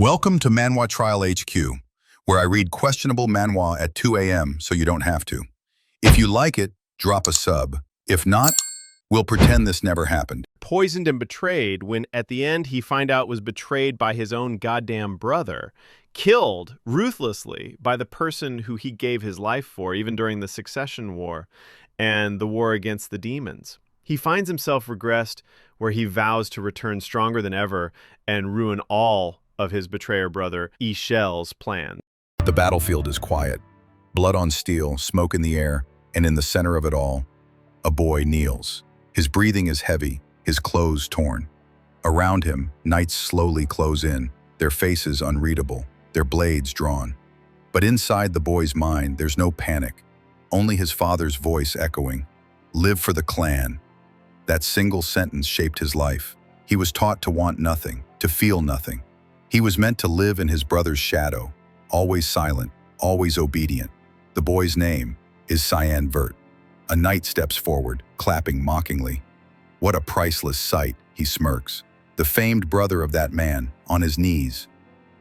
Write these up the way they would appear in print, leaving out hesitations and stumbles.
Welcome to Manhwa Trial HQ, where I read questionable manhwa at 2 a.m. so you don't have to. If you like it, drop a sub. If not, we'll pretend this never happened. Poisoned and betrayed when at the end he find out was betrayed by his own goddamn brother, killed ruthlessly by the person who he gave his life for, even during the Succession War and the war against the demons. He finds himself regressed where he vows to return stronger than ever and ruin all of his betrayer brother Ishel's plans. The battlefield is quiet. Blood on steel, smoke in the air, and in the center of it all, a boy kneels. His breathing is heavy, his clothes torn. Around him, knights slowly close in, their faces unreadable, their blades drawn. But inside the boy's mind, there's no panic, only his father's voice echoing. Live for the clan. That single sentence shaped his life. He was taught to want nothing, to feel nothing. He was meant to live in his brother's shadow, always silent, always obedient. The boy's name is Cyan Vert. A knight steps forward, clapping mockingly. What a priceless sight, he smirks. The famed brother of that man, on his knees.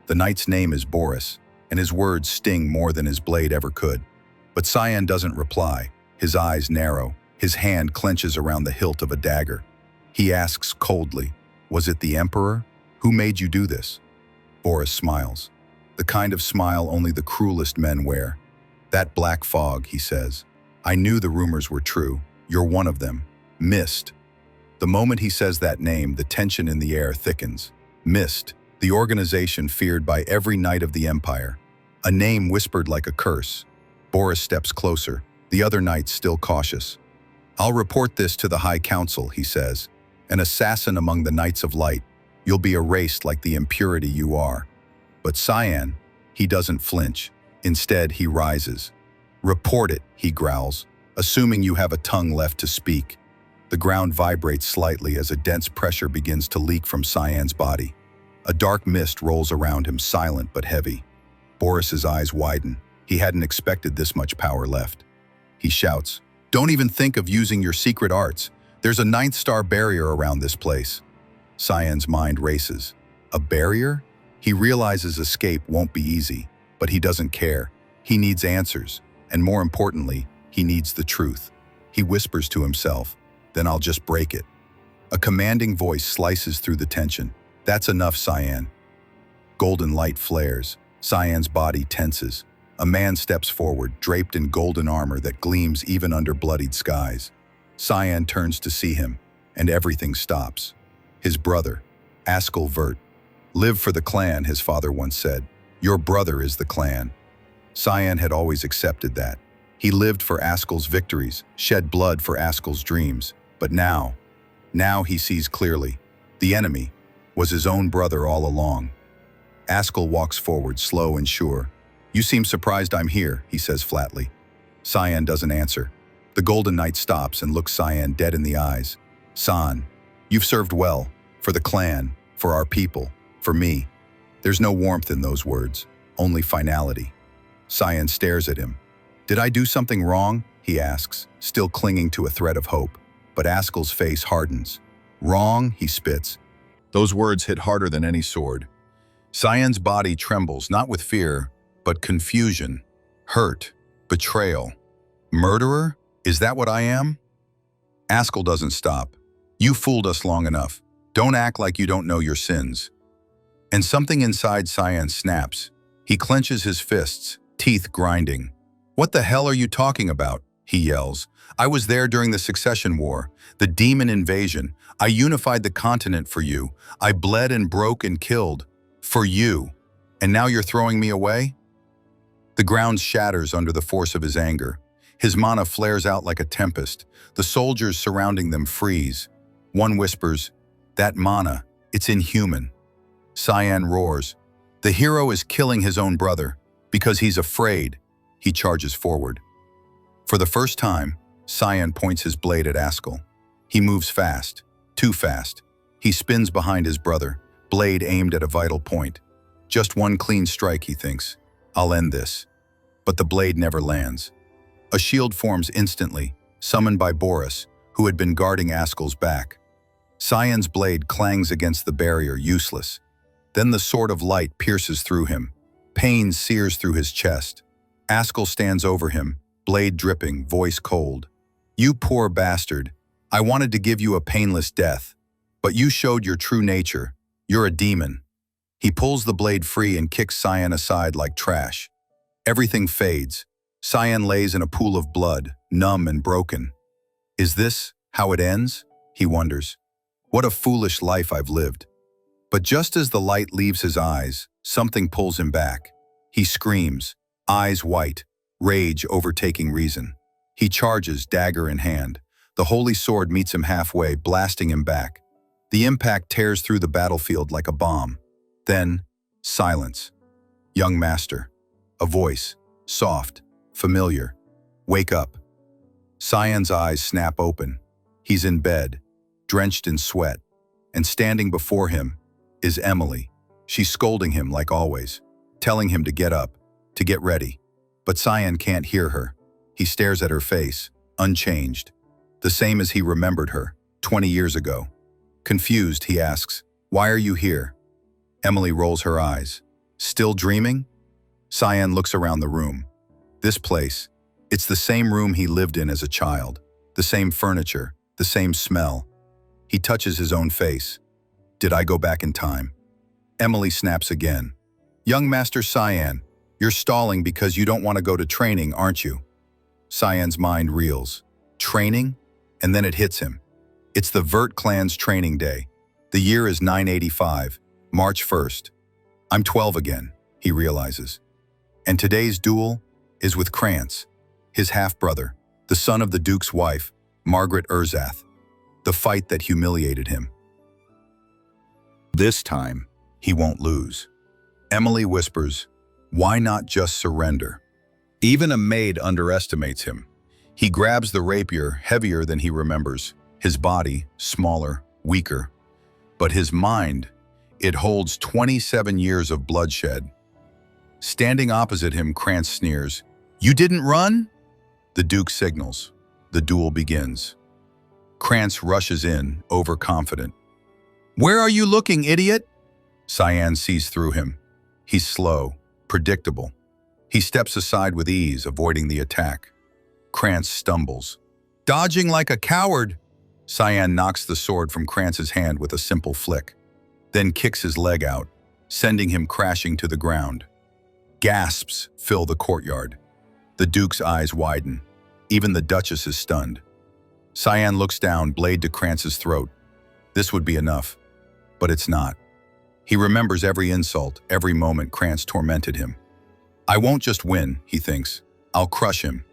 The knight's name is Boris, and his words sting more than his blade ever could. But Cyan doesn't reply. His eyes narrow, his hand clenches around the hilt of a dagger. He asks coldly, "Was it the Emperor? Who made you do this?" Boris smiles, the kind of smile only the cruelest men wear. "That black fog," he says. "I knew the rumors were true. You're one of them. Mist." The moment he says that name, the tension in the air thickens. Mist, the organization feared by every knight of the Empire. A name whispered like a curse. Boris steps closer, the other knights still cautious. "I'll report this to the High Council," he says. "An assassin among the Knights of Light. You'll be erased like the impurity you are." But Cyan, he doesn't flinch. Instead, he rises. "Report it," he growls, "assuming you have a tongue left to speak." The ground vibrates slightly as a dense pressure begins to leak from Cyan's body. A dark mist rolls around him, silent but heavy. Boris's eyes widen. He hadn't expected this much power left. He shouts, "Don't even think of using your secret arts. There's a 9th-star barrier around this place." Cyan's mind races. A barrier? He realizes escape won't be easy, but he doesn't care. He needs answers, and more importantly, he needs the truth. He whispers to himself, "Then I'll just break it." A commanding voice slices through the tension. "That's enough, Cyan." Golden light flares. Cyan's body tenses. A man steps forward, draped in golden armor that gleams even under bloodied skies. Cyan turns to see him, and everything stops. His brother, Askel Vert. "Live for the clan," his father once said. "Your brother is the clan." Cyan had always accepted that. He lived for Askel's victories, shed blood for Askel's dreams. But now he sees clearly. The enemy was his own brother all along. Askel walks forward, slow and sure. "You seem surprised I'm here," he says flatly. Cyan doesn't answer. The Golden Knight stops and looks Cyan dead in the eyes. "San, you've served well, for the clan, for our people, for me." There's no warmth in those words, only finality. Cyan stares at him. "Did I do something wrong?" he asks, still clinging to a thread of hope. But Askel's face hardens. "Wrong?" he spits. Those words hit harder than any sword. Cyan's body trembles, not with fear, but confusion, hurt, betrayal. "Murderer? Is that what I am?" Askel doesn't stop. "You fooled us long enough. Don't act like you don't know your sins." And something inside Cyan snaps. He clenches his fists, teeth grinding. "What the hell are you talking about?" he yells. "I was there during the Succession War, the demon invasion. I unified the continent for you. I bled and broke and killed. For you. And now you're throwing me away?" The ground shatters under the force of his anger. His mana flares out like a tempest. The soldiers surrounding them freeze. One whispers, "That mana, it's inhuman." Cyan roars. The hero is killing his own brother. Because he's afraid, he charges forward. For the first time, Cyan points his blade at Askel. He moves fast, too fast. He spins behind his brother, blade aimed at a vital point. Just one clean strike, he thinks. I'll end this. But the blade never lands. A shield forms instantly, summoned by Boris, who had been guarding Askel's back. Cyan's blade clangs against the barrier, useless. Then the sword of light pierces through him. Pain sears through his chest. Askell stands over him, blade dripping, voice cold. "You poor bastard. I wanted to give you a painless death. But you showed your true nature. You're a demon." He pulls the blade free and kicks Cyan aside like trash. Everything fades. Cyan lays in a pool of blood, numb and broken. Is this how it ends? He wonders. What a foolish life I've lived. But just as the light leaves his eyes, something pulls him back. He screams, eyes white, rage overtaking reason. He charges, dagger in hand. The holy sword meets him halfway, blasting him back. The impact tears through the battlefield like a bomb. Then, silence. "Young master." A voice, soft, familiar. "Wake up." Cyan's eyes snap open. He's in bed, drenched in sweat, and standing before him is Emily. She's scolding him like always, telling him to get up, to get ready. But Cyan can't hear her. He stares at her face, unchanged, the same as he remembered her, 20 years ago. Confused, he asks, "Why are you here?" Emily rolls her eyes. "Still dreaming?" Cyan looks around the room. This place, it's the same room he lived in as a child, the same furniture, the same smell. He touches his own face. Did I go back in time? Emily snaps again. "Young Master Cyan, you're stalling because you don't want to go to training, aren't you?" Cyan's mind reels. Training? And then it hits him. It's the Vert clan's training day. The year is 985, March 1st. I'm 12 again, he realizes. And today's duel is with Krantz, his half-brother, the son of the Duke's wife, Margaret Urzath. The fight that humiliated him. This time, he won't lose. Emily whispers, "Why not just surrender?" Even a maid underestimates him. He grabs the rapier, heavier than he remembers. His body, smaller, weaker. But his mind, it holds 27 years of bloodshed. Standing opposite him, Krantz sneers, "You didn't run?" The Duke signals. The duel begins. Krantz rushes in, overconfident. "Where are you looking, idiot?" Cyan sees through him. He's slow, predictable. He steps aside with ease, avoiding the attack. Krantz stumbles. "Dodging like a coward!" Cyan knocks the sword from Krantz's hand with a simple flick, then kicks his leg out, sending him crashing to the ground. Gasps fill the courtyard. The Duke's eyes widen. Even the Duchess is stunned. Cyan looks down, blade to Krantz's throat. This would be enough, but it's not. He remembers every insult, every moment Krantz tormented him. I won't just win, he thinks. I'll crush him.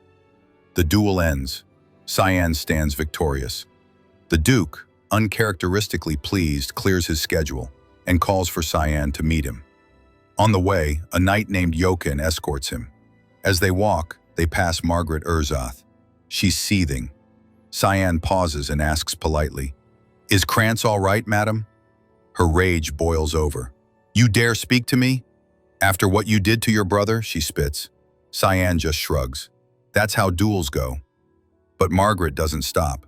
The duel ends. Cyan stands victorious. The Duke, uncharacteristically pleased, clears his schedule and calls for Cyan to meet him. On the way, a knight named Yoken escorts him. As they walk, they pass Margaret Urzath. She's seething. Cyan pauses and asks politely, "Is Krantz all right, madam?" Her rage boils over. "You dare speak to me? After what you did to your brother?" she spits. Cyan just shrugs. That's how duels go. But Margaret doesn't stop.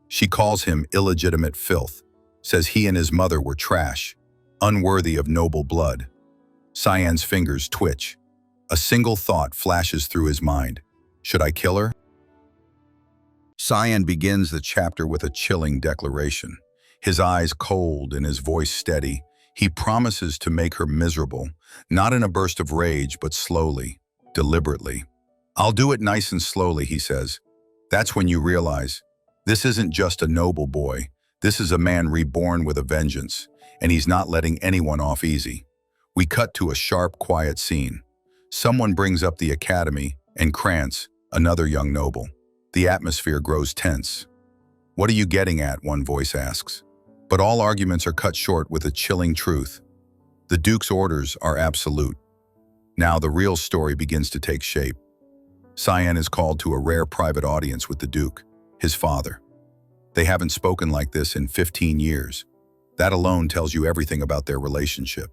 She calls him illegitimate filth, says he and his mother were trash, unworthy of noble blood. Cyan's fingers twitch. A single thought flashes through his mind. Should I kill her? Cyan begins the chapter with a chilling declaration. His eyes cold and his voice steady. He promises to make her miserable, not in a burst of rage, but slowly, deliberately. "I'll do it nice and slowly," he says. That's when you realize, this isn't just a noble boy. This is a man reborn with a vengeance, and he's not letting anyone off easy. We cut to a sharp, quiet scene. Someone brings up the academy, and Krantz, another young noble. The atmosphere grows tense. "What are you getting at?" one voice asks. But all arguments are cut short with a chilling truth. The Duke's orders are absolute. Now the real story begins to take shape. Cyan is called to a rare private audience with the Duke, his father. They haven't spoken like this in 15 years. That alone tells you everything about their relationship.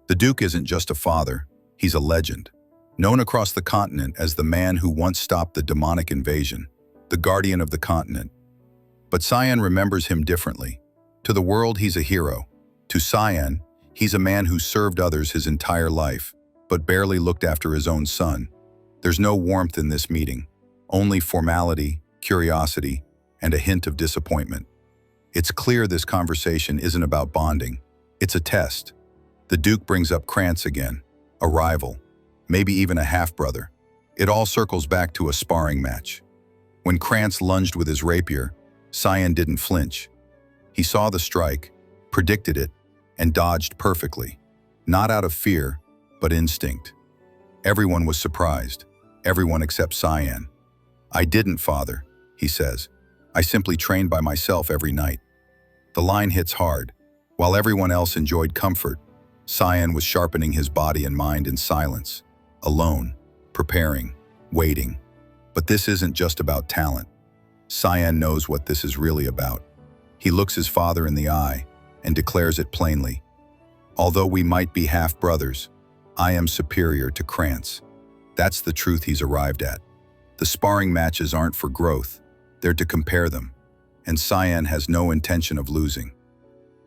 The Duke isn't just a father, he's a legend. Known across the continent as the man who once stopped the demonic invasion, the guardian of the continent. But Cyan remembers him differently. To the world, he's a hero. To Cyan, He's a man who served others his entire life, but barely looked after his own son. There's no warmth in this meeting, only formality, curiosity, and a hint of disappointment. It's clear this conversation isn't about bonding. It's a test. The Duke brings up Krantz again, a rival, maybe even a half-brother. It all circles back to a sparring match. When Krantz lunged with his rapier, Cyan didn't flinch. He saw the strike, predicted it, and dodged perfectly. Not out of fear, but instinct. Everyone was surprised, everyone except Cyan. "I didn't, father," he says. "I simply trained by myself every night." The line hits hard. While everyone else enjoyed comfort, Cyan was sharpening his body and mind in silence, alone, preparing, waiting. But this isn't just about talent. Cyan knows what this is really about. He looks his father in the eye and declares it plainly. "Although we might be half-brothers, I am superior to Krantz." That's the truth he's arrived at. The sparring matches aren't for growth, they're to compare them, and Cyan has no intention of losing.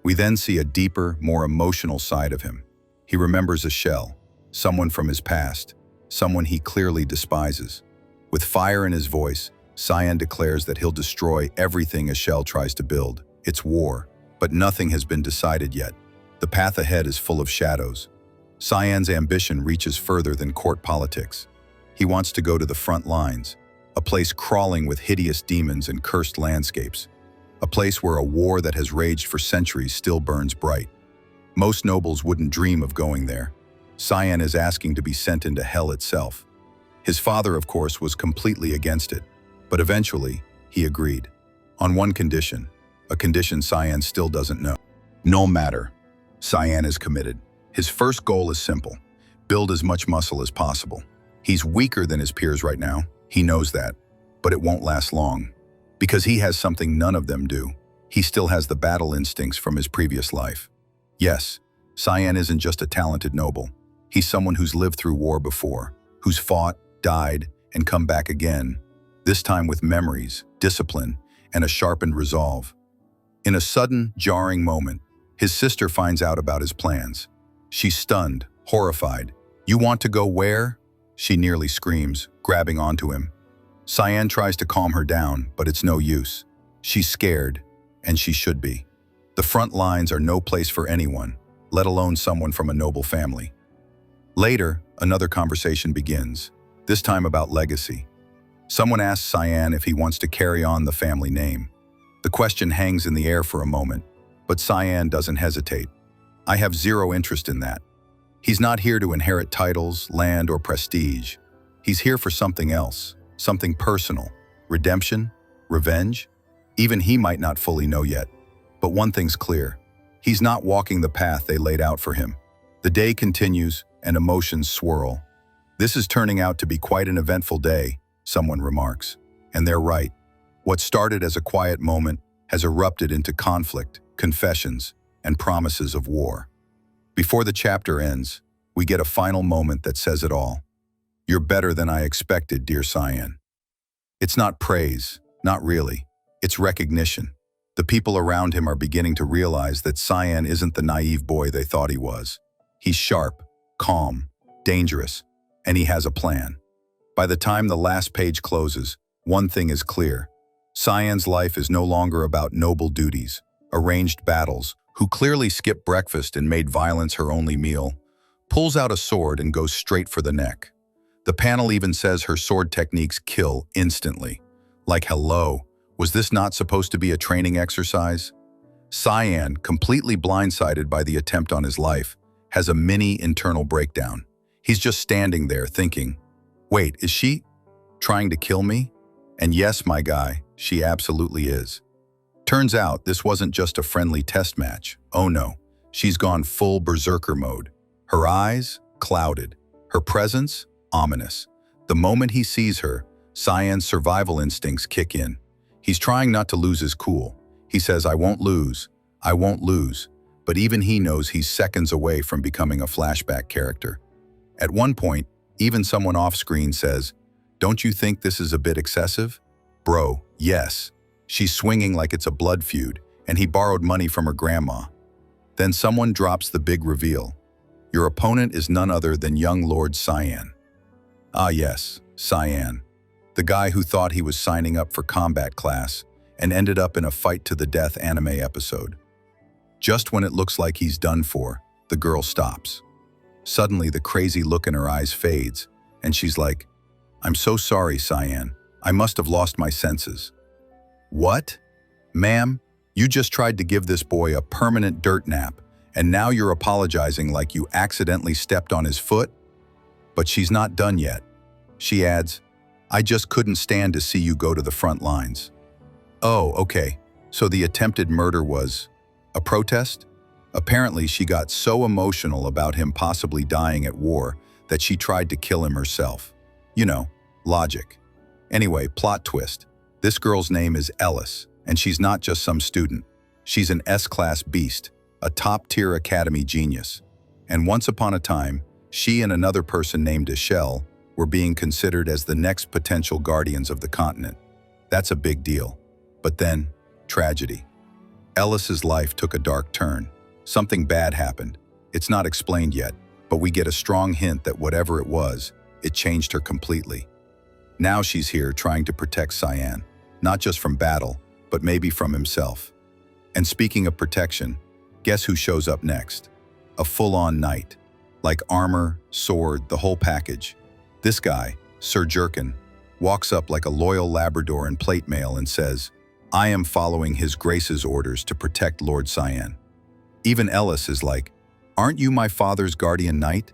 We then see a deeper, more emotional side of him. He remembers a shell, someone from his past, someone he clearly despises. With fire in his voice, Cyan declares that he'll destroy everything a shell tries to build. It's war, but nothing has been decided yet. The path ahead is full of shadows. Cyan's ambition reaches further than court politics. He wants to go to the front lines, a place crawling with hideous demons and cursed landscapes, a place where a war that has raged for centuries still burns bright. Most nobles wouldn't dream of going there. Cyan is asking to be sent into hell itself. His father, of course, was completely against it, but eventually, he agreed. On one condition, a condition Cyan still doesn't know. No matter, Cyan is committed. His first goal is simple: build as much muscle as possible. He's weaker than his peers right now, he knows that, but it won't last long. Because he has something none of them do. He still has the battle instincts from his previous life. Yes, Cyan isn't just a talented noble. He's someone who's lived through war before, who's fought, died, and come back again, this time with memories, discipline, and a sharpened resolve. In a sudden, jarring moment, his sister finds out about his plans. She's stunned, horrified. "You want to go where?" she nearly screams, grabbing onto him. Cyan tries to calm her down, but it's no use. She's scared, and she should be. The front lines are no place for anyone, let alone someone from a noble family. Later, another conversation begins, this time about legacy. Someone asks Cyan if he wants to carry on the family name. The question hangs in the air for a moment, but Cyan doesn't hesitate. "I have zero interest in that." He's not here to inherit titles, land, or prestige. He's here for something else, something personal, redemption, revenge. Even he might not fully know yet. But one thing's clear, he's not walking the path they laid out for him. The day continues and emotions swirl. "This is turning out to be quite an eventful day," someone remarks. And they're right. What started as a quiet moment has erupted into conflict, confessions, and promises of war. Before the chapter ends, we get a final moment that says it all. "You're better than I expected, dear Cyan." It's not praise, not really. It's recognition. The people around him are beginning to realize that Cyan isn't the naive boy they thought he was. He's sharp, calm, dangerous, and he has a plan. By the time the last page closes, one thing is clear. Cyan's life is no longer about noble duties, arranged battles, who clearly skipped breakfast and made violence her only meal, pulls out a sword and goes straight for the neck. The panel even says her sword techniques kill instantly. Like, hello, was this not supposed to be a training exercise? Cyan, completely blindsided by the attempt on his life, has a mini internal breakdown. He's just standing there thinking, wait, is she trying to kill me? And yes, my guy, she absolutely is. Turns out this wasn't just a friendly test match. Oh no, she's gone full berserker mode. Her eyes, clouded. Her presence, ominous. The moment he sees her, Cyan's survival instincts kick in. He's trying not to lose his cool. He says, I won't lose. But even he knows he's seconds away from becoming a flashback character. At one point, even someone off-screen says, don't you think this is a bit excessive? Bro, yes. She's swinging like it's a blood feud, and he borrowed money from her grandma. Then someone drops the big reveal. Your opponent is none other than young Lord Cyan. Ah yes, Cyan. The guy who thought he was signing up for combat class and ended up in a fight-to-the-death anime episode. Just when it looks like he's done for, the girl stops. Suddenly, the crazy look in her eyes fades, and she's like, "I'm so sorry, Cyan. I must have lost my senses." What? Ma'am, you just tried to give this boy a permanent dirt nap, and now you're apologizing like you accidentally stepped on his foot? But she's not done yet. She adds, "I just couldn't stand to see you go to the front lines." Oh, okay. So the attempted murder was a protest? Apparently, she got so emotional about him possibly dying at war that she tried to kill him herself. You know, logic. Anyway, plot twist. This girl's name is Ellis, and she's not just some student. She's an S-class beast, a top-tier academy genius. And once upon a time, she and another person named Ishel were being considered as the next potential guardians of the continent. That's a big deal. But then, tragedy. Ellis's life took a dark turn. Something bad happened. It's not explained yet, but we get a strong hint that whatever it was, it changed her completely. Now she's here trying to protect Cyan, not just from battle, but maybe from himself. And speaking of protection, guess who shows up next? A full-on knight. Like armor, sword, the whole package. This guy, Sir Jerkin, walks up like a loyal Labrador in plate mail and says, "I am following His Grace's orders to protect Lord Cyan." Even Ellis is like, "Aren't you my father's guardian knight?"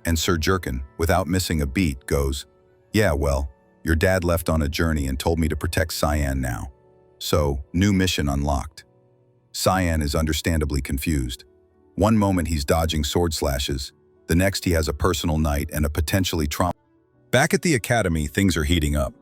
And Sir Jerkin, without missing a beat, goes, "Yeah, well, your dad left on a journey and told me to protect Cyan now. So, new mission unlocked." Cyan is understandably confused. One moment he's dodging sword slashes, the next he has a personal knight and a potentially trauma. Back at the academy, things are heating up.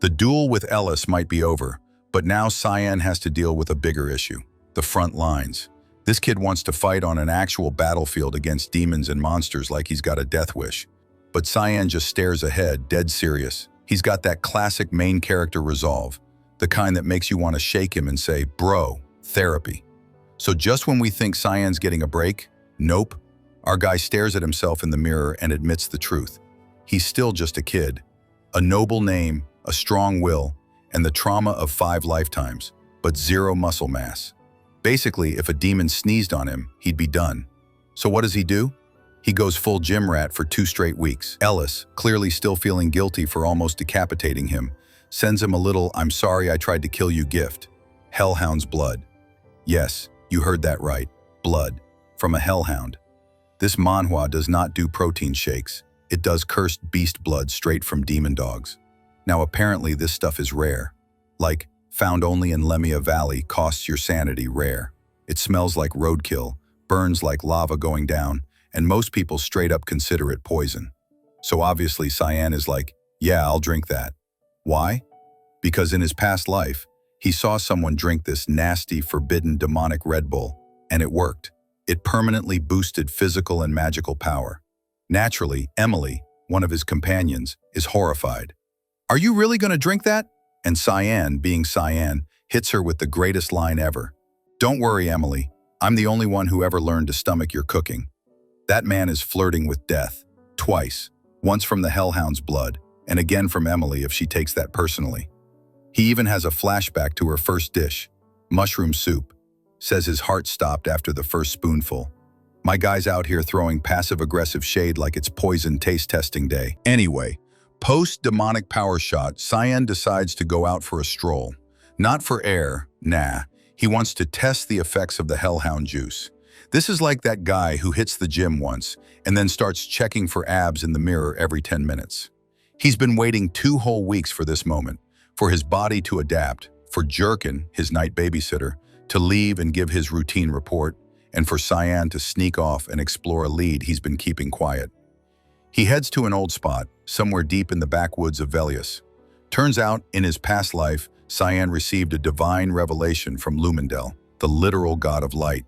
The duel with Ellis might be over, but now Cyan has to deal with a bigger issue, the front lines. This kid wants to fight on an actual battlefield against demons and monsters like he's got a death wish. But Cyan just stares ahead, dead serious. He's got that classic main character resolve, the kind that makes you want to shake him and say, "Bro, therapy." So just when we think Cyan's getting a break, nope. Our guy stares at himself in the mirror and admits the truth. He's still just a kid. A noble name, a strong will, and the trauma of 5 lifetimes, but 0 muscle mass. Basically, if a demon sneezed on him, he'd be done. So what does he do? He goes full gym rat for 2 straight weeks. Ellis, clearly still feeling guilty for almost decapitating him, sends him a little "I'm sorry I tried to kill you" gift. Hellhound's blood. Yes, you heard that right. Blood. From a hellhound. This manhwa does not do protein shakes. It does cursed beast blood straight from demon dogs. Now apparently this stuff is rare. Like, found only in Lemia Valley, costs your sanity rare. It smells like roadkill, burns like lava going down, and most people straight up consider it poison. So obviously Cyan is like, "Yeah, I'll drink that." Why? Because in his past life, he saw someone drink this nasty, forbidden, demonic Red Bull, and it worked. It permanently boosted physical and magical power. Naturally, Emily, one of his companions, is horrified. "Are you really going to drink that?" And Cyan, being Cyan, hits her with the greatest line ever. "Don't worry, Emily. I'm the only one who ever learned to stomach your cooking." That man is flirting with death. Twice. Once from the Hellhound's blood, and again from Emily if she takes that personally. He even has a flashback to her first dish, mushroom soup. Says his heart stopped after the first spoonful. My guy's out here throwing passive-aggressive shade like it's poison taste testing day. Anyway, post-demonic power shot, Cyan decides to go out for a stroll. Not for air, nah. He wants to test the effects of the Hellhound juice. This is like that guy who hits the gym once and then starts checking for abs in the mirror every 10 minutes. He's been waiting 2 whole weeks for this moment, for his body to adapt, for Jerkin, his night babysitter, to leave and give his routine report, and for Cyan to sneak off and explore a lead he's been keeping quiet. He heads to an old spot, somewhere deep in the backwoods of Velius. Turns out, in his past life, Cyan received a divine revelation from Lumendel, the literal god of light.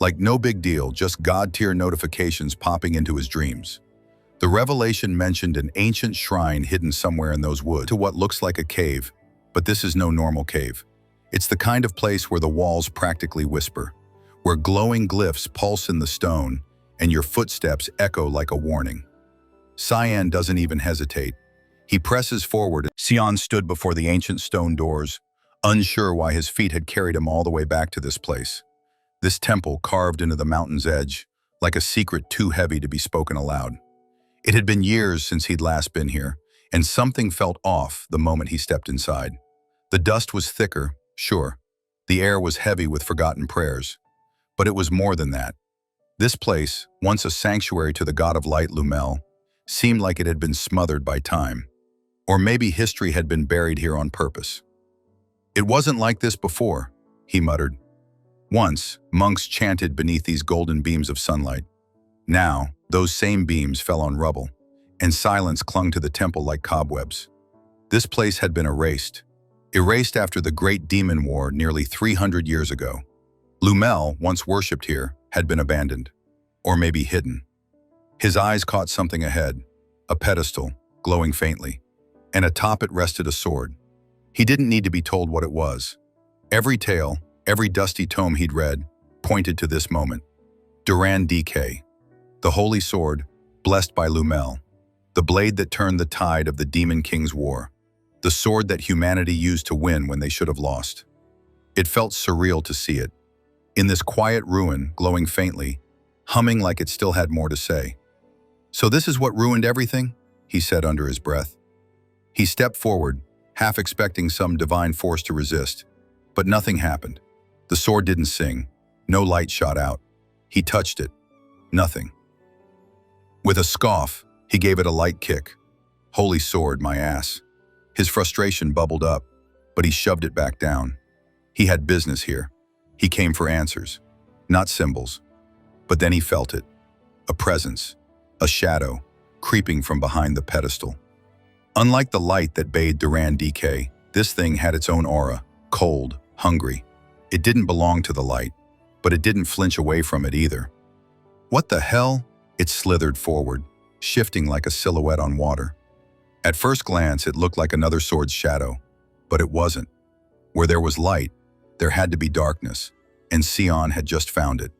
Like no big deal, just god-tier notifications popping into his dreams. The revelation mentioned an ancient shrine hidden somewhere in those woods to what looks like a cave, but this is no normal cave. It's the kind of place where the walls practically whisper, where glowing glyphs pulse in the stone and your footsteps echo like a warning. Cyan doesn't even hesitate. He presses forward. Sion stood before the ancient stone doors, unsure why his feet had carried him all the way back to this place. This temple carved into the mountain's edge, like a secret too heavy to be spoken aloud. It had been years since he'd last been here, and something felt off the moment he stepped inside. The dust was thicker, sure. The air was heavy with forgotten prayers. But it was more than that. This place, once a sanctuary to the god of light Lumel, seemed like it had been smothered by time. Or maybe history had been buried here on purpose. It wasn't like this before, he muttered. Once, monks chanted beneath these golden beams of sunlight. Now, those same beams fell on rubble, and silence clung to the temple like cobwebs. This place had been erased after the Great Demon War nearly 300 years ago. Lumel, once worshipped here, had been abandoned, or maybe hidden. His eyes caught something ahead, a pedestal, glowing faintly, and atop it rested a sword. He didn't need to be told what it was. Every tale, every dusty tome he'd read, pointed to this moment. Duran DK, the holy sword, blessed by Lumel, the blade that turned the tide of the Demon King's war, the sword that humanity used to win when they should have lost. It felt surreal to see it. In this quiet ruin, glowing faintly, humming like it still had more to say. "So this is what ruined everything?" he said under his breath. He stepped forward, half expecting some divine force to resist, but nothing happened. The sword didn't sing. No light shot out. He touched it. Nothing. With a scoff, he gave it a light kick. "Holy sword, my ass." His frustration bubbled up, but he shoved it back down. He had business here. He came for answers, not symbols. But then he felt it. A presence, a shadow, creeping from behind the pedestal. Unlike the light that bathed Duran DK, this thing had its own aura, cold, hungry. It didn't belong to the light, but it didn't flinch away from it either. What the hell? It slithered forward, shifting like a silhouette on water. At first glance, it looked like another sword's shadow, but it wasn't. Where there was light, there had to be darkness, and Sion had just found it.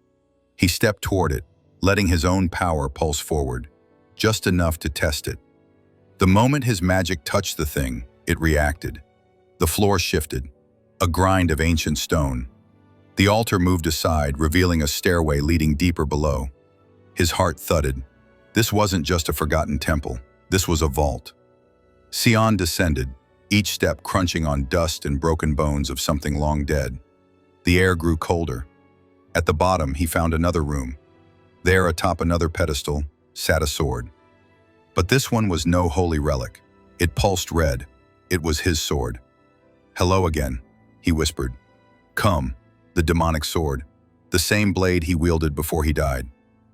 He stepped toward it, letting his own power pulse forward, just enough to test it. The moment his magic touched the thing, it reacted. The floor shifted, a grind of ancient stone. The altar moved aside, revealing a stairway leading deeper below. His heart thudded. This wasn't just a forgotten temple. This was a vault. Sion descended, each step crunching on dust and broken bones of something long dead. The air grew colder. At the bottom, he found another room. There, atop another pedestal, sat a sword. But this one was no holy relic. It pulsed red. It was his sword. "Hello again," he whispered. "Come," the demonic sword, the same blade he wielded before he died.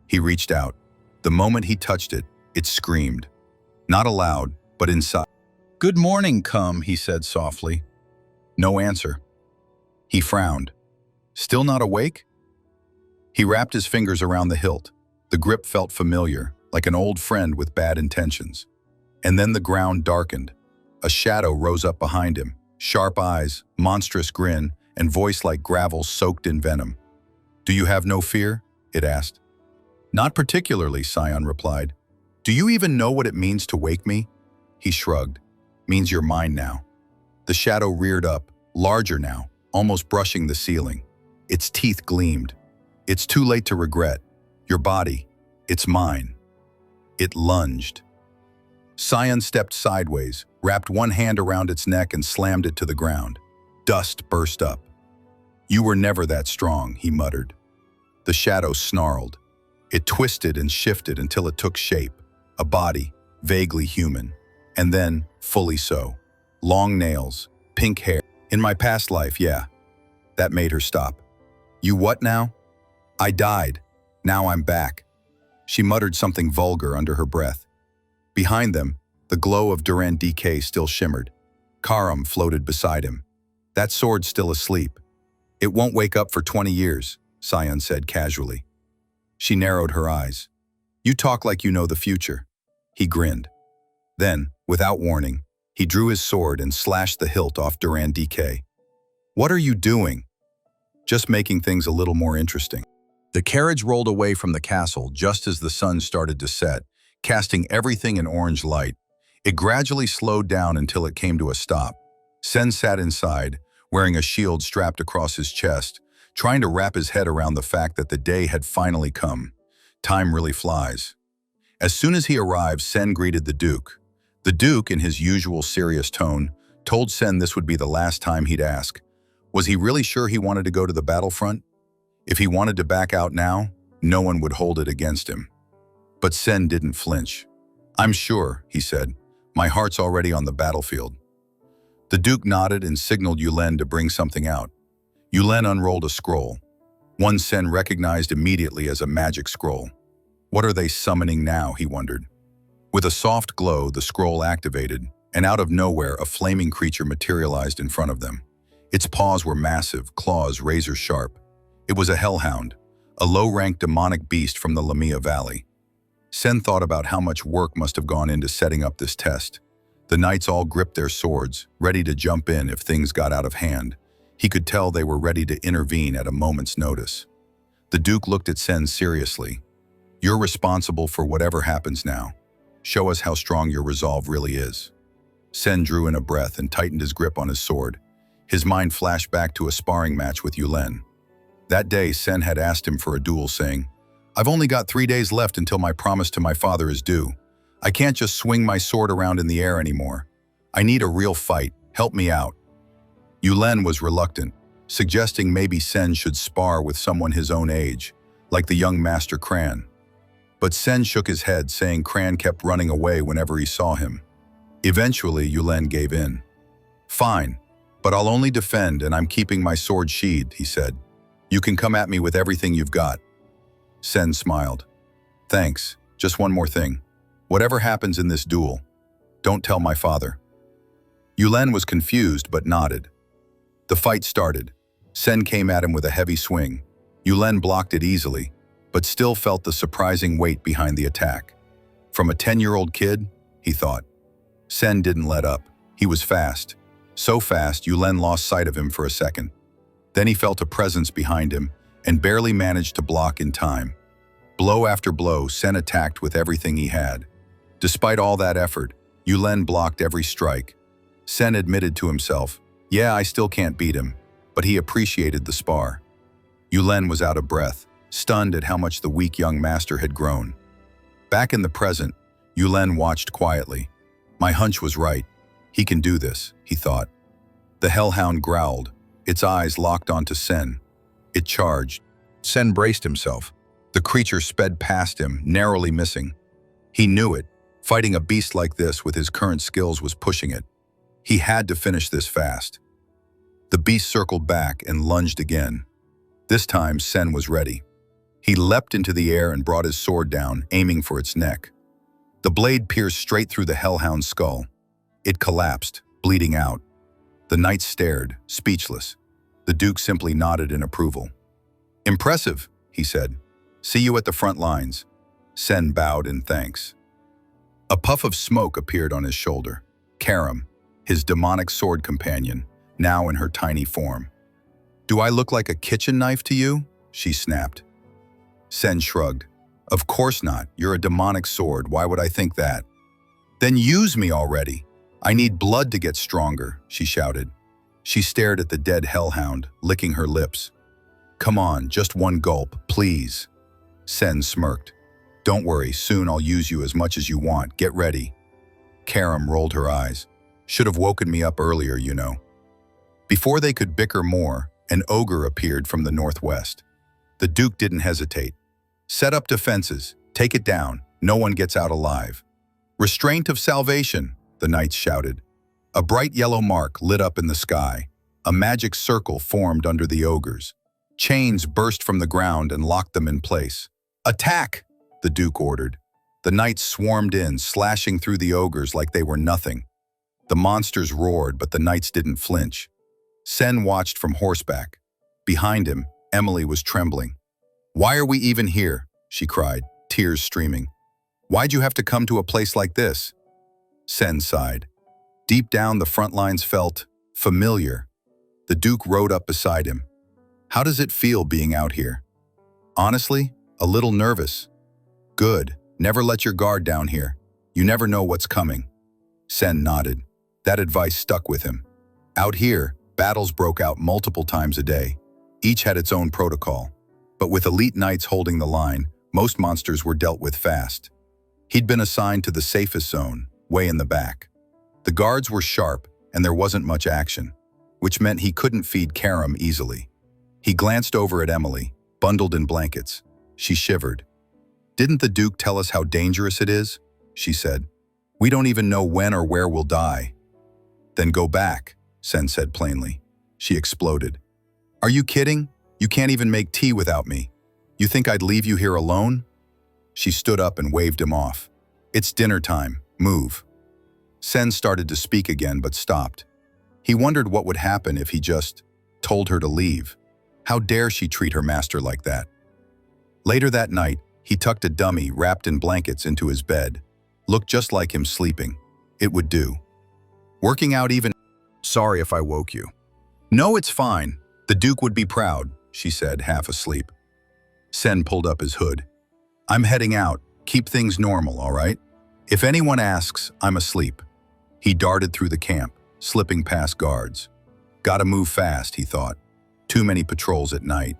He reached out. The moment he touched it, it screamed. Not aloud, but inside. "Good morning, come," he said softly. No answer. He frowned. Still not awake? He wrapped his fingers around the hilt. The grip felt familiar, like an old friend with bad intentions. And then the ground darkened. A shadow rose up behind him, sharp eyes, monstrous grin, and voice like gravel soaked in venom. "Do you have no fear?" it asked. "Not particularly," Sion replied. "Do you even know what it means to wake me?" He shrugged. "Means you're mine now." The shadow reared up, larger now, almost brushing the ceiling. Its teeth gleamed. "It's too late to regret. Your body, it's mine." It lunged. Sion stepped sideways, wrapped one hand around its neck and slammed it to the ground. Dust burst up. "You were never that strong," he muttered. The shadow snarled. It twisted and shifted until it took shape, a body, vaguely human, and then fully so. Long nails, pink hair. "In my past life, yeah." That made her stop. "You what now?" "I died. Now I'm back." She muttered something vulgar under her breath. Behind them, the glow of Duran DK still shimmered. Karam floated beside him. "That sword's still asleep. It won't wake up for 20 years, Sion said casually. She narrowed her eyes. "You talk like you know the future." He grinned. Then, without warning, he drew his sword and slashed the hilt off Duran DK. "What are you doing?" just making things a little more interesting. The carriage rolled away from the castle just as the sun started to set, casting everything in orange light. It gradually slowed down until it came to a stop. Sen sat inside, wearing a shield strapped across his chest, trying to wrap his head around the fact that the day had finally come. Time really flies. As soon as he arrived, Sen greeted the Duke. The Duke, in his usual serious tone, told Sen this would be the last time he'd ask. Was he really sure he wanted to go to the battlefront? If he wanted to back out now, no one would hold it against him. But Sen didn't flinch. "I'm sure," he said. "My heart's already on the battlefield." The Duke nodded and signaled Yulen to bring something out. Yulen unrolled a scroll. One Sen recognized immediately as a magic scroll. What are they summoning now, he wondered. With a soft glow, the scroll activated, and out of nowhere, a flaming creature materialized in front of them. Its paws were massive, claws razor-sharp. It was a hellhound, a low-ranked demonic beast from the Lamia Valley. Sen thought about how much work must have gone into setting up this test. The knights all gripped their swords, ready to jump in if things got out of hand. He could tell they were ready to intervene at a moment's notice. The Duke looked at Sen seriously. "You're responsible for whatever happens now. Show us how strong your resolve really is." Sen drew in a breath and tightened his grip on his sword. His mind flashed back to a sparring match with Yulen. That day, Sen had asked him for a duel, saying, "I've only got 3 days left until my promise to my father is due. I can't just swing my sword around in the air anymore. I need a real fight. Help me out." Yulen was reluctant, suggesting maybe Sen should spar with someone his own age, like the young Master Cran. But Sen shook his head, saying Cran kept running away whenever he saw him. Eventually, Yulen gave in. "Fine, but I'll only defend and I'm keeping my sword sheathed," he said. "You can come at me with everything you've got." Sen smiled. "Thanks. Just one more thing. Whatever happens in this duel, don't tell my father." Yulen was confused but nodded. The fight started. Sen came at him with a heavy swing. Yulen blocked it easily, but still felt the surprising weight behind the attack. From a 10-year-old kid, he thought. Sen didn't let up. He was fast. So fast, Yulen lost sight of him for a second. Then he felt a presence behind him and barely managed to block in time. Blow after blow, Sen attacked with everything he had. Despite all that effort, Yulen blocked every strike. Sen admitted to himself, "Yeah, I still can't beat him," but he appreciated the spar. Yulen was out of breath, stunned at how much the weak young master had grown. Back in the present, Yulen watched quietly. "My hunch was right. He can do this," he thought. The hellhound growled, its eyes locked onto Sen. It charged. Sen braced himself. The creature sped past him, narrowly missing. He knew it. Fighting a beast like this with his current skills was pushing it. He had to finish this fast. The beast circled back and lunged again. This time, Sen was ready. He leapt into the air and brought his sword down, aiming for its neck. The blade pierced straight through the hellhound's skull. It collapsed, bleeding out. The knights stared, speechless. The Duke simply nodded in approval. "Impressive," he said. "See you at the front lines." Sen bowed in thanks. A puff of smoke appeared on his shoulder. Harem, his demonic sword companion, now in her tiny form. "Do I look like a kitchen knife to you?" she snapped. Sen shrugged. "Of course not. You're a demonic sword. Why would I think that?" "Then use me already. I need blood to get stronger," she shouted. She stared at the dead hellhound, licking her lips. "Come on, just one gulp, please." Sen smirked. "Don't worry, soon I'll use you as much as you want. Get ready." Harem rolled her eyes. "Should have woken me up earlier, you know." Before they could bicker more, an ogre appeared from the northwest. The Duke didn't hesitate. "Set up defenses. Take it down. No one gets out alive." "Restraint of salvation," the knights shouted. A bright yellow mark lit up in the sky. A magic circle formed under the ogres. Chains burst from the ground and locked them in place. "Attack!" the Duke ordered. The knights swarmed in, slashing through the ogres like they were nothing. The monsters roared, but the knights didn't flinch. Sen watched from horseback. Behind him, Emily was trembling. "Why are we even here?" she cried, tears streaming. "Why'd you have to come to a place like this?" Sen sighed. Deep down, the front lines felt familiar. The Duke rode up beside him. How does it feel being out here? Honestly, a little nervous. Good. Never let your guard down here. You never know what's coming. Sen nodded. That advice stuck with him. Out here, battles broke out multiple times a day. Each had its own protocol. But with elite knights holding the line, most monsters were dealt with fast. He'd been assigned to the safest zone, way in the back. The guards were sharp, and there wasn't much action, which meant he couldn't feed Karam easily. He glanced over at Emily, bundled in blankets. She shivered. "Didn't the Duke tell us how dangerous it is?" she said. "We don't even know when or where we'll die." "Then go back," Sen said plainly. She exploded. "Are you kidding? You can't even make tea without me. You think I'd leave you here alone?" She stood up and waved him off. "It's dinner time. Move." Sen started to speak again but stopped. He wondered what would happen if he just told her to leave. How dare she treat her master like that? Later that night, he tucked a dummy wrapped in blankets into his bed. Looked just like him sleeping. It would do. Working out even... "Sorry if I woke you." "No, it's fine. The Duke would be proud," she said, half asleep. Sen pulled up his hood. "I'm heading out. Keep things normal, all right? If anyone asks, I'm asleep." He darted through the camp, slipping past guards. Gotta move fast, he thought. Too many patrols at night.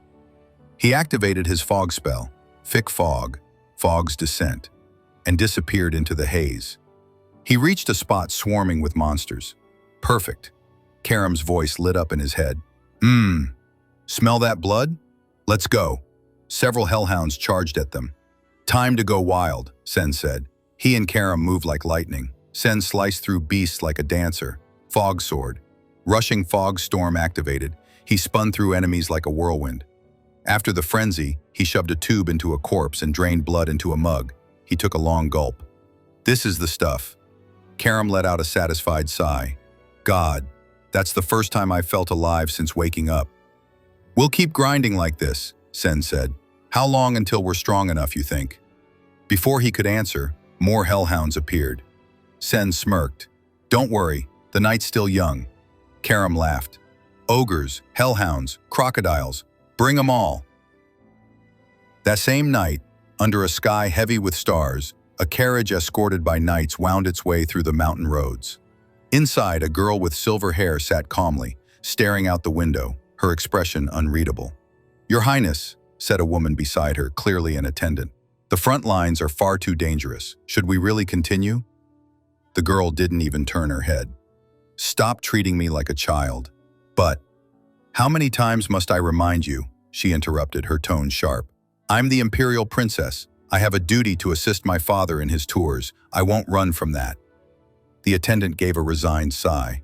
He activated his fog spell, Thick Fog, Fog's Descent, and disappeared into the haze. He reached a spot swarming with monsters. Perfect. Karam's voice lit up in his head. Smell that blood? Let's go." Several hellhounds charged at them. "Time to go wild," Sen said. He and Karam moved like lightning. Sen sliced through beasts like a dancer. Fog sword. Rushing fog storm activated. He spun through enemies like a whirlwind. After the frenzy, he shoved a tube into a corpse and drained blood into a mug. He took a long gulp. "This is the stuff." Karam let out a satisfied sigh. "God, that's the first time I've felt alive since waking up." "We'll keep grinding like this," Sen said. "How long until we're strong enough, you think?" Before he could answer, more hellhounds appeared. Sen smirked. "Don't worry, the night's still young." Karam laughed. "Ogres, hellhounds, crocodiles, bring 'em all." That same night, under a sky heavy with stars, a carriage escorted by knights wound its way through the mountain roads. Inside, a girl with silver hair sat calmly, staring out the window, her expression unreadable. "Your Highness," said a woman beside her, clearly an attendant. "The front lines are far too dangerous. Should we really continue?" The girl didn't even turn her head. "Stop treating me like a child." "But..." "How many times must I remind you?" she interrupted, her tone sharp. "I'm the Imperial Princess. I have a duty to assist my father in his tours. I won't run from that." The attendant gave a resigned sigh.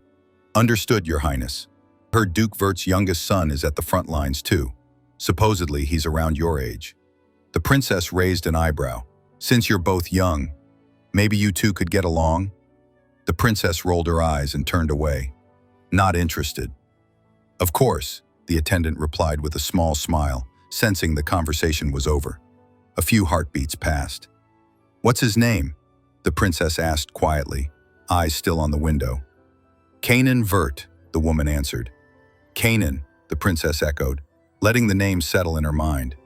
"Understood, Your Highness. Her Duke Vert's youngest son is at the front lines too. Supposedly he's around your age." The princess raised an eyebrow. "Since you're both young, maybe you two could get along?" The princess rolled her eyes and turned away. "Not interested." "Of course," the attendant replied with a small smile, sensing the conversation was over. A few heartbeats passed. "What's his name?" the princess asked quietly, eyes still on the window. "Kanan Vert," the woman answered. "Kanan," the princess echoed, letting the name settle in her mind.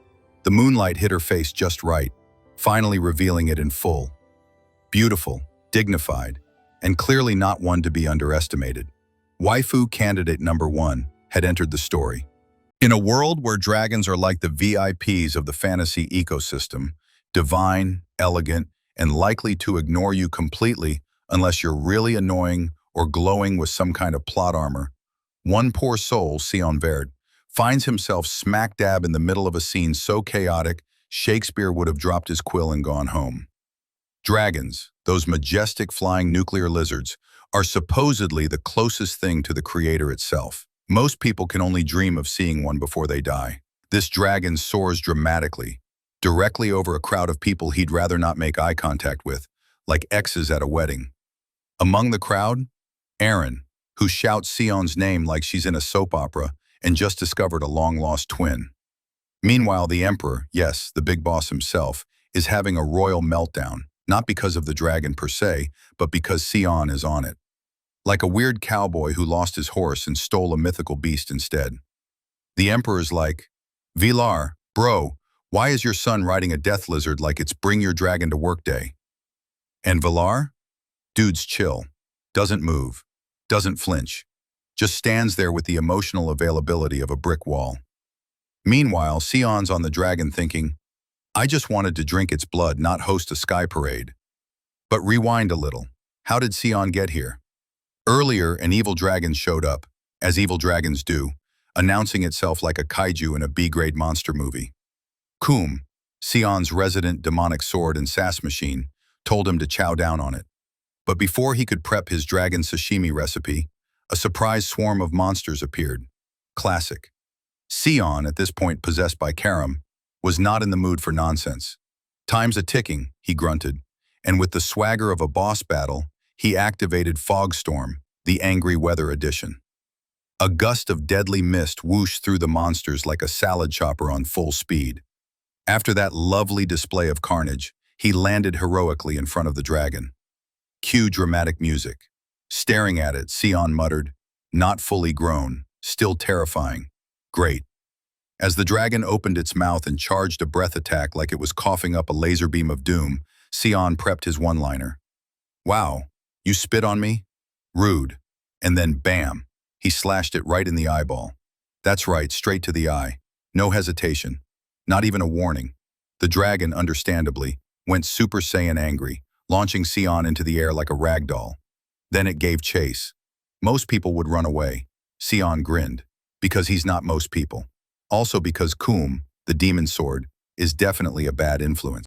The moonlight hit her face just right, finally revealing it in full. Beautiful, dignified, and clearly not one to be underestimated. Waifu candidate number 1 had entered the story. In a world where dragons are like the VIPs of the fantasy ecosystem, divine, elegant, and likely to ignore you completely unless you're really annoying or glowing with some kind of plot armor, one poor soul, Sion Verd, finds himself smack dab in the middle of a scene so chaotic, Shakespeare would have dropped his quill and gone home. Dragons, those majestic flying nuclear lizards, are supposedly the closest thing to the creator itself. Most people can only dream of seeing one before they die. This dragon soars dramatically, directly over a crowd of people he'd rather not make eye contact with, like exes at a wedding. Among the crowd, Erin, who shouts Sion's name like she's in a soap opera and just discovered a long-lost twin. Meanwhile, the Emperor, yes, the big boss himself, is having a royal meltdown, not because of the dragon per se, but because Sion is on it. Like a weird cowboy who lost his horse and stole a mythical beast instead. The Emperor's like, Vilar, bro, why is your son riding a death lizard like it's bring your dragon to work day? And Vilar? Dude's chill, doesn't move, doesn't flinch, just stands there with the emotional availability of a brick wall. Meanwhile, Sion's on the dragon thinking, I just wanted to drink its blood, not host a sky parade. But rewind a little. How did Sion get here? Earlier, an evil dragon showed up, as evil dragons do, announcing itself like a kaiju in a B-grade monster movie. Kum, Sion's resident demonic sword and sass machine, told him to chow down on it. But before he could prep his dragon sashimi recipe, a surprise swarm of monsters appeared. Classic. Sion, at this point possessed by Harem, was not in the mood for nonsense. Time's a ticking, he grunted, and with the swagger of a boss battle, he activated Fogstorm, the Angry Weather Edition. A gust of deadly mist whooshed through the monsters like a salad chopper on full speed. After that lovely display of carnage, he landed heroically in front of the dragon. Cue dramatic music. Staring at it, Sion muttered, not fully grown, still terrifying. Great. As the dragon opened its mouth and charged a breath attack like it was coughing up a laser beam of doom, Sion prepped his one-liner. Wow, you spit on me? Rude. And then bam, he slashed it right in the eyeball. That's right, straight to the eye. No hesitation. Not even a warning. The dragon, understandably, went Super Saiyan angry, launching Sion into the air like a rag doll. Then it gave chase. Most people would run away. Sion grinned, because he's not most people. Also because Kum, the demon sword, is definitely a bad influence.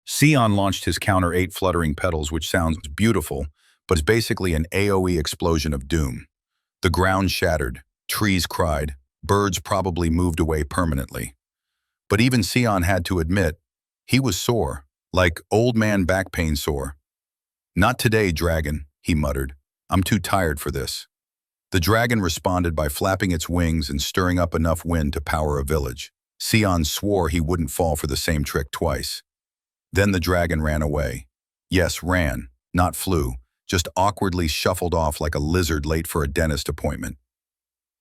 Sion launched his counter 8 fluttering petals, which sounds beautiful, but is basically an AoE explosion of doom. The ground shattered, trees cried, birds probably moved away permanently. But even Sion had to admit, he was sore, like old man back pain sore. Not today, dragon, he muttered. I'm too tired for this. The dragon responded by flapping its wings and stirring up enough wind to power a village. Sion swore he wouldn't fall for the same trick twice. Then the dragon ran away. Yes, ran, not flew, just awkwardly shuffled off like a lizard late for a dentist appointment.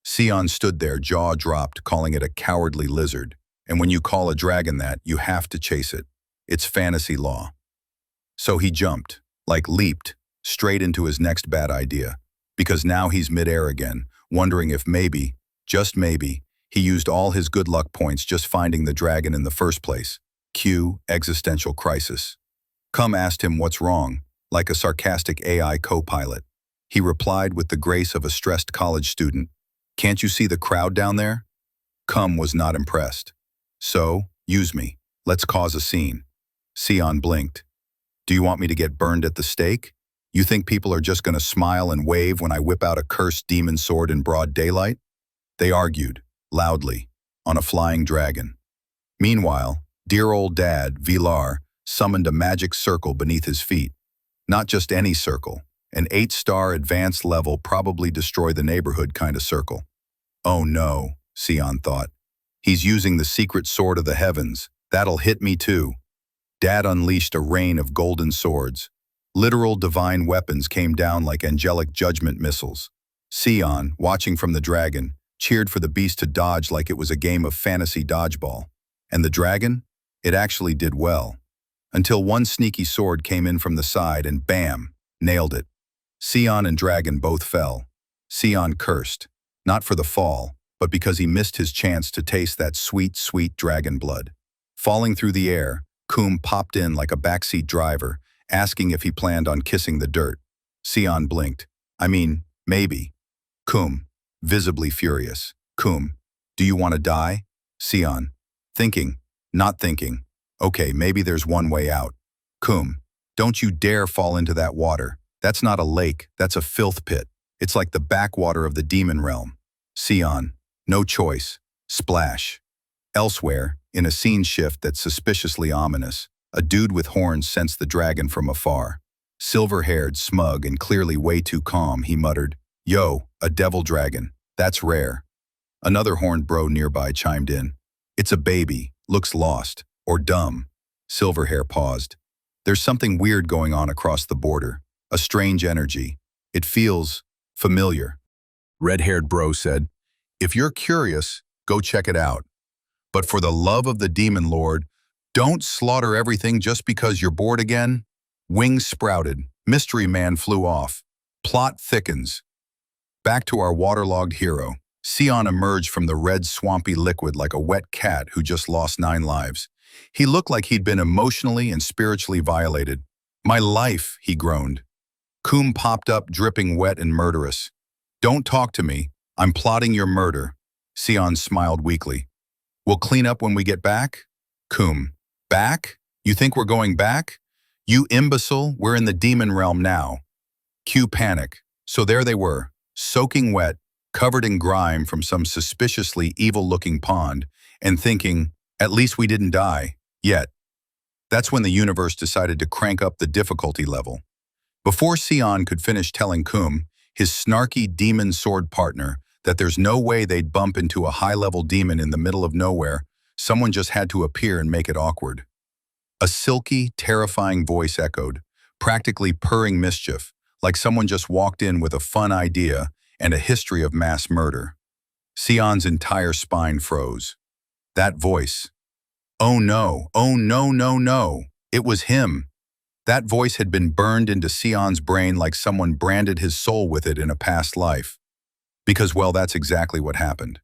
Sion stood there, jaw dropped, calling it a cowardly lizard. And when you call a dragon that, you have to chase it. It's fantasy law. So he jumped, like leaped, straight into his next bad idea. Because now he's midair again, wondering if maybe, just maybe, he used all his good luck points just finding the dragon in the first place. Cue existential crisis. Kum asked him what's wrong, like a sarcastic AI co-pilot. He replied with the grace of a stressed college student, "Can't you see the crowd down there?" Kum was not impressed. So, use me. Let's cause a scene. Sion blinked. Do you want me to get burned at the stake? You think people are just going to smile and wave when I whip out a cursed demon sword in broad daylight? They argued, loudly, on a flying dragon. Meanwhile, dear old dad, Vilar, summoned a magic circle beneath his feet. Not just any circle, an 8-star advanced level probably destroy the neighborhood kind of circle. Oh no, Sion thought. He's using the secret sword of the heavens. That'll hit me too. Dad unleashed a rain of golden swords. Literal divine weapons came down like angelic judgment missiles. Sion, watching from the dragon, cheered for the beast to dodge like it was a game of fantasy dodgeball. And the dragon? It actually did well. Until one sneaky sword came in from the side and bam, nailed it. Sion and dragon both fell. Sion cursed, not for the fall, but because he missed his chance to taste that sweet, sweet dragon blood. Falling through the air, Kum popped in like a backseat driver, asking if he planned on kissing the dirt. Sion blinked. I mean, maybe. Kum, visibly furious. Kum, do you want to die? Sion, thinking, not thinking. Okay, maybe there's one way out. Kum, don't you dare fall into that water. That's not a lake, that's a filth pit. It's like the backwater of the demon realm. Sion, no choice. Splash. Elsewhere, in a scene shift that's suspiciously ominous, a dude with horns sensed the dragon from afar. Silver-haired, smug, and clearly way too calm, he muttered, Yo, a devil dragon. That's rare. Another horned bro nearby chimed in. It's a baby, looks lost, or dumb. Silverhair paused. There's something weird going on across the border. A strange energy. It feels familiar. Red-haired bro said, If you're curious, Go check it out. But for the love of the demon lord, don't slaughter everything just because you're bored again. Wings sprouted. Mystery man flew off. Plot thickens. Back to our waterlogged hero. Sion emerged from the red swampy liquid like a wet cat who just lost 9 lives. He looked like he'd been emotionally and spiritually violated. My life, he groaned. Coom popped up, dripping wet and murderous. Don't talk to me. I'm plotting your murder. Sion smiled weakly. We'll clean up when we get back? Coom. Back? You think we're going back? You imbecile, we're in the demon realm now. Cue panic. So there they were, soaking wet, covered in grime from some suspiciously evil-looking pond, and thinking, at least we didn't die, yet. That's when the universe decided to crank up the difficulty level. Before Sion could finish telling Coom, his snarky demon sword partner, that there's no way they'd bump into a high-level demon in the middle of nowhere, someone just had to appear and make it awkward. A silky, terrifying voice echoed, practically purring mischief, like someone just walked in with a fun idea and a history of mass murder. Sion's entire spine froze. That voice. Oh no, oh no, no, no. It was him. That voice had been burned into Sion's brain like someone branded his soul with it in a past life. Because, well, that's exactly what happened.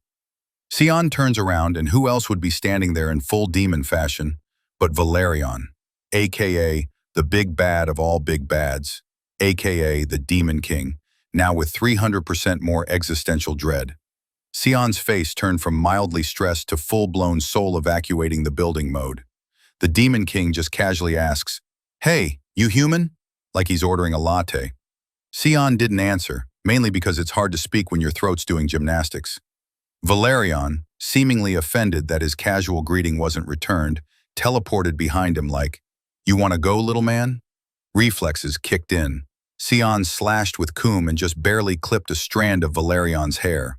Sion turns around, and who else would be standing there in full demon fashion but Valerian, a.k.a. the big bad of all big bads, a.k.a. the Demon King, now with 300% more existential dread. Sion's face turned from mildly stressed to full-blown soul-evacuating the building mode. The Demon King just casually asks, "Hey, you human?" like he's ordering a latte. Sion didn't answer, mainly because it's hard to speak when your throat's doing gymnastics. Valerian, seemingly offended that his casual greeting wasn't returned, teleported behind him like, "You want to go, little man?" Reflexes kicked in. Sion slashed with Coom and just barely clipped a strand of Valerian's hair.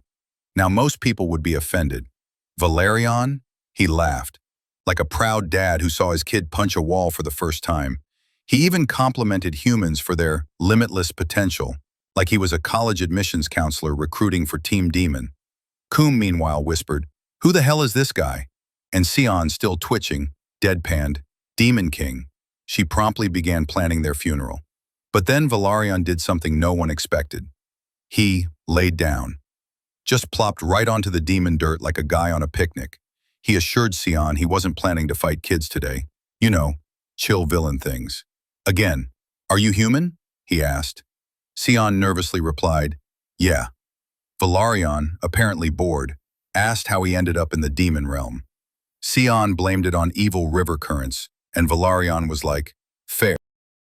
Now most people would be offended. Valerian? He laughed, like a proud dad who saw his kid punch a wall for the first time. He even complimented humans for their limitless potential, like he was a college admissions counselor recruiting for Team Demon. Coom, meanwhile, whispered, "Who the hell is this guy?" And Sion, still twitching, deadpanned, "Demon King." She promptly began planning their funeral. But then Valerian did something no one expected. He laid down. Just plopped right onto the demon dirt like a guy on a picnic. He assured Sion he wasn't planning to fight kids today. You know, chill villain things. Again, "Are you human?" he asked. Sion nervously replied, "Yeah." Valerian, apparently bored, asked how he ended up in the demon realm. Sion blamed it on evil river currents, and Valerian was like, "Fair."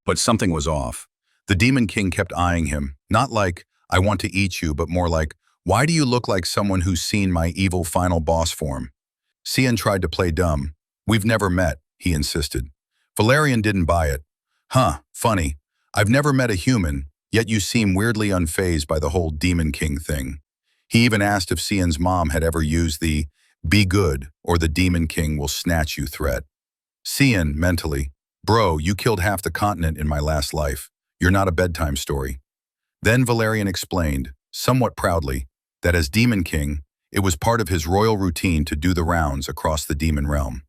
But something was off. The Demon King kept eyeing him, not like, "I want to eat you," but more like, "Why do you look like someone who's seen my evil final boss form?" Sion tried to play dumb. "We've never met," he insisted. Valerian didn't buy it. "Huh, funny. I've never met a human, yet you seem weirdly unfazed by the whole Demon King thing." He even asked if Sion's mom had ever used the "be good or the Demon King will snatch you" threat. Sion, mentally, "Bro, you killed half the continent in my last life. You're not a bedtime story." Then Valerian explained, somewhat proudly, that as Demon King, it was part of his royal routine to do the rounds across the demon realm.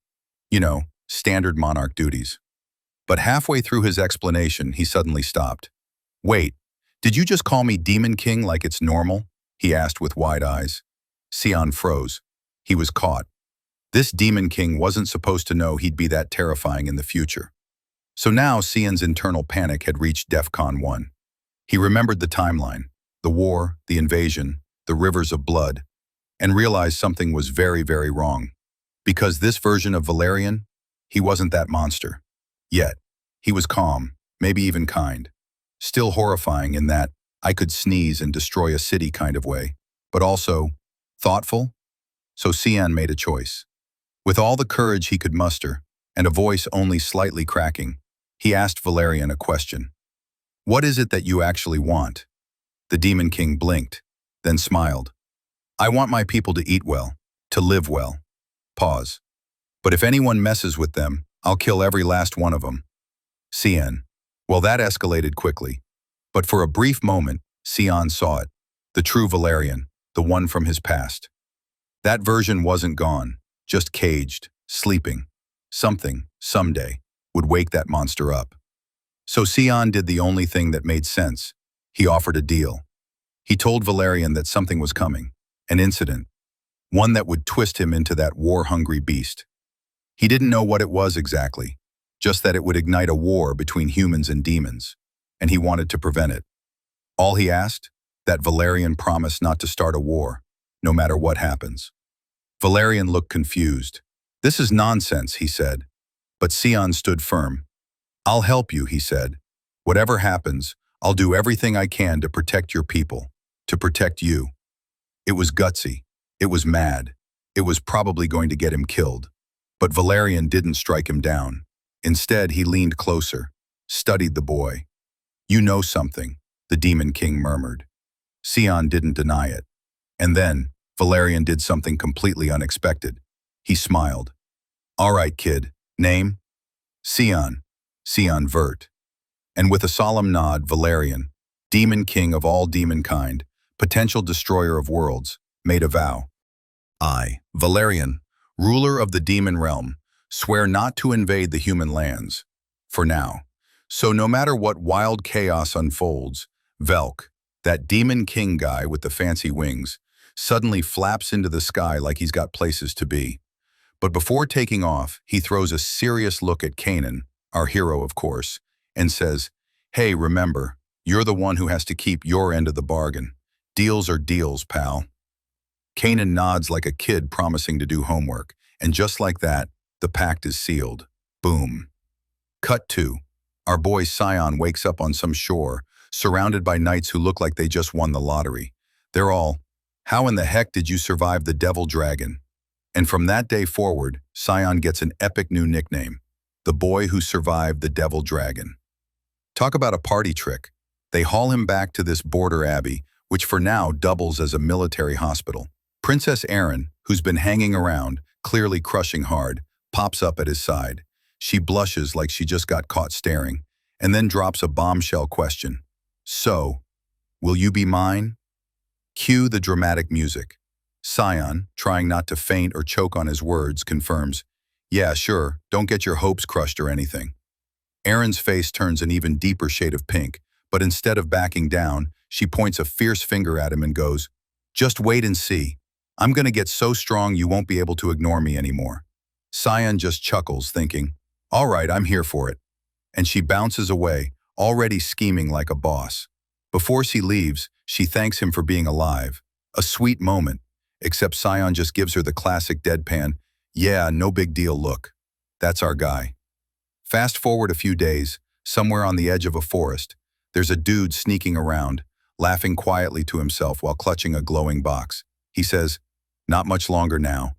You know, standard monarch duties. But halfway through his explanation, he suddenly stopped. "Wait, did you just call me Demon King like it's normal?" he asked with wide eyes. Sion froze. He was caught. This Demon King wasn't supposed to know he'd be that terrifying in the future. So now Sion's internal panic had reached DEFCON 1. He remembered the timeline, the war, the invasion, the rivers of blood, and realized something was very, very wrong. Because this version of Valerian, he wasn't that monster. Yet, he was calm, maybe even kind. Still horrifying in that I could sneeze and destroy a city kind of way, but also thoughtful. So Sion made a choice. With all the courage he could muster, and a voice only slightly cracking, he asked Valerian a question. "What is it that you actually want?" The Demon King blinked, then smiled. "I want my people to eat well, to live well." Pause. "But if anyone messes with them, I'll kill every last one of them." Sion. Well, that escalated quickly. But for a brief moment, Sion saw it. The true Valerian, the one from his past. That version wasn't gone, just caged, sleeping. Something, someday, would wake that monster up. So Sion did the only thing that made sense. He offered a deal. He told Valerian that something was coming, an incident, one that would twist him into that war-hungry beast. He didn't know what it was exactly, just that it would ignite a war between humans and demons, and he wanted to prevent it. All he asked? That Valerian promise not to start a war, no matter what happens. Valerian looked confused. This is nonsense, he said. But Sion stood firm. I'll help you, he said. Whatever happens, I'll do everything I can to protect your people, to protect you. It was gutsy. It was mad. It was probably going to get him killed. But Valerian didn't strike him down. Instead, he leaned closer, studied the boy. You know something, the Demon King murmured. Sion didn't deny it. And then, Valerian did something completely unexpected. He smiled. All right, kid. Name? Sion. Sion Vert. And with a solemn nod, Valerian, Demon King of all demonkind, potential destroyer of worlds, made a vow. I, Valerian, ruler of the demon realm, swear not to invade the human lands. For now. So no matter what wild chaos unfolds, Velk, that Demon King guy with the fancy wings, suddenly flaps into the sky like he's got places to be. But before taking off, he throws a serious look at Kanan, our hero of course, and says, hey, remember, you're the one who has to keep your end of the bargain. Deals are deals, pal. Kanan nods like a kid promising to do homework, and just like that, the pact is sealed. Boom. Cut 2. Our boy Sion wakes up on some shore, surrounded by knights who look like they just won the lottery. They're all, how in the heck did you survive the devil dragon? And from that day forward, Sion gets an epic new nickname, the boy who survived the devil dragon. Talk about a party trick. They haul him back to this border abbey, which for now doubles as a military hospital. Princess Erin, who's been hanging around, clearly crushing hard, pops up at his side. She blushes like she just got caught staring, and then drops a bombshell question. So, will you be mine? Cue the dramatic music. Sion, trying not to faint or choke on his words, confirms, yeah, sure, don't get your hopes crushed or anything. Erin's face turns an even deeper shade of pink, but instead of backing down, she points a fierce finger at him and goes, just wait and see. I'm gonna get so strong you won't be able to ignore me anymore. Sion just chuckles, thinking, all right, I'm here for it. And she bounces away, already scheming like a boss. Before she leaves, she thanks him for being alive. A sweet moment, except Sion just gives her the classic deadpan, yeah, no big deal look. That's our guy. Fast forward a few days, somewhere on the edge of a forest, there's a dude sneaking around, laughing quietly to himself while clutching a glowing box. He says, not much longer now.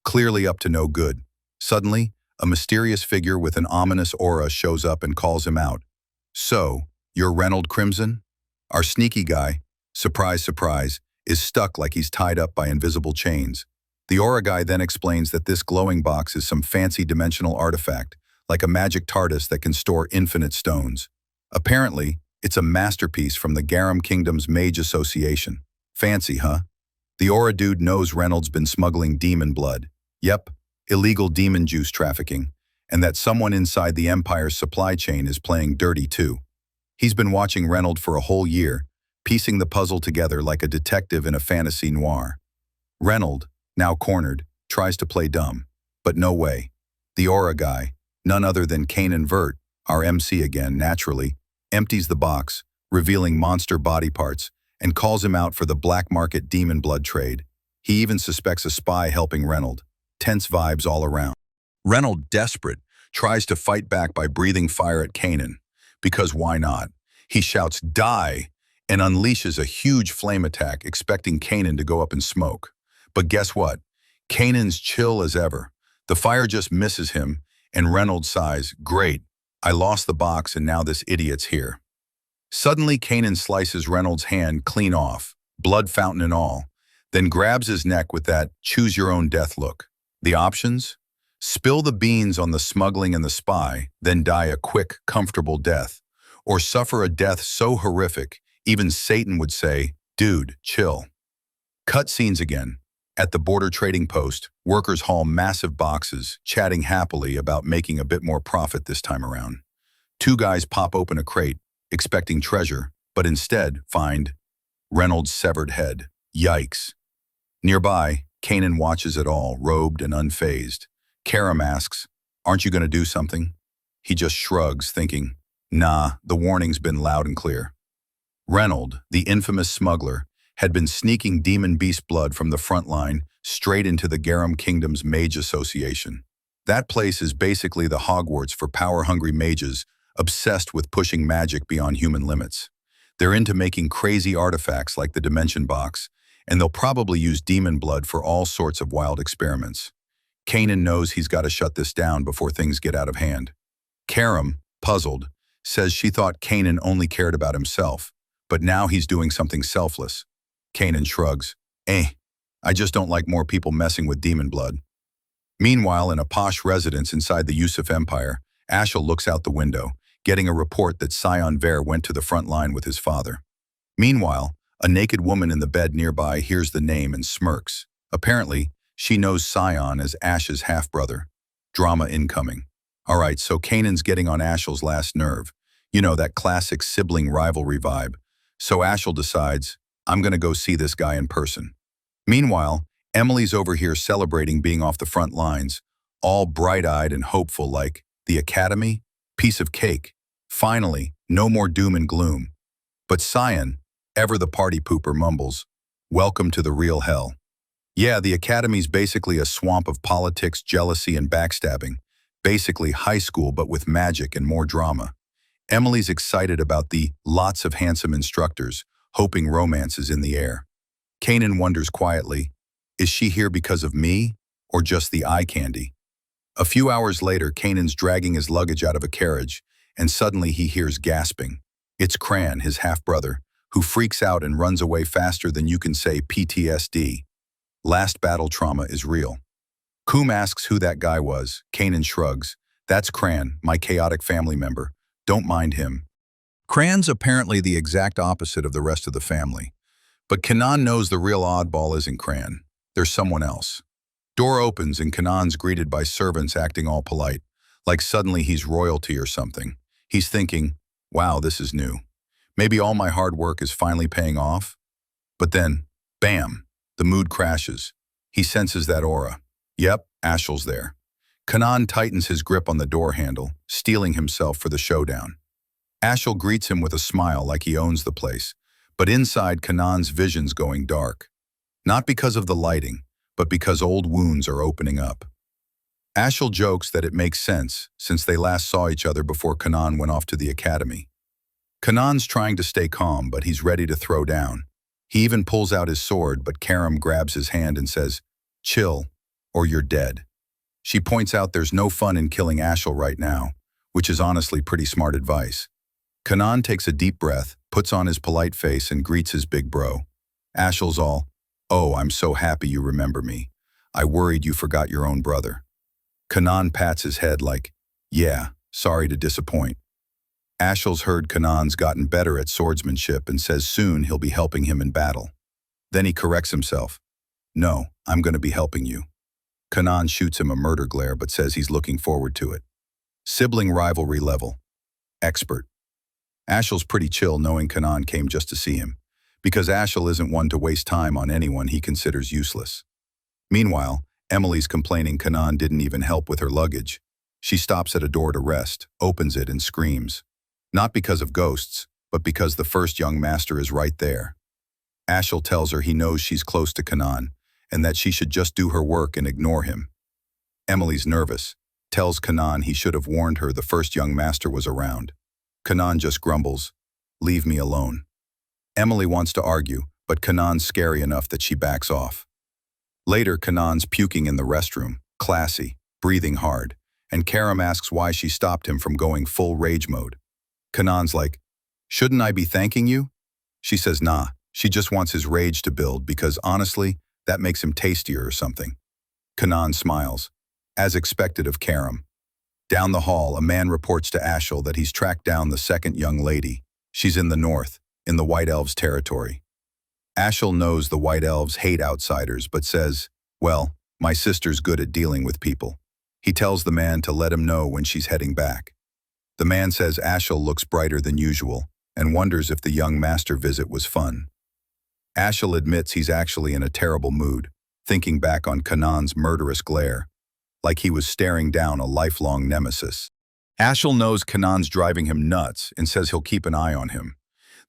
Clearly up to no good. Suddenly, a mysterious figure with an ominous aura shows up and calls him out. So, you're Reynold Crimson? Our sneaky guy, surprise, surprise, is stuck like he's tied up by invisible chains. The aura guy then explains that this glowing box is some fancy dimensional artifact, like a magic TARDIS that can store infinite stones. Apparently, it's a masterpiece from the Garum Kingdom's Mage Association. Fancy, huh? The aura dude knows Reynolds been smuggling demon blood. Yep, illegal demon juice trafficking, and that someone inside the Empire's supply chain is playing dirty too. He's been watching Reynolds for a whole year, piecing the puzzle together like a detective in a fantasy noir. Reynolds, now cornered, tries to play dumb, but no way. The aura guy, none other than Kanan Vert, our MC again, naturally, empties the box, revealing monster body parts, and calls him out for the black market demon blood trade. He even suspects a spy helping Reynolds. Tense vibes all around. Reynolds, desperate, tries to fight back by breathing fire at Kanan. Because why not? He shouts, die, and unleashes a huge flame attack, expecting Kanan to go up in smoke. But guess what? Kanan's chill as ever. The fire just misses him, and Reynolds sighs, great, I lost the box and now this idiot's here. Suddenly, Kanan slices Reynolds' hand clean off, blood fountain and all, then grabs his neck with that choose-your-own-death look. The options? Spill the beans on the smuggling and the spy, then die a quick, comfortable death. Or suffer a death so horrific, even Satan would say, dude, chill. Cut scenes again. At the border trading post, workers haul massive boxes, chatting happily about making a bit more profit this time around. Two guys pop open a crate, expecting treasure, but instead find Reynolds' severed head. Yikes. Nearby, Kanan watches it all, robed and unfazed. Karam asks, "Aren't you going to do something?" He just shrugs, thinking, "Nah, the warning's been loud and clear." Reynold, the infamous smuggler, had been sneaking demon beast blood from the front line straight into the Garum Kingdom's Mage Association. That place is basically the Hogwarts for power-hungry mages obsessed with pushing magic beyond human limits. They're into making crazy artifacts like the Dimension Box, and they'll probably use demon blood for all sorts of wild experiments. Kanan knows he's got to shut this down before things get out of hand. Karam, puzzled, says she thought Kanan only cared about himself, but now he's doing something selfless. Kanan shrugs. I just don't like more people messing with demon blood. Meanwhile, in a posh residence inside the Yusuf Empire, Ashel looks out the window, getting a report that Sion Ver went to the front line with his father. Meanwhile, a naked woman in the bed nearby hears the name and smirks. Apparently, she knows Sion as Ash's half-brother. Drama incoming. All right, so Kanan's getting on Ashel's last nerve. You know, that classic sibling rivalry vibe. So Ashel decides, I'm gonna go see this guy in person. Meanwhile, Emily's over here celebrating being off the front lines, all bright-eyed and hopeful like, the academy? Piece of cake. Finally, no more doom and gloom. But Sion, ever the party pooper, mumbles, welcome to the real hell. Yeah, the academy's basically a swamp of politics, jealousy, and backstabbing. Basically high school, but with magic and more drama. Emily's excited about the lots of handsome instructors, hoping romance is in the air. Kanan wonders quietly, is she here because of me, or just the eye candy? A few hours later, Kanan's dragging his luggage out of a carriage, and suddenly he hears gasping. It's Cran, his half-brother, who freaks out and runs away faster than you can say PTSD. Last battle trauma is real. Coom asks who that guy was. Kanan shrugs. That's Cran, my chaotic family member. Don't mind him. Cran's apparently the exact opposite of the rest of the family. But Kanan knows the real oddball isn't Cran. There's someone else. Door opens and Kanan's greeted by servants acting all polite, like suddenly he's royalty or something. He's thinking, wow, this is new. Maybe all my hard work is finally paying off? But then, bam, the mood crashes. He senses that aura. Yep, Ashel's there. Kanan tightens his grip on the door handle, steeling himself for the showdown. Ashel greets him with a smile like he owns the place, but inside Kanan's vision's going dark. Not because of the lighting, but because old wounds are opening up. Ashel jokes that it makes sense, since they last saw each other before Kanan went off to the academy. Kanan's trying to stay calm, but he's ready to throw down. He even pulls out his sword, but Karam grabs his hand and says, chill, or you're dead. She points out there's no fun in killing Ashel right now, which is honestly pretty smart advice. Kanan takes a deep breath, puts on his polite face, and greets his big bro. Ashel's all, oh, I'm so happy you remember me. I worried you forgot your own brother. Kanan pats his head like, yeah, sorry to disappoint. Ashel's heard Kanan's gotten better at swordsmanship and says soon he'll be helping him in battle. Then he corrects himself. No, I'm going to be helping you. Kanan shoots him a murder glare but says he's looking forward to it. Sibling rivalry level. Expert. Ashel's pretty chill knowing Kanan came just to see him, because Ashel isn't one to waste time on anyone he considers useless. Meanwhile, Emily's complaining Kanan didn't even help with her luggage. She stops at a door to rest, opens it, and screams. Not because of ghosts, but because the first young master is right there. Ashel tells her he knows she's close to Kanan, and that she should just do her work and ignore him. Emily's nervous, tells Kanan he should have warned her the first young master was around. Kanan just grumbles, leave me alone. Emily wants to argue, but Kanan's scary enough that she backs off. Later, Kanan's puking in the restroom, classy, breathing hard, and Karam asks why she stopped him from going full rage mode. Kanan's like, shouldn't I be thanking you? She says nah, she just wants his rage to build because honestly, that makes him tastier or something. Kanan smiles, as expected of Karam. Down the hall, a man reports to Ashel that he's tracked down the second young lady. She's in the north, in the White Elves' territory. Ashel knows the White Elves hate outsiders, but says, well, my sister's good at dealing with people. He tells the man to let him know when she's heading back. The man says Ashel looks brighter than usual and wonders if the young master visit was fun. Ashel admits he's actually in a terrible mood, thinking back on Kanan's murderous glare, like he was staring down a lifelong nemesis. Ashel knows Kanan's driving him nuts and says he'll keep an eye on him.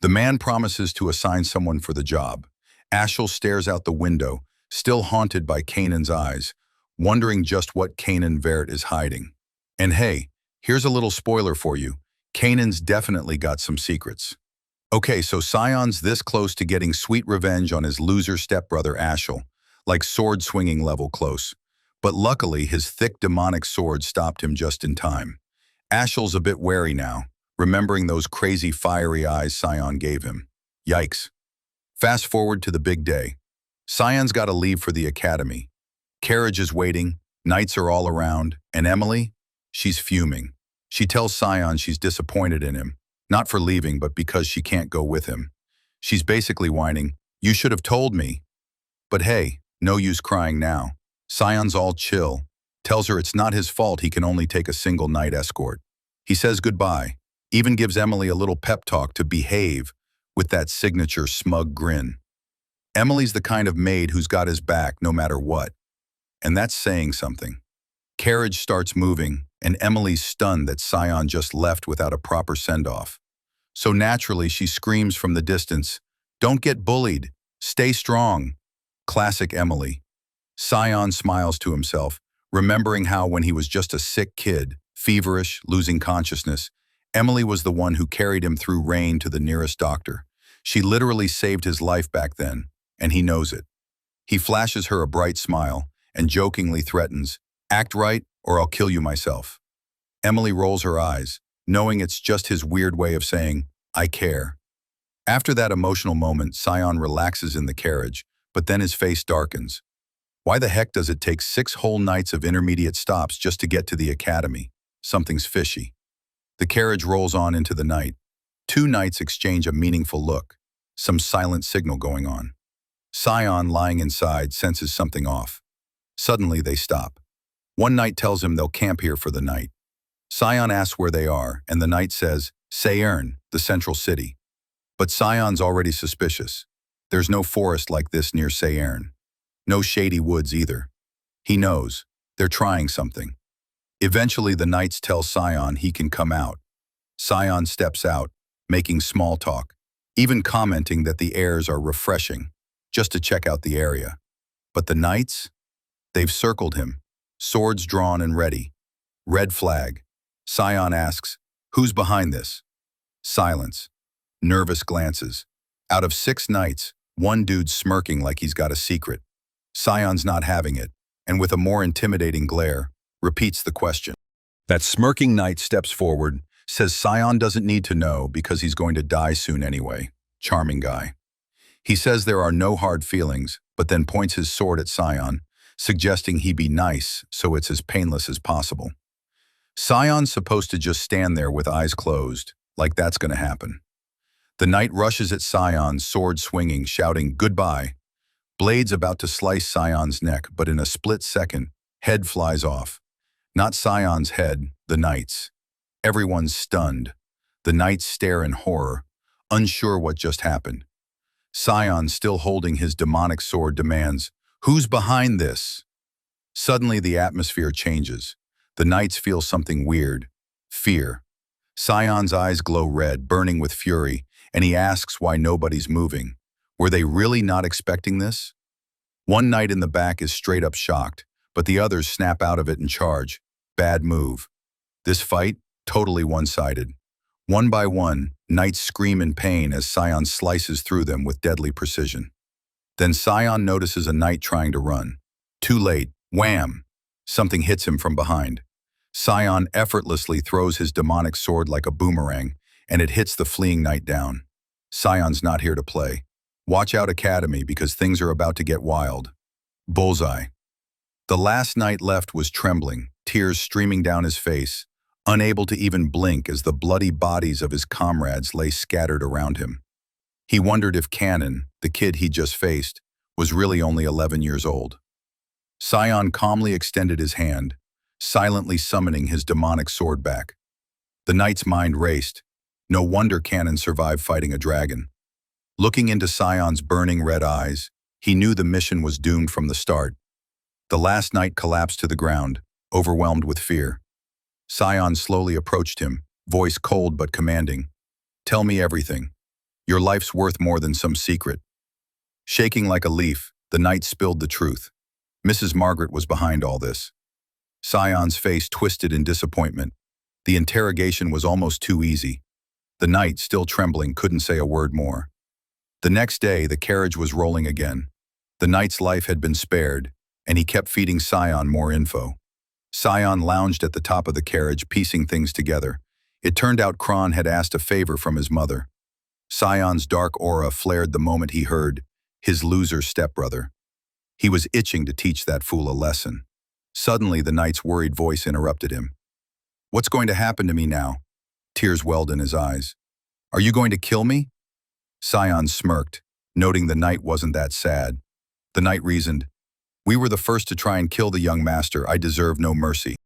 The man promises to assign someone for the job. Ashel stares out the window, still haunted by Kanan's eyes, wondering just what Kanan Vert is hiding. And hey, here's a little spoiler for you. Kanan's definitely got some secrets. Okay, so Sion's this close to getting sweet revenge on his loser stepbrother Ashel, like sword-swinging level close. But luckily, his thick demonic sword stopped him just in time. Ashel's a bit wary now, remembering those crazy fiery eyes Sion gave him. Yikes. Fast forward to the big day. Sion's got to leave for the academy. Carriage is waiting, knights are all around, and Emily? She's fuming. She tells Sion she's disappointed in him, not for leaving, but because she can't go with him. She's basically whining, you should have told me. But hey, no use crying now. Sion's all chill, tells her it's not his fault he can only take a single knight escort. He says goodbye, even gives Emily a little pep talk to behave with that signature smug grin. Emily's the kind of maid who's got his back no matter what. And that's saying something. Carriage starts moving, and Emily's stunned that Sion just left without a proper send-off. So naturally, she screams from the distance, "Don't get bullied. Stay strong." Classic Emily. Sion smiles to himself, remembering how when he was just a sick kid, feverish, losing consciousness, Emily was the one who carried him through rain to the nearest doctor. She literally saved his life back then, and he knows it. He flashes her a bright smile and jokingly threatens, "Act right or I'll kill you myself." Emily rolls her eyes, knowing it's just his weird way of saying, "I care." After that emotional moment, Sion relaxes in the carriage, but then his face darkens. Why the heck does it take 6 whole nights of intermediate stops just to get to the academy? Something's fishy. The carriage rolls on into the night. 2 knights exchange a meaningful look, some silent signal going on. Sion, lying inside, senses something off. Suddenly, they stop. One knight tells him they'll camp here for the night. Sion asks where they are, and the knight says, Sayern, the central city. But Sion's already suspicious. There's no forest like this near Sayern. No shady woods either. He knows. They're trying something. Eventually, the knights tell Sion he can come out. Sion steps out, making small talk, even commenting that the airs are refreshing, just to check out the area. But the knights? They've circled him, swords drawn and ready. Red flag. Sion asks, "Who's behind this?" Silence. Nervous glances. Out of 6 knights, one dude's smirking like he's got a secret. Sion's not having it, and with a more intimidating glare, repeats the question. That smirking knight steps forward, says Sion doesn't need to know because he's going to die soon anyway. Charming guy. He says there are no hard feelings, but then points his sword at Sion, suggesting he be nice so it's as painless as possible. Sion's supposed to just stand there with eyes closed, like that's going to happen. The knight rushes at Sion, sword swinging, shouting, "Goodbye." Blade's about to slice Sion's neck, but in a split second, head flies off. Not Sion's head, the knight's. Everyone's stunned. The knights stare in horror, unsure what just happened. Sion, still holding his demonic sword, demands, "Who's behind this?" Suddenly the atmosphere changes. The knights feel something weird. Fear. Sion's eyes glow red, burning with fury, and he asks why nobody's moving. Were they really not expecting this? One knight in the back is straight up shocked, but the others snap out of it and charge. Bad move. This fight, totally one-sided. One by one, knights scream in pain as Sion slices through them with deadly precision. Then Sion notices a knight trying to run. Too late. Wham! Something hits him from behind. Sion effortlessly throws his demonic sword like a boomerang, and it hits the fleeing knight down. Sion's not here to play. Watch out, Academy, because things are about to get wild. Bullseye. The last knight left was trembling, tears streaming down his face, unable to even blink as the bloody bodies of his comrades lay scattered around him. He wondered if Cannon, the kid he just faced, was really only 11 years old. Sion calmly extended his hand, silently summoning his demonic sword back. The knight's mind raced. No wonder Cannon survived fighting a dragon. Looking into Sion's burning red eyes, he knew the mission was doomed from the start. The last knight collapsed to the ground, overwhelmed with fear. Sion slowly approached him, voice cold but commanding. "Tell me everything. Your life's worth more than some secret." Shaking like a leaf, the knight spilled the truth. Mrs. Margaret was behind all this. Sion's face twisted in disappointment. The interrogation was almost too easy. The knight, still trembling, couldn't say a word more. The next day, the carriage was rolling again. The knight's life had been spared, and he kept feeding Sion more info. Sion lounged at the top of the carriage, piecing things together. It turned out Kron had asked a favor from his mother. Sion's dark aura flared the moment he heard, his loser stepbrother. He was itching to teach that fool a lesson. Suddenly, the knight's worried voice interrupted him. "What's going to happen to me now?" Tears welled in his eyes. "Are you going to kill me?" Sion smirked, noting the knight wasn't that sad. The knight reasoned, "We were the first to try and kill the young master. I deserve no mercy."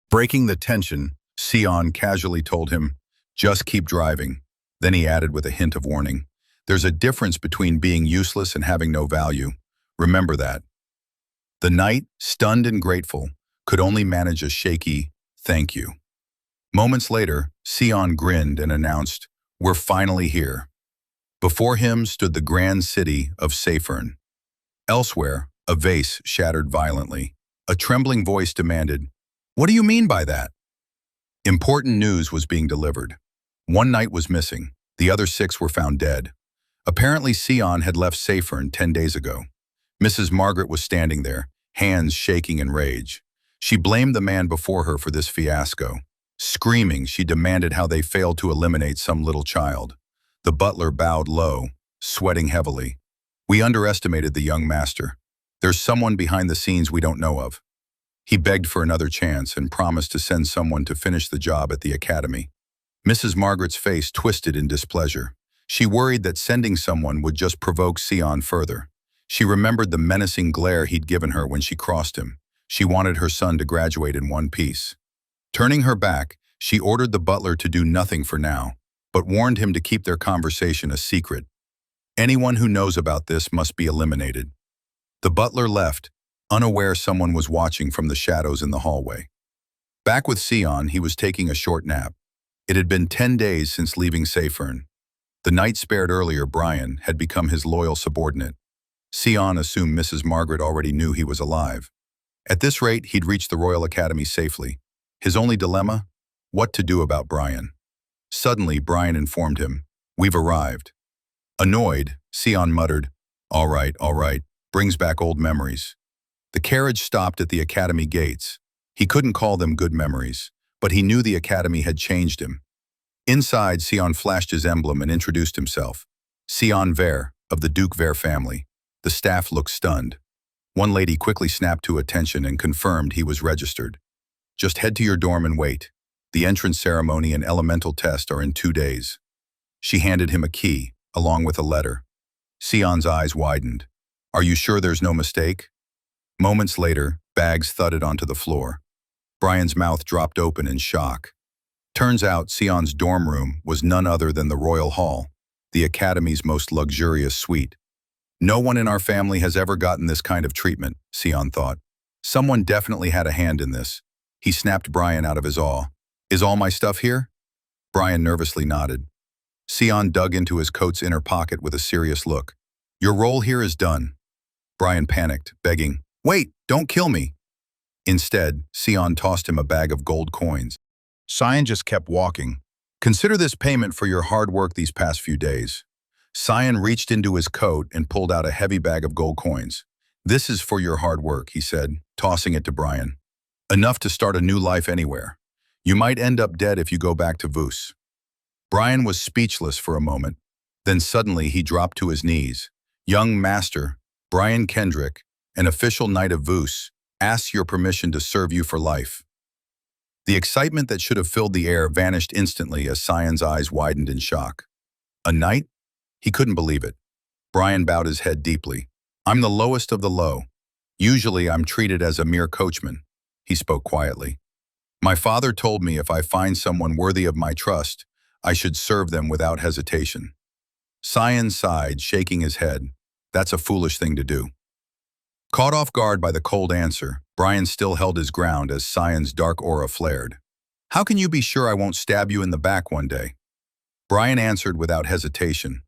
Breaking the tension, Sion casually told him, "Just keep driving." Then he added with a hint of warning, "There's a difference between being useless and having no value. Remember that." The knight, stunned and grateful, could only manage a shaky, "Thank you." Moments later, Sion grinned and announced, "We're finally here." Before him stood the grand city of Seyfern. Elsewhere, a vase shattered violently. A trembling voice demanded, "What do you mean by that?" Important news was being delivered. One knight was missing. The other 6 were found dead. Apparently, Sion had left Seyfern 10 days ago. Mrs. Margaret was standing there, hands shaking in rage. She blamed the man before her for this fiasco. Screaming, she demanded how they failed to eliminate some little child. The butler bowed low, sweating heavily. "We underestimated the young master. There's someone behind the scenes we don't know of." He begged for another chance and promised to send someone to finish the job at the academy. Mrs. Margaret's face twisted in displeasure. She worried that sending someone would just provoke Sion further. She remembered the menacing glare he'd given her when she crossed him. She wanted her son to graduate in one piece. Turning her back, she ordered the butler to do nothing for now, but warned him to keep their conversation a secret. Anyone who knows about this must be eliminated. The butler left, unaware someone was watching from the shadows in the hallway. Back with Sion, he was taking a short nap. It had been 10 days since leaving Seyfern. The knight spared earlier, Brian, had become his loyal subordinate. Sion assumed Mrs. Margaret already knew he was alive. At this rate, he'd reach the Royal Academy safely. His only dilemma? What to do about Brian. Suddenly, Brian informed him, "We've arrived." Annoyed, Sion muttered, all right, brings back old memories." The carriage stopped at the academy gates. He couldn't call them good memories, but he knew the academy had changed him. Inside, Sion flashed his emblem and introduced himself. Sion Ver, of the Duke Ver family. The staff looked stunned. One lady quickly snapped to attention and confirmed he was registered. "Just head to your dorm and wait. The entrance ceremony and elemental test are in 2 days." She handed him a key, along with a letter. Sion's eyes widened. "Are you sure there's no mistake?" Moments later, bags thudded onto the floor. Brian's mouth dropped open in shock. Turns out Sion's dorm room was none other than the Royal Hall, the Academy's most luxurious suite. "No one in our family has ever gotten this kind of treatment," Sion thought. "Someone definitely had a hand in this." He snapped Brian out of his awe. "Is all my stuff here?" Brian nervously nodded. Sion dug into his coat's inner pocket with a serious look. "Your role here is done." Brian panicked, begging, "Wait, don't kill me." Instead, Sion tossed him a bag of gold coins. Sion just kept walking. "Consider this payment for your hard work these past few days." Sion reached into his coat and pulled out a heavy bag of gold coins. "This is for your hard work," he said, tossing it to Brian. "Enough to start a new life anywhere. You might end up dead if you go back to Vus." Brian was speechless for a moment. Then suddenly he dropped to his knees. "Young Master, Brian Kendrick, an official knight of Vus, asks your permission to serve you for life." The excitement that should have filled the air vanished instantly as Sion's eyes widened in shock. "A knight? He couldn't believe it. Brian bowed his head deeply. I'm the lowest of the low. Usually I'm treated as a mere coachman. He spoke quietly. My father told me if I find someone worthy of my trust, I should serve them without hesitation. Cyan sighed, shaking his head. That's a foolish thing to do. Caught off guard by the cold answer, Brian still held his ground as Cyan's dark aura flared. How can you be sure I won't stab you in the back one day? Brian answered without hesitation.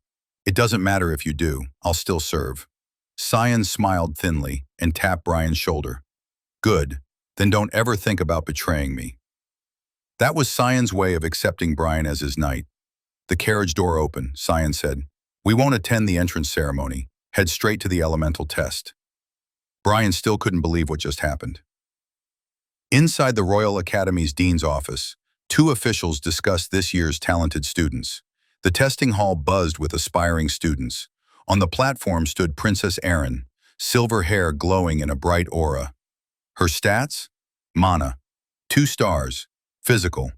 It doesn't matter if you do, I'll still serve. Cyan smiled thinly and tapped Brian's shoulder. Good, then don't ever think about betraying me. That was Cyan's way of accepting Brian as his knight. The carriage door opened, Cyan said. We won't attend the entrance ceremony. Head straight to the elemental test. Brian still couldn't believe what just happened. Inside the Royal Academy's dean's office, two officials discussed this year's talented students. The testing hall buzzed with aspiring students. On the platform stood Princess Erin, silver hair glowing in a bright aura. Her stats? Mana. 2 stars. Physical.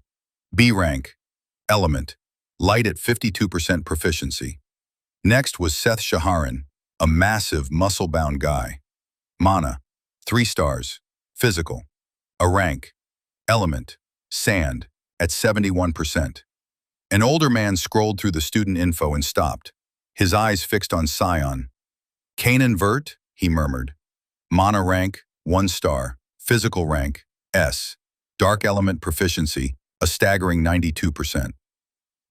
B rank. Element. Light at 52% proficiency. Next was Seth Shaharan, a massive, muscle-bound guy. Mana. 3 stars. Physical. A rank. Element. Sand. At 71%. An older man scrolled through the student info and stopped, his eyes fixed on Cyan. Kanan Vert, he murmured. Mana rank, 1 star. Physical rank, S. Dark element proficiency, a staggering 92%.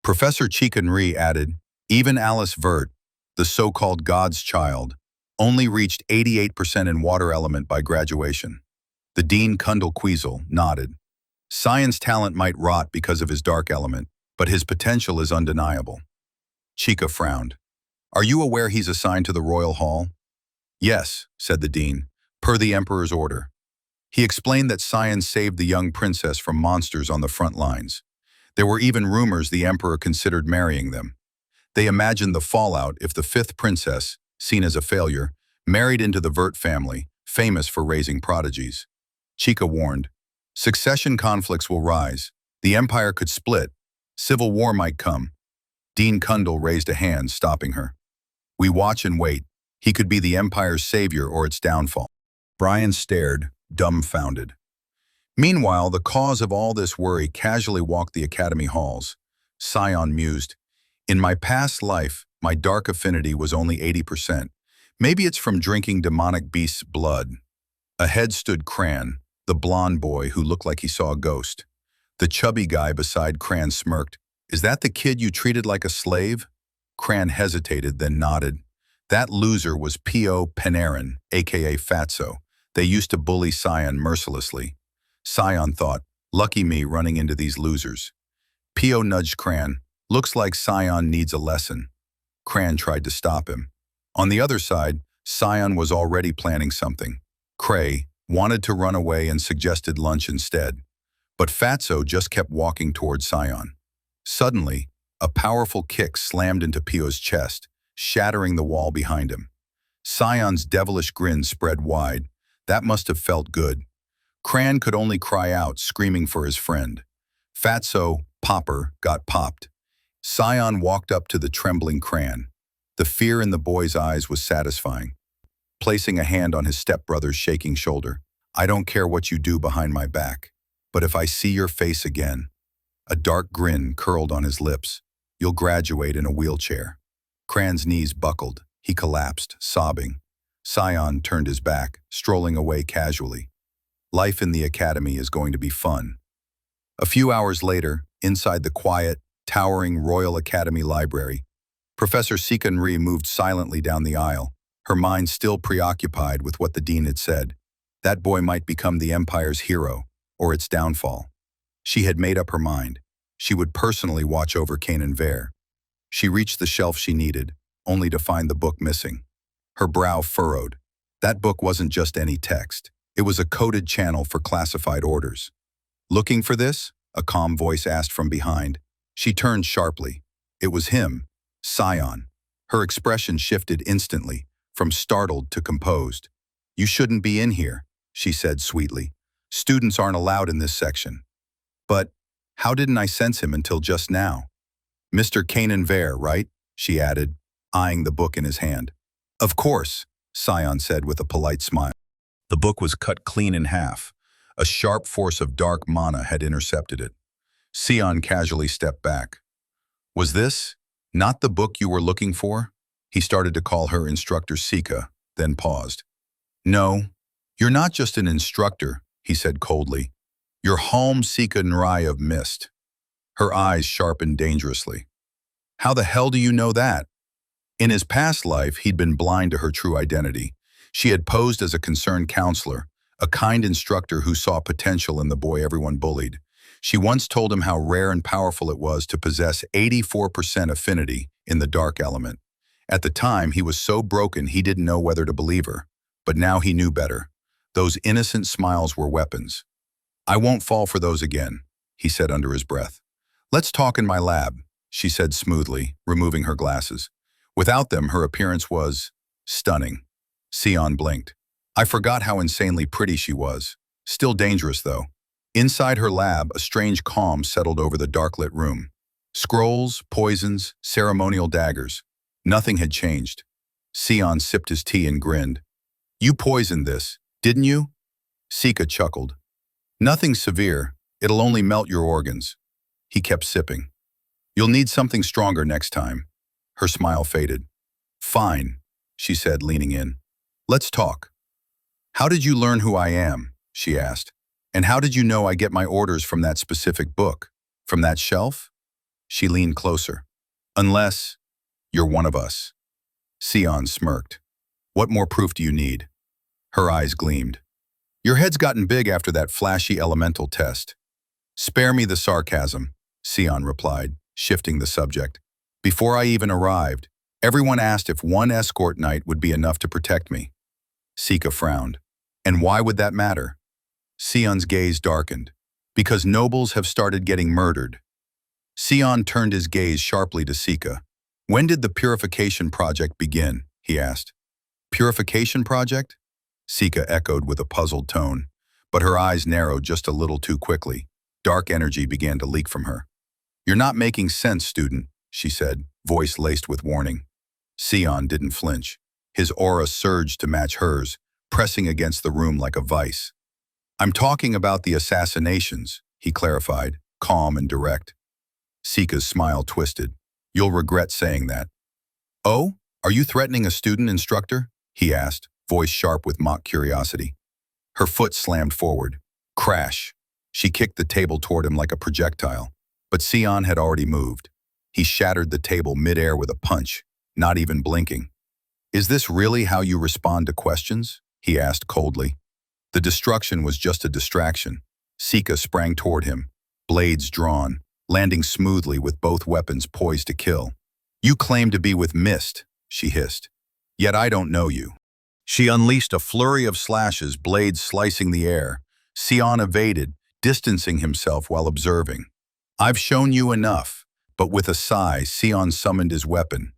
Professor Chikanri added, even Alice Vert, the so-called God's child, only reached 88% in water element by graduation. The Dean Kundal Queasel nodded. Cyan's talent might rot because of his dark element, but his potential is undeniable. Chika frowned. Are you aware he's assigned to the Royal Hall? Yes, said the Dean, per the Emperor's order. He explained that Cyan saved the young princess from monsters on the front lines. There were even rumors the Emperor considered marrying them. They imagined the fallout if the 5th princess, seen as a failure, married into the Vert family, famous for raising prodigies. Chika warned, succession conflicts will rise. The Empire could split. Civil war might come. Dean Kundal raised a hand, stopping her. We watch and wait. He could be the Empire's savior or its downfall. Brian stared, dumbfounded. Meanwhile, the cause of all this worry casually walked the academy halls. Cyan mused, in my past life, my dark affinity was only 80%. Maybe it's from drinking demonic beast's blood. Ahead stood Cran, the blonde boy who looked like he saw a ghost. The chubby guy beside Cran smirked. Is that the kid you treated like a slave? Cran hesitated, then nodded. That loser was P.O. Panarin, a.k.a. Fatso. They used to bully Cyan mercilessly. Cyan thought, lucky me running into these losers. P.O. nudged Cran. Looks like Cyan needs a lesson. Cran tried to stop him. On the other side, Cyan was already planning something. Cray wanted to run away and suggested lunch instead. But Fatso just kept walking toward Cyan. Suddenly, a powerful kick slammed into P.O.'s chest, shattering the wall behind him. Cyan's devilish grin spread wide. That must have felt good. Cran could only cry out, screaming for his friend. Fatso, Popper, got popped. Cyan walked up to the trembling Cran. The fear in the boy's eyes was satisfying. Placing a hand on his stepbrother's shaking shoulder, I don't care what you do behind my back, but if I see your face again. A dark grin curled on his lips. You'll graduate in a wheelchair. Cran's knees buckled. He collapsed, sobbing. Cyan turned his back, strolling away casually. Life in the academy is going to be fun. A few hours later, inside the quiet, towering Royal Academy library, Professor Sikanri moved silently down the aisle, her mind still preoccupied with what the dean had said. That boy might become the Empire's hero, or its downfall. She had made up her mind. She would personally watch over Kanan Vare. She reached the shelf she needed, only to find the book missing. Her brow furrowed. That book wasn't just any text. It was a coded channel for classified orders. Looking for this? A calm voice asked from behind. She turned sharply. It was him, Cyan. Her expression shifted instantly, from startled to composed. You shouldn't be in here, she said sweetly. Students aren't allowed in this section. But how didn't I sense him until just now? Mr. Kanan Vare, right? She added. eyeing the book in his hand. Of course, Sion said with a polite smile. The book was cut clean in half. A sharp force of dark mana had intercepted it. Sion casually stepped back. Was this not the book you were looking for? He started to call her instructor Sika, then paused. No, you're not just an instructor, he said coldly. You're Home Sika Nrai of Mist. Her eyes sharpened dangerously. How the hell do you know that? In his past life, he'd been blind to her true identity. She had posed as a concerned counselor, a kind instructor who saw potential in the boy everyone bullied. She once told him how rare and powerful it was to possess 84% affinity in the dark element. At the time, he was so broken he didn't know whether to believe her. But now he knew better. Those innocent smiles were weapons. I won't fall for those again, he said under his breath. Let's talk in my lab, she said smoothly, removing her glasses. Without them, her appearance was stunning. Sion blinked. I forgot how insanely pretty she was. Still dangerous, though. Inside her lab, a strange calm settled over the dark-lit room. Scrolls, poisons, ceremonial daggers. Nothing had changed. Sion sipped his tea and grinned. You poisoned this, didn't you? Sika chuckled. Nothing severe. It'll only melt your organs. He kept sipping. You'll need something stronger next time. Her smile faded. Fine, she said, leaning in. Let's talk. How did you learn who I am? She asked. And how did you know I get my orders from that specific book? From that shelf? She leaned closer. Unless you're one of us. Sion smirked. What more proof do you need? Her eyes gleamed. Your head's gotten big after that flashy elemental test. Spare me the sarcasm, Sion replied, shifting the subject. Before I even arrived, everyone asked if one escort knight would be enough to protect me. Sika frowned. And why would that matter? Sion's gaze darkened. Because nobles have started getting murdered. Sion turned his gaze sharply to Sika. When did the purification project begin? He asked. Purification project? Sika echoed with a puzzled tone, but her eyes narrowed just a little too quickly. Dark energy began to leak from her. You're not making sense, student, she said, voice laced with warning. Sion didn't flinch. His aura surged to match hers, pressing against the room like a vice. I'm talking about the assassinations, he clarified, calm and direct. Sika's smile twisted. You'll regret saying that. Oh, are you threatening a student instructor? He asked, voice sharp with mock curiosity. Her foot slammed forward. Crash. She kicked the table toward him like a projectile, but Sion had already moved. He shattered the table midair with a punch, not even blinking. Is this really how you respond to questions? He asked coldly. The destruction was just a distraction. Sika sprang toward him, blades drawn, landing smoothly with both weapons poised to kill. You claim to be with Mist, she hissed. Yet I don't know you. She unleashed a flurry of slashes, blades slicing the air. Sion evaded, distancing himself while observing. I've shown you enough, but with a sigh, Sion summoned his weapon.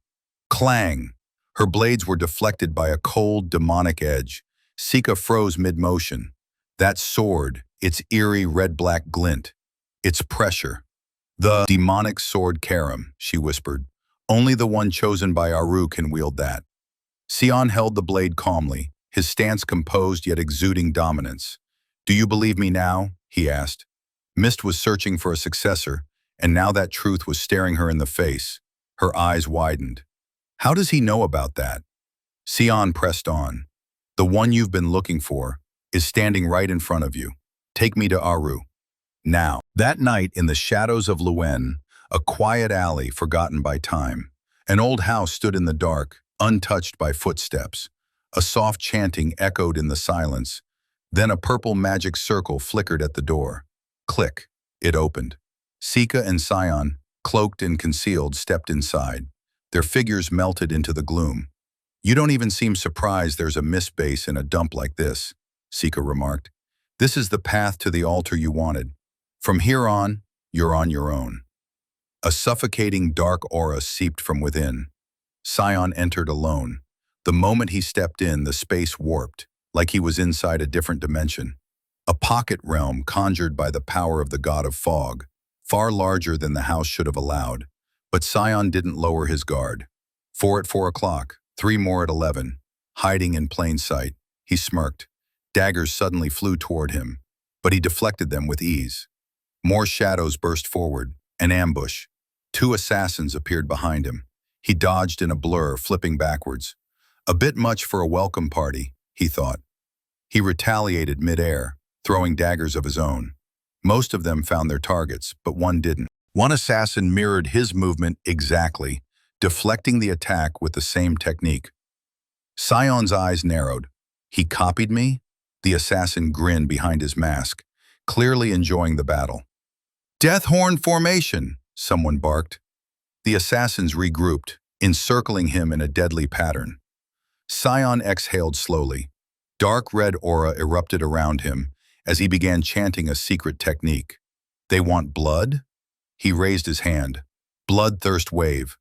Clang! Her blades were deflected by a cold, demonic edge. Sika froze mid-motion. That sword, its eerie red-black glint, its pressure. The demonic sword Harem, she whispered. Only the one chosen by Aru can wield that. Sion held the blade calmly, his stance composed yet exuding dominance. Do you believe me now? He asked. Mist was searching for a successor, and now that truth was staring her in the face. Her eyes widened. How does he know about that? Sion pressed on. The one you've been looking for is standing right in front of you. Take me to Aru. Now. That night in the shadows of Luen, a quiet alley forgotten by time, an old house stood in the dark, untouched by footsteps. A soft chanting echoed in the silence. Then a purple magic circle flickered at the door. Click. It opened. Sika and Sion, cloaked and concealed, stepped inside. Their figures melted into the gloom. You don't even seem surprised there's a mist base in a dump like this, Sika remarked. This is the path to the altar you wanted. From here on, you're on your own. A suffocating dark aura seeped from within. Sion entered alone. The moment he stepped in, the space warped, like he was inside a different dimension. A pocket realm conjured by the power of the god of fog, far larger than the house should have allowed. But Sion didn't lower his guard. 4 at 4 o'clock, 3 more at 11. Hiding in plain sight, he smirked. Daggers suddenly flew toward him, but he deflected them with ease. More shadows burst forward, an ambush. 2 assassins appeared behind him. He dodged in a blur, flipping backwards. A bit much for a welcome party, he thought. He retaliated mid-air, throwing daggers of his own. Most of them found their targets, but one didn't. One assassin mirrored his movement exactly, deflecting the attack with the same technique. Sion's eyes narrowed. He copied me? The assassin grinned behind his mask, clearly enjoying the battle. Death Horn formation, someone barked. The assassins regrouped, encircling him in a deadly pattern. Sion exhaled slowly. Dark red aura erupted around him as he began chanting a secret technique. They want blood? He raised his hand. Bloodthirst wave.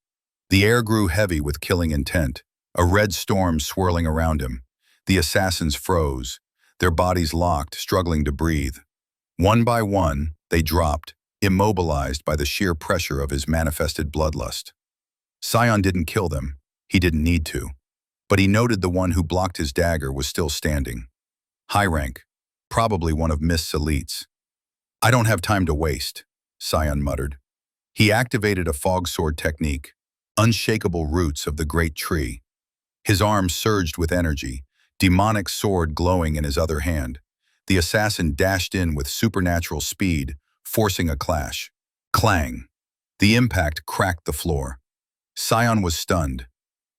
The air grew heavy with killing intent, a red storm swirling around him. The assassins froze, their bodies locked, struggling to breathe. One by one, they dropped, immobilized by the sheer pressure of his manifested bloodlust. Sion didn't kill them. He didn't need to. But he noted the one who blocked his dagger was still standing. High rank, probably one of Mist's elites. I don't have time to waste, Sion muttered. He activated a fog sword technique, unshakable roots of the great tree. His arm surged with energy, demonic sword glowing in his other hand. The assassin dashed in with supernatural speed, forcing a clash. Clang! The impact cracked the floor. Sion was stunned.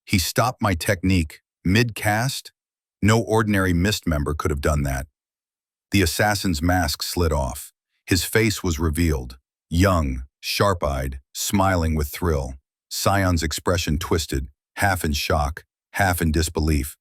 He stopped my technique, mid-cast? No ordinary Mist member could have done that. The assassin's mask slid off. His face was revealed, young, sharp-eyed, smiling with thrill. Sion's expression twisted, half in shock, half in disbelief.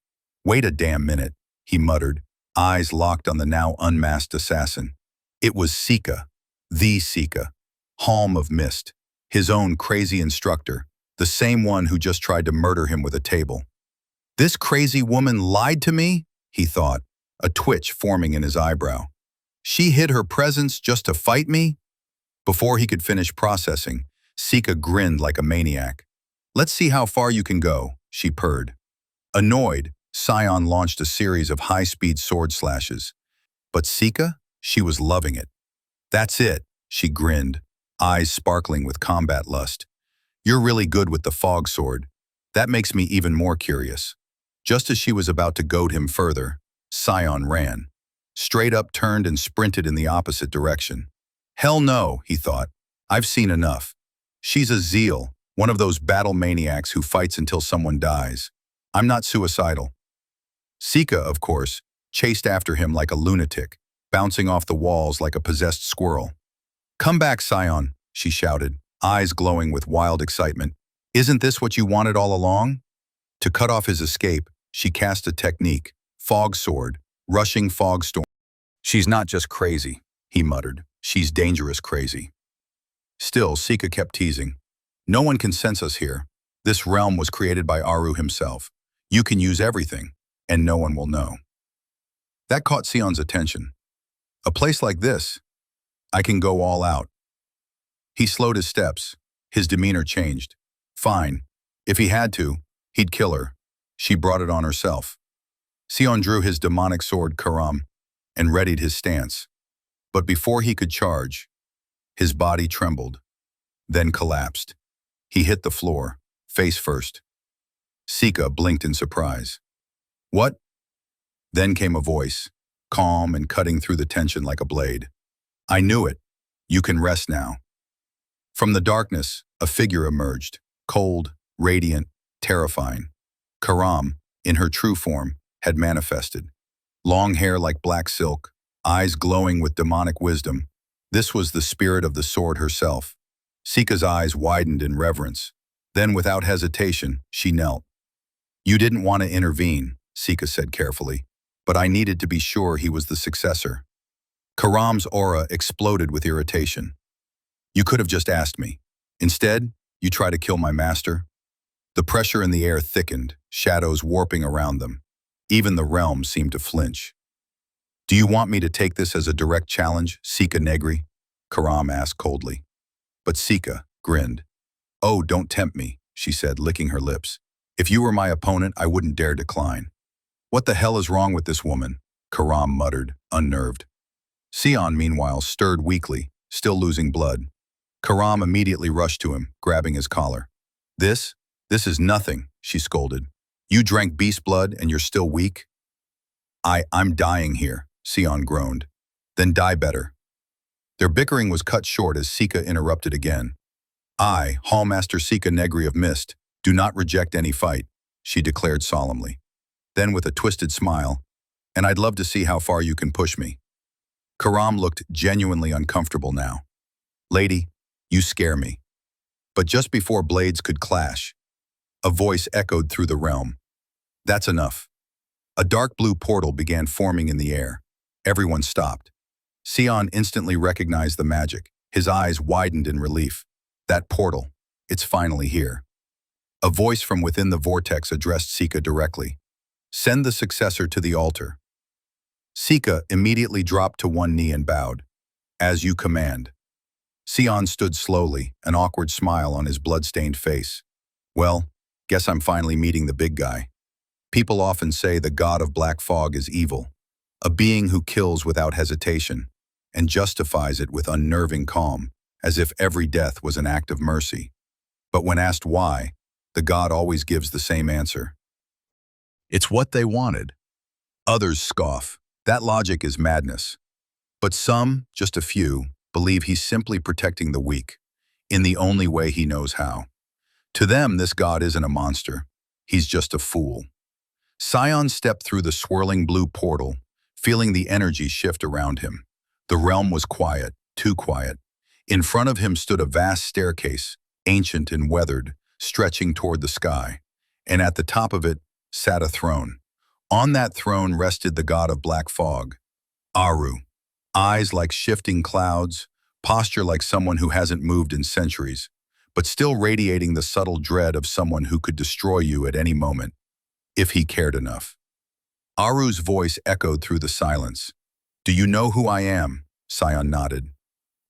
Wait a damn minute, he muttered, eyes locked on the now unmasked assassin. It was Sika, the Sika, Halm of Mist, his own crazy instructor, the same one who just tried to murder him with a table. This crazy woman lied to me, he thought, a twitch forming in his eyebrow. She hid her presence just to fight me? Before he could finish processing, Sika grinned like a maniac. Let's see how far you can go, she purred. Annoyed, Sion launched a series of high-speed sword slashes. But Sika? She was loving it. That's it, she grinned, eyes sparkling with combat lust. You're really good with the fog sword. That makes me even more curious. Just as she was about to goad him further, Sion ran. Straight up turned and sprinted in the opposite direction. Hell no, he thought. I've seen enough. She's a Zeal, one of those battle maniacs who fights until someone dies. I'm not suicidal. Sika, of course, chased after him like a lunatic, bouncing off the walls like a possessed squirrel. Come back, Sion, she shouted, eyes glowing with wild excitement. Isn't this what you wanted all along? To cut off his escape, she cast a technique, fog sword, rushing fog storm. She's not just crazy, he muttered. She's dangerous crazy. Still, Sika kept teasing. No one can sense us here. This realm was created by Aru himself. You can use everything, and no one will know. That caught Sion's attention. A place like this, I can go all out. He slowed his steps. His demeanor changed. Fine. If he had to, he'd kill her. She brought it on herself. Sion drew his demonic sword Karam and readied his stance. But before he could charge, his body trembled, then collapsed. He hit the floor, face first. Sika blinked in surprise. What? Then came a voice, calm and cutting through the tension like a blade. I knew it. You can rest now. From the darkness, a figure emerged, cold, radiant, terrifying. Karam, in her true form, had manifested. Long hair like black silk, eyes glowing with demonic wisdom. This was the spirit of the sword herself. Sika's eyes widened in reverence. Then, without hesitation, she knelt. You didn't want to intervene, Sika said carefully, but I needed to be sure he was the successor. Karam's aura exploded with irritation. You could have just asked me. Instead, you try to kill my master. The pressure in the air thickened, shadows warping around them. Even the realm seemed to flinch. Do you want me to take this as a direct challenge, Sika Negri? Karam asked coldly. But Sika grinned. Oh, don't tempt me, she said, licking her lips. If you were my opponent, I wouldn't dare decline. What the hell is wrong with this woman? Karam muttered, unnerved. Sion, meanwhile, stirred weakly, still losing blood. Karam immediately rushed to him, grabbing his collar. This is nothing, she scolded. You drank beast blood and you're still weak? I'm dying here, Sion groaned. Then die better. Their bickering was cut short as Sika interrupted again. I, Hallmaster Sika Negri of Mist, do not reject any fight, she declared solemnly. Then with a twisted smile, and I'd love to see how far you can push me. Karam looked genuinely uncomfortable now. Lady, you scare me. But just before blades could clash, a voice echoed through the realm. That's enough. A dark blue portal began forming in the air. Everyone stopped. Sion instantly recognized the magic. His eyes widened in relief. That portal, it's finally here. A voice from within the vortex addressed Sika directly. Send the successor to the altar. Sika immediately dropped to one knee and bowed. As you command. Sion stood slowly, an awkward smile on his blood-stained face. Well, guess I'm finally meeting the big guy. People often say the god of black fog is evil, a being who kills without hesitation, and justifies it with unnerving calm, as if every death was an act of mercy. But when asked why, the god always gives the same answer. It's what they wanted. Others scoff. That logic is madness. But some, just a few, believe he's simply protecting the weak, in the only way he knows how. To them, this god isn't a monster. He's just a fool. Sion stepped through the swirling blue portal, feeling the energy shift around him. The realm was quiet, too quiet. In front of him stood a vast staircase, ancient and weathered, stretching toward the sky. And at the top of it sat a throne. On that throne rested the god of black fog, Aru. Eyes like shifting clouds, posture like someone who hasn't moved in centuries, but still radiating the subtle dread of someone who could destroy you at any moment, if he cared enough. Aru's voice echoed through the silence. Do you know who I am? Sion nodded.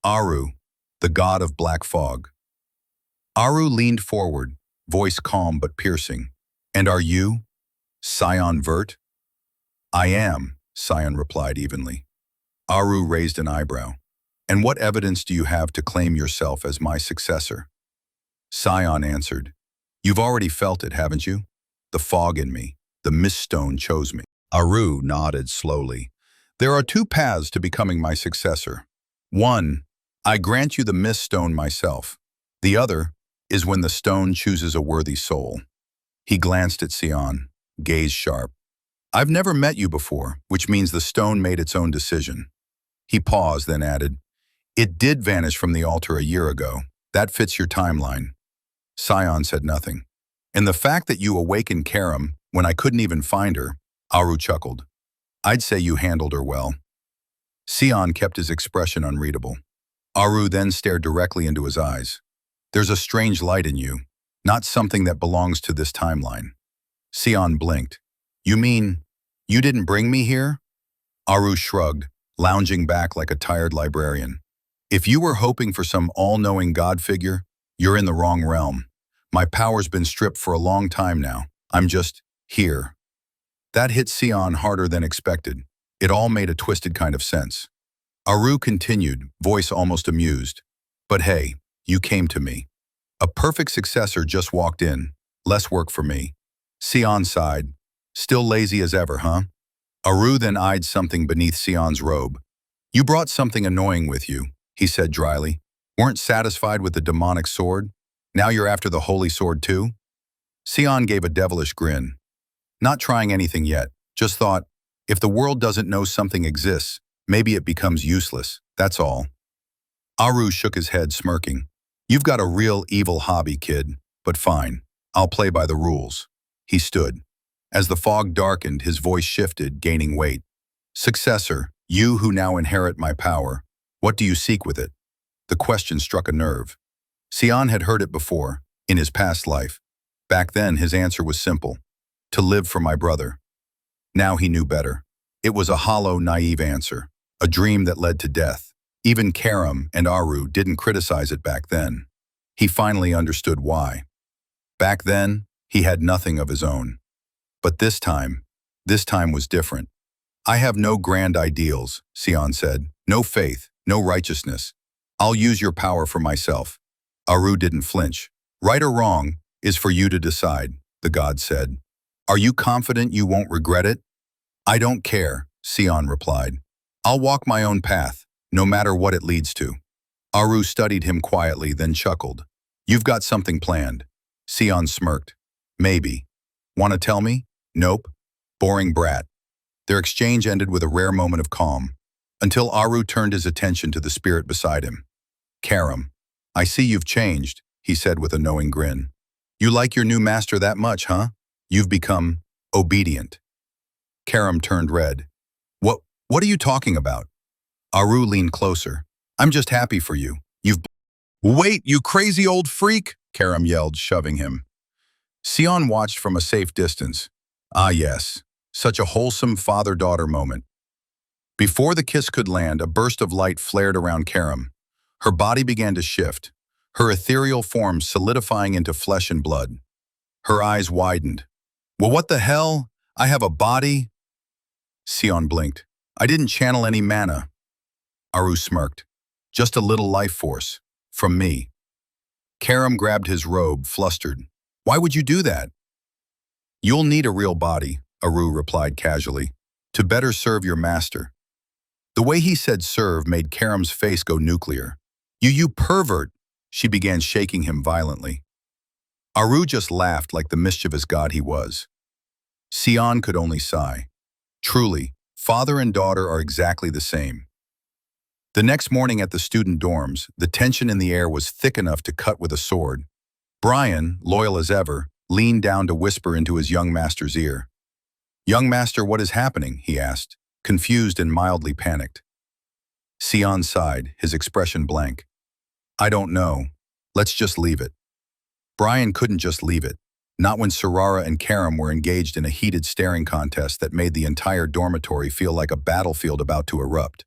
Aru, the god of black fog. Aru leaned forward, voice calm but piercing. And are you? Sion Vert? I am, Sion replied evenly. Aru raised an eyebrow. And what evidence do you have to claim yourself as my successor? Sion answered. You've already felt it, haven't you? The fog in me, the mist stone chose me. Aru nodded slowly. There are two paths to becoming my successor. One, I grant you the mist stone myself. The other is when the stone chooses a worthy soul. He glanced at Sion, gaze sharp. I've never met you before, which means the stone made its own decision. He paused, then added, It did vanish from the altar a year ago. That fits your timeline. Sion said nothing. And the fact that you awakened Karam when I couldn't even find her, Aru chuckled. I'd say you handled her well. Sion kept his expression unreadable. Aru then stared directly into his eyes. There's a strange light in you, not something that belongs to this timeline. Sion blinked. You mean, you didn't bring me here? Aru shrugged, lounging back like a tired librarian. If you were hoping for some all-knowing god figure, you're in the wrong realm. My power's been stripped for a long time now. I'm just here. That hit Sion harder than expected. It all made a twisted kind of sense. Aru continued, voice almost amused. But hey, you came to me. A perfect successor just walked in. Less work for me. Sion sighed. Still lazy as ever, huh? Aru then eyed something beneath Sion's robe. You brought something annoying with you, he said dryly. Weren't satisfied with the demonic sword? Now you're after the holy sword too? Sion gave a devilish grin. Not trying anything yet, just thought, if the world doesn't know something exists, maybe it becomes useless, that's all. Aru shook his head, smirking. You've got a real evil hobby, kid, but fine, I'll play by the rules. He stood. As the fog darkened, his voice shifted, gaining weight. Successor, you who now inherit my power, what do you seek with it? The question struck a nerve. Sion had heard it before, in his past life. Back then, his answer was simple. To live for my brother. Now he knew better. It was a hollow, naive answer, a dream that led to death. Even Karam and Aru didn't criticize it back then. He finally understood why. Back then, He had nothing of his own. But this time was different. I have no grand ideals, Sion said. No faith, no righteousness. I'll use your power for myself. Aru didn't flinch. Right or wrong is for you to decide, the god said. Are you confident you won't regret it? I don't care, Sion replied. I'll walk my own path, no matter what it leads to. Aru studied him quietly, then chuckled. You've got something planned. Sion smirked. Maybe. Want to tell me? Nope. Boring brat. Their exchange ended with a rare moment of calm, until Aru turned his attention to the spirit beside him. Karam, I see you've changed, he said with a knowing grin. You like your new master that much, huh? You've become obedient. Karam turned red. What are you talking about? Aru leaned closer. I'm just happy for you. Wait, you crazy old freak, Karam yelled, shoving him. Sion watched from a safe distance. Ah yes, such a wholesome father-daughter moment. Before the kiss could land, a burst of light flared around Karam. Her body began to shift, her ethereal form solidifying into flesh and blood. Her eyes widened. Well, what the hell? I have a body? Sion blinked. I didn't channel any mana. Aru smirked. Just a little life force. From me. Karam grabbed his robe, flustered. Why would you do that? You'll need a real body, Aru replied casually, to better serve your master. The way he said serve made Karam's face go nuclear. You pervert! She began shaking him violently. Aru just laughed like the mischievous god he was. Sion could only sigh. Truly, father and daughter are exactly the same. The next morning at the student dorms, the tension in the air was thick enough to cut with a sword. Brian, loyal as ever, leaned down to whisper into his young master's ear. Young master, what is happening? He asked, confused and mildly panicked. Sion sighed, his expression blank. I don't know. Let's just leave it. Brian couldn't just leave it, not when Sarara and Karam were engaged in a heated staring contest that made the entire dormitory feel like a battlefield about to erupt.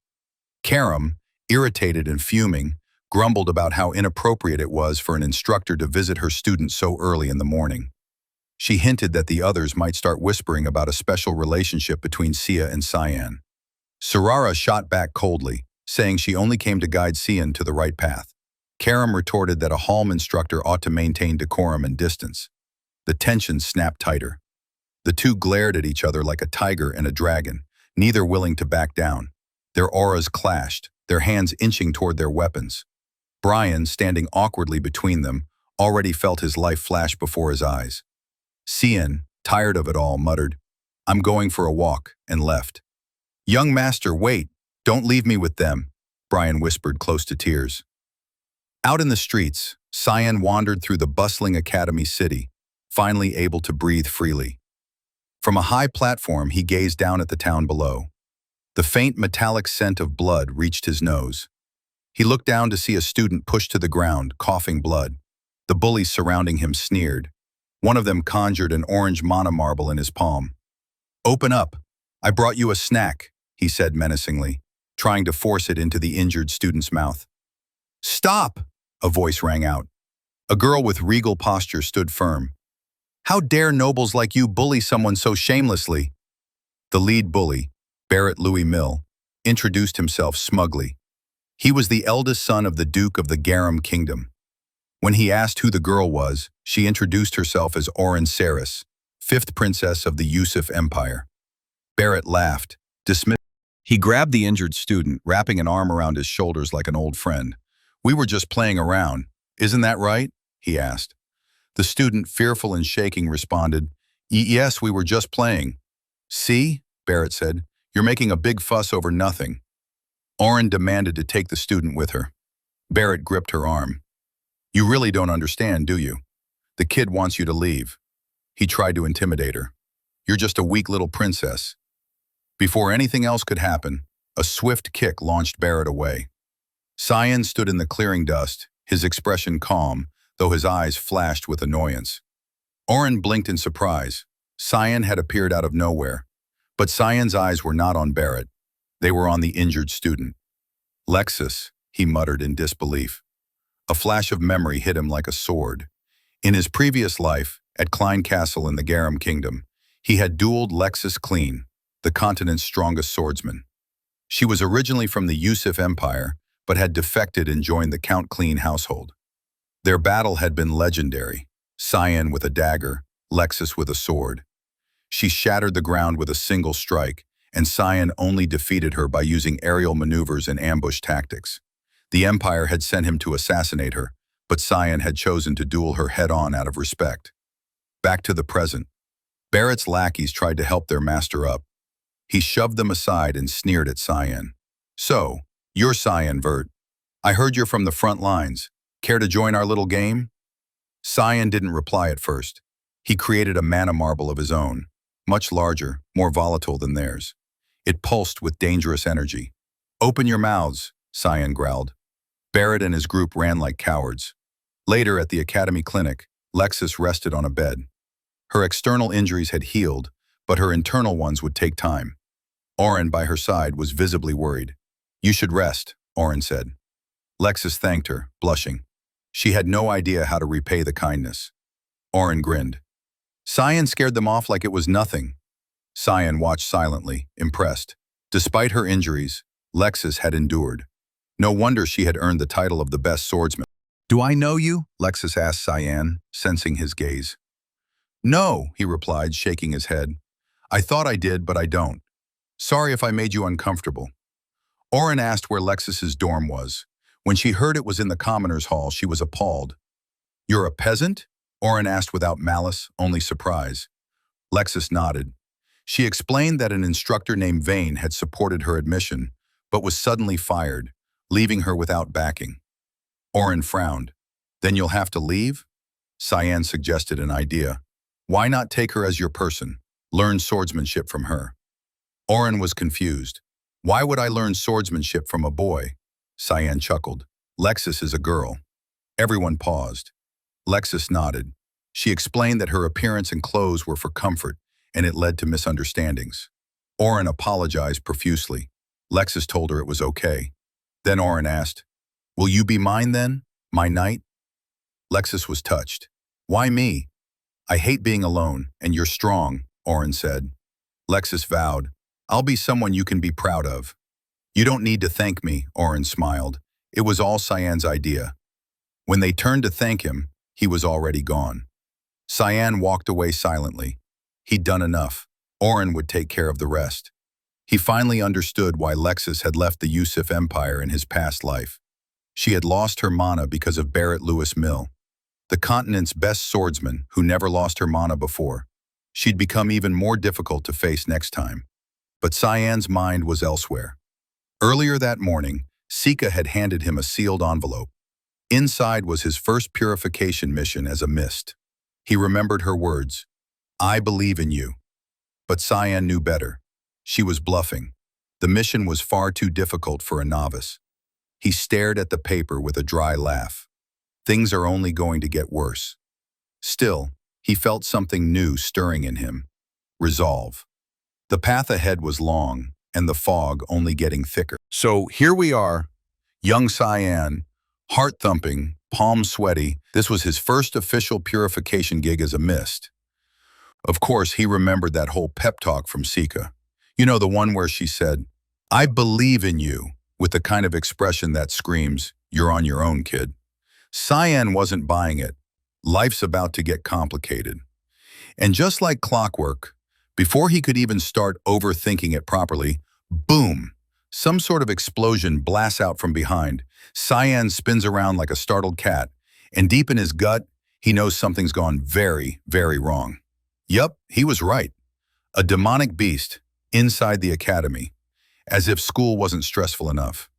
Karam, irritated and fuming, grumbled about how inappropriate it was for an instructor to visit her student so early in the morning. She hinted that the others might start whispering about a special relationship between Sia and Cyan. Sarara shot back coldly, saying she only came to guide Cyan to the right path. Karam retorted that a Halm instructor ought to maintain decorum and distance. The tension snapped tighter. The two glared at each other like a tiger and a dragon, neither willing to back down. Their auras clashed, their hands inching toward their weapons. Brian, standing awkwardly between them, already felt his life flash before his eyes. Cyan, tired of it all, muttered, I'm going for a walk, and left. Young master, wait, don't leave me with them, Brian whispered close to tears. Out in the streets, Cyan wandered through the bustling academy city, finally able to breathe freely. From a high platform, he gazed down at the town below. The faint metallic scent of blood reached his nose. He looked down to see a student pushed to the ground, coughing blood. The bullies surrounding him sneered. One of them conjured an orange mana marble in his palm. Open up. I brought you a snack, he said menacingly, trying to force it into the injured student's mouth. Stop! A voice rang out. A girl with regal posture stood firm. How dare nobles like you bully someone so shamelessly? The lead bully, Barrett Louis Mill, introduced himself smugly. He was the eldest son of the Duke of the Garum Kingdom. When he asked who the girl was, she introduced herself as Oren Saris, 5th princess of the Yusuf Empire. Barrett laughed, dismissed. He grabbed the injured student, wrapping an arm around his shoulders like an old friend. We were just playing around. Isn't that right? He asked. The student, fearful and shaking, responded, Yes, we were just playing. See, Barrett said, you're making a big fuss over nothing. Oren demanded to take the student with her. Barrett gripped her arm. You really don't understand, do you? The kid wants you to leave. He tried to intimidate her. You're just a weak little princess. Before anything else could happen, a swift kick launched Barrett away. Cyan stood in the clearing dust, his expression calm, though his eyes flashed with annoyance. Oren blinked in surprise. Cyan had appeared out of nowhere. But Cyan's eyes were not on Barrett. They were on the injured student. Lexus, he muttered in disbelief. A flash of memory hit him like a sword. In his previous life, at Klein Castle in the Harem Kingdom. He had dueled Lexis Clean, the continent's strongest swordsman. She was originally from the Yusuf Empire, but had defected and joined the Count Clean household. Their battle had been legendary, Cyan with a dagger, Lexis with a sword. She shattered the ground with a single strike, and Cyan only defeated her by using aerial maneuvers and ambush tactics. The Empire had sent him to assassinate her, but Cyan had chosen to duel her head-on out of respect. Back to the present. Barrett's lackeys tried to help their master up. He shoved them aside and sneered at Cyan. "So, you're Cyan Vert. I heard you're from the front lines. Care to join our little game?" Cyan didn't reply at first. He created a mana marble of his own, much larger, more volatile than theirs. It pulsed with dangerous energy. "Open your mouths," Cyan growled. Barrett and his group ran like cowards. Later at the academy clinic, Lexis rested on a bed. Her external injuries had healed, but her internal ones would take time. Oren, by her side, was visibly worried. "You should rest," Oren said. Lexis thanked her, blushing. She had no idea how to repay the kindness. Oren grinned. Cyan scared them off like it was nothing. Cyan watched silently, impressed. Despite her injuries, Lexis had endured. No wonder she had earned the title of the best swordsman. "Do I know you?" Lexis asked Cyan, sensing his gaze. "No," he replied, shaking his head. "I thought I did, but I don't. Sorry if I made you uncomfortable." Oren asked where Lexis's dorm was. When she heard it was in the commoner's hall, she was appalled. "You're a peasant?" Oren asked without malice, only surprise. Lexis nodded. She explained that an instructor named Vane had supported her admission, but was suddenly fired, leaving her without backing. Oren frowned. "Then you'll have to leave?" Cyan suggested an idea. "Why not take her as your person? Learn swordsmanship from her." Oren was confused. "Why would I learn swordsmanship from a boy?" Cyan chuckled. "Lexis is a girl." Everyone paused. Lexis nodded. She explained that her appearance and clothes were for comfort, and it led to misunderstandings. Oren apologized profusely. Lexis told her it was okay. Then Oren asked, "Will you be mine then? My knight?" Lexis was touched. "Why me? I hate being alone, and you're strong," Oren said. Lexis vowed, "I'll be someone you can be proud of." "You don't need to thank me," Oren smiled. It was all Cyan's idea. When they turned to thank him, he was already gone. Cyan walked away silently. He'd done enough. Oren would take care of the rest. He finally understood why Lexis had left the Yusuf Empire in his past life. She had lost her mana because of Barrett Lewis Mill, the continent's best swordsman who never lost her mana before. She'd become even more difficult to face next time. But Cyan's mind was elsewhere. Earlier that morning, Sika had handed him a sealed envelope. Inside was his first purification mission as a mist. He remembered her words, "I believe in you." But Cyan knew better. She was bluffing. The mission was far too difficult for a novice. He stared at the paper with a dry laugh. Things are only going to get worse. Still, he felt something new stirring in him. Resolve. The path ahead was long, and the fog only getting thicker. So here we are, young Cyan, heart-thumping, palms sweaty. This was his first official purification gig as a mist. Of course, he remembered that whole pep talk from Sika. You know, the one where she said, "I believe in you," with the kind of expression that screams, "You're on your own, kid." Cyan wasn't buying it. Life's about to get complicated. And just like clockwork, before he could even start overthinking it properly, boom! Some sort of explosion blasts out from behind. Cyan spins around like a startled cat, and deep in his gut, he knows something's gone very, very wrong. Yup, he was right. A demonic beast inside the academy, as if school wasn't stressful enough.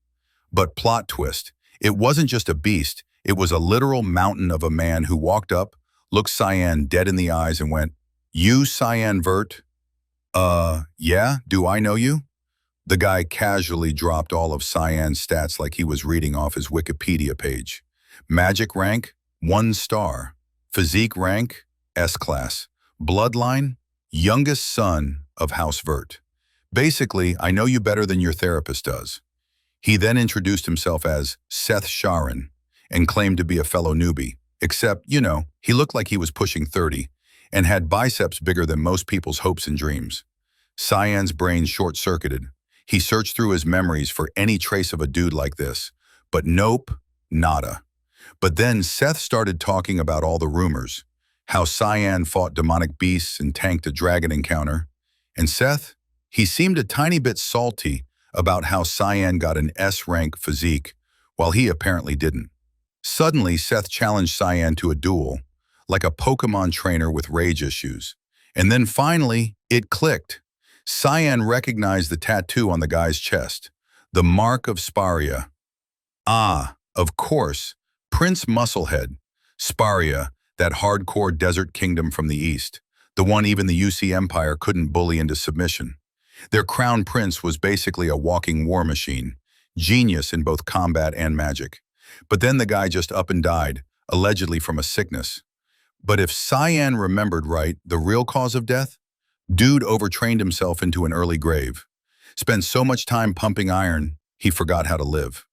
But plot twist, it wasn't just a beast, it was a literal mountain of a man who walked up, looked Cyan dead in the eyes and went, "You Cyan Vert? Yeah, do I know you?" The guy casually dropped all of Cyan's stats like he was reading off his Wikipedia page. Magic rank, 1 star. Physique rank, S-class. Bloodline, youngest son of House Vert. Basically, I know you better than your therapist does. He then introduced himself as Seth Sharon and claimed to be a fellow newbie, except, you know, he looked like he was pushing 30. and had biceps bigger than most people's hopes and dreams. Cyan's brain short-circuited. He searched through his memories for any trace of a dude like this, but nope, nada. But then Seth started talking about all the rumors, how Cyan fought demonic beasts and tanked a dragon encounter. And Seth, he seemed a tiny bit salty about how Cyan got an S-rank physique, while he apparently didn't. Suddenly, Seth challenged Cyan to a duel, like a Pokemon trainer with rage issues. And then finally, it clicked. Cyan recognized the tattoo on the guy's chest, the mark of Sparia. Ah, of course, Prince Musclehead. Sparia, that hardcore desert kingdom from the east, the one even the UC Empire couldn't bully into submission. Their crown prince was basically a walking war machine, genius in both combat and magic. But then the guy just up and died, allegedly from a sickness. But if Cyan remembered right, the real cause of death? Dude overtrained himself into an early grave. Spent so much time pumping iron, he forgot how to live.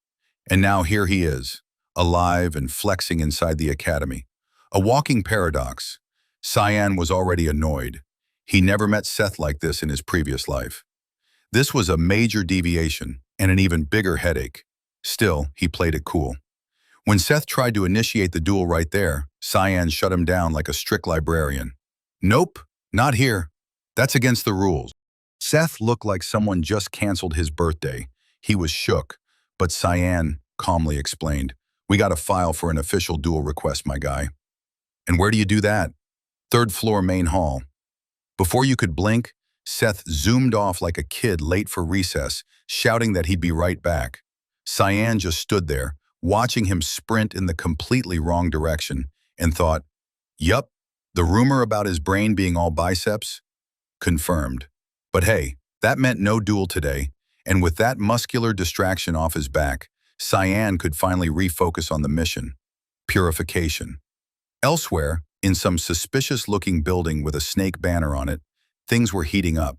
And now here he is, alive and flexing inside the academy. A walking paradox. Cyan was already annoyed. He never met Seth like this in his previous life. This was a major deviation and an even bigger headache. Still, he played it cool. When Seth tried to initiate the duel right there, Cyan shut him down like a strict librarian. Nope, not here. That's against the rules. Seth looked like someone just canceled his birthday. He was shook, but Cyan calmly explained, "We got to file for an official duel request, my guy." "And where do you do that?" "Third floor main hall." Before you could blink, Seth zoomed off like a kid late for recess, shouting that he'd be right back. Cyan just stood there, watching him sprint in the completely wrong direction, and thought, yup, the rumor about his brain being all biceps? Confirmed. But hey, that meant no duel today, and with that muscular distraction off his back, Cyan could finally refocus on the mission: purification. Elsewhere, in some suspicious-looking building with a snake banner on it, things were heating up.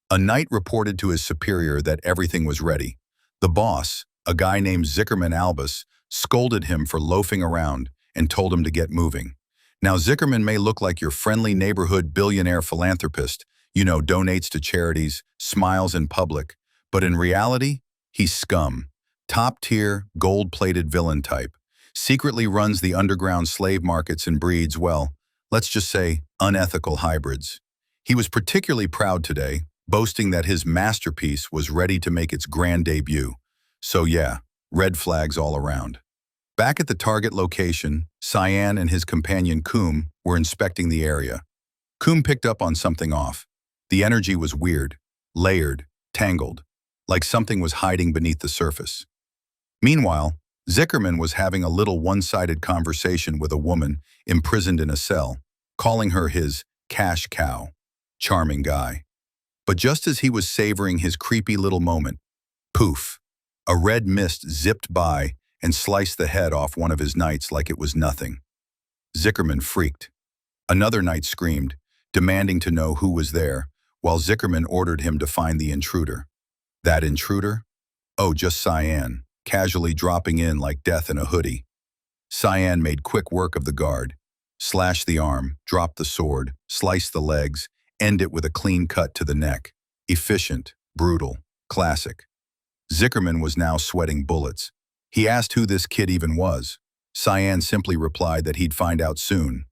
A knight reported to his superior that everything was ready. The boss, a guy named Zickerman Albus, scolded him for loafing around and told him to get moving. Now, Zickerman may look like your friendly neighborhood billionaire philanthropist, donates to charities, smiles in public, but in reality, he's scum. Top-tier, gold-plated villain type. Secretly runs the underground slave markets and breeds, well, let's just say, unethical hybrids. He was particularly proud today, boasting that his masterpiece was ready to make its grand debut. So yeah, red flags all around. Back at the target location, Cyan and his companion Koom were inspecting the area. Koom picked up on something off. The energy was weird, layered, tangled, like something was hiding beneath the surface. Meanwhile, Zickerman was having a little one-sided conversation with a woman imprisoned in a cell, calling her his cash cow. Charming guy. But just as he was savoring his creepy little moment, poof, a red mist zipped by and sliced the head off one of his knights like it was nothing. Zickerman freaked. Another knight screamed, demanding to know who was there, while Zickerman ordered him to find the intruder. That intruder? Oh, just Cyan, casually dropping in like death in a hoodie. Cyan made quick work of the guard, slashed the arm, dropped the sword, sliced the legs, end it with a clean cut to the neck. Efficient, brutal, classic. Zickerman was now sweating bullets. He asked who this kid even was. Cyan simply replied that he'd find out soon.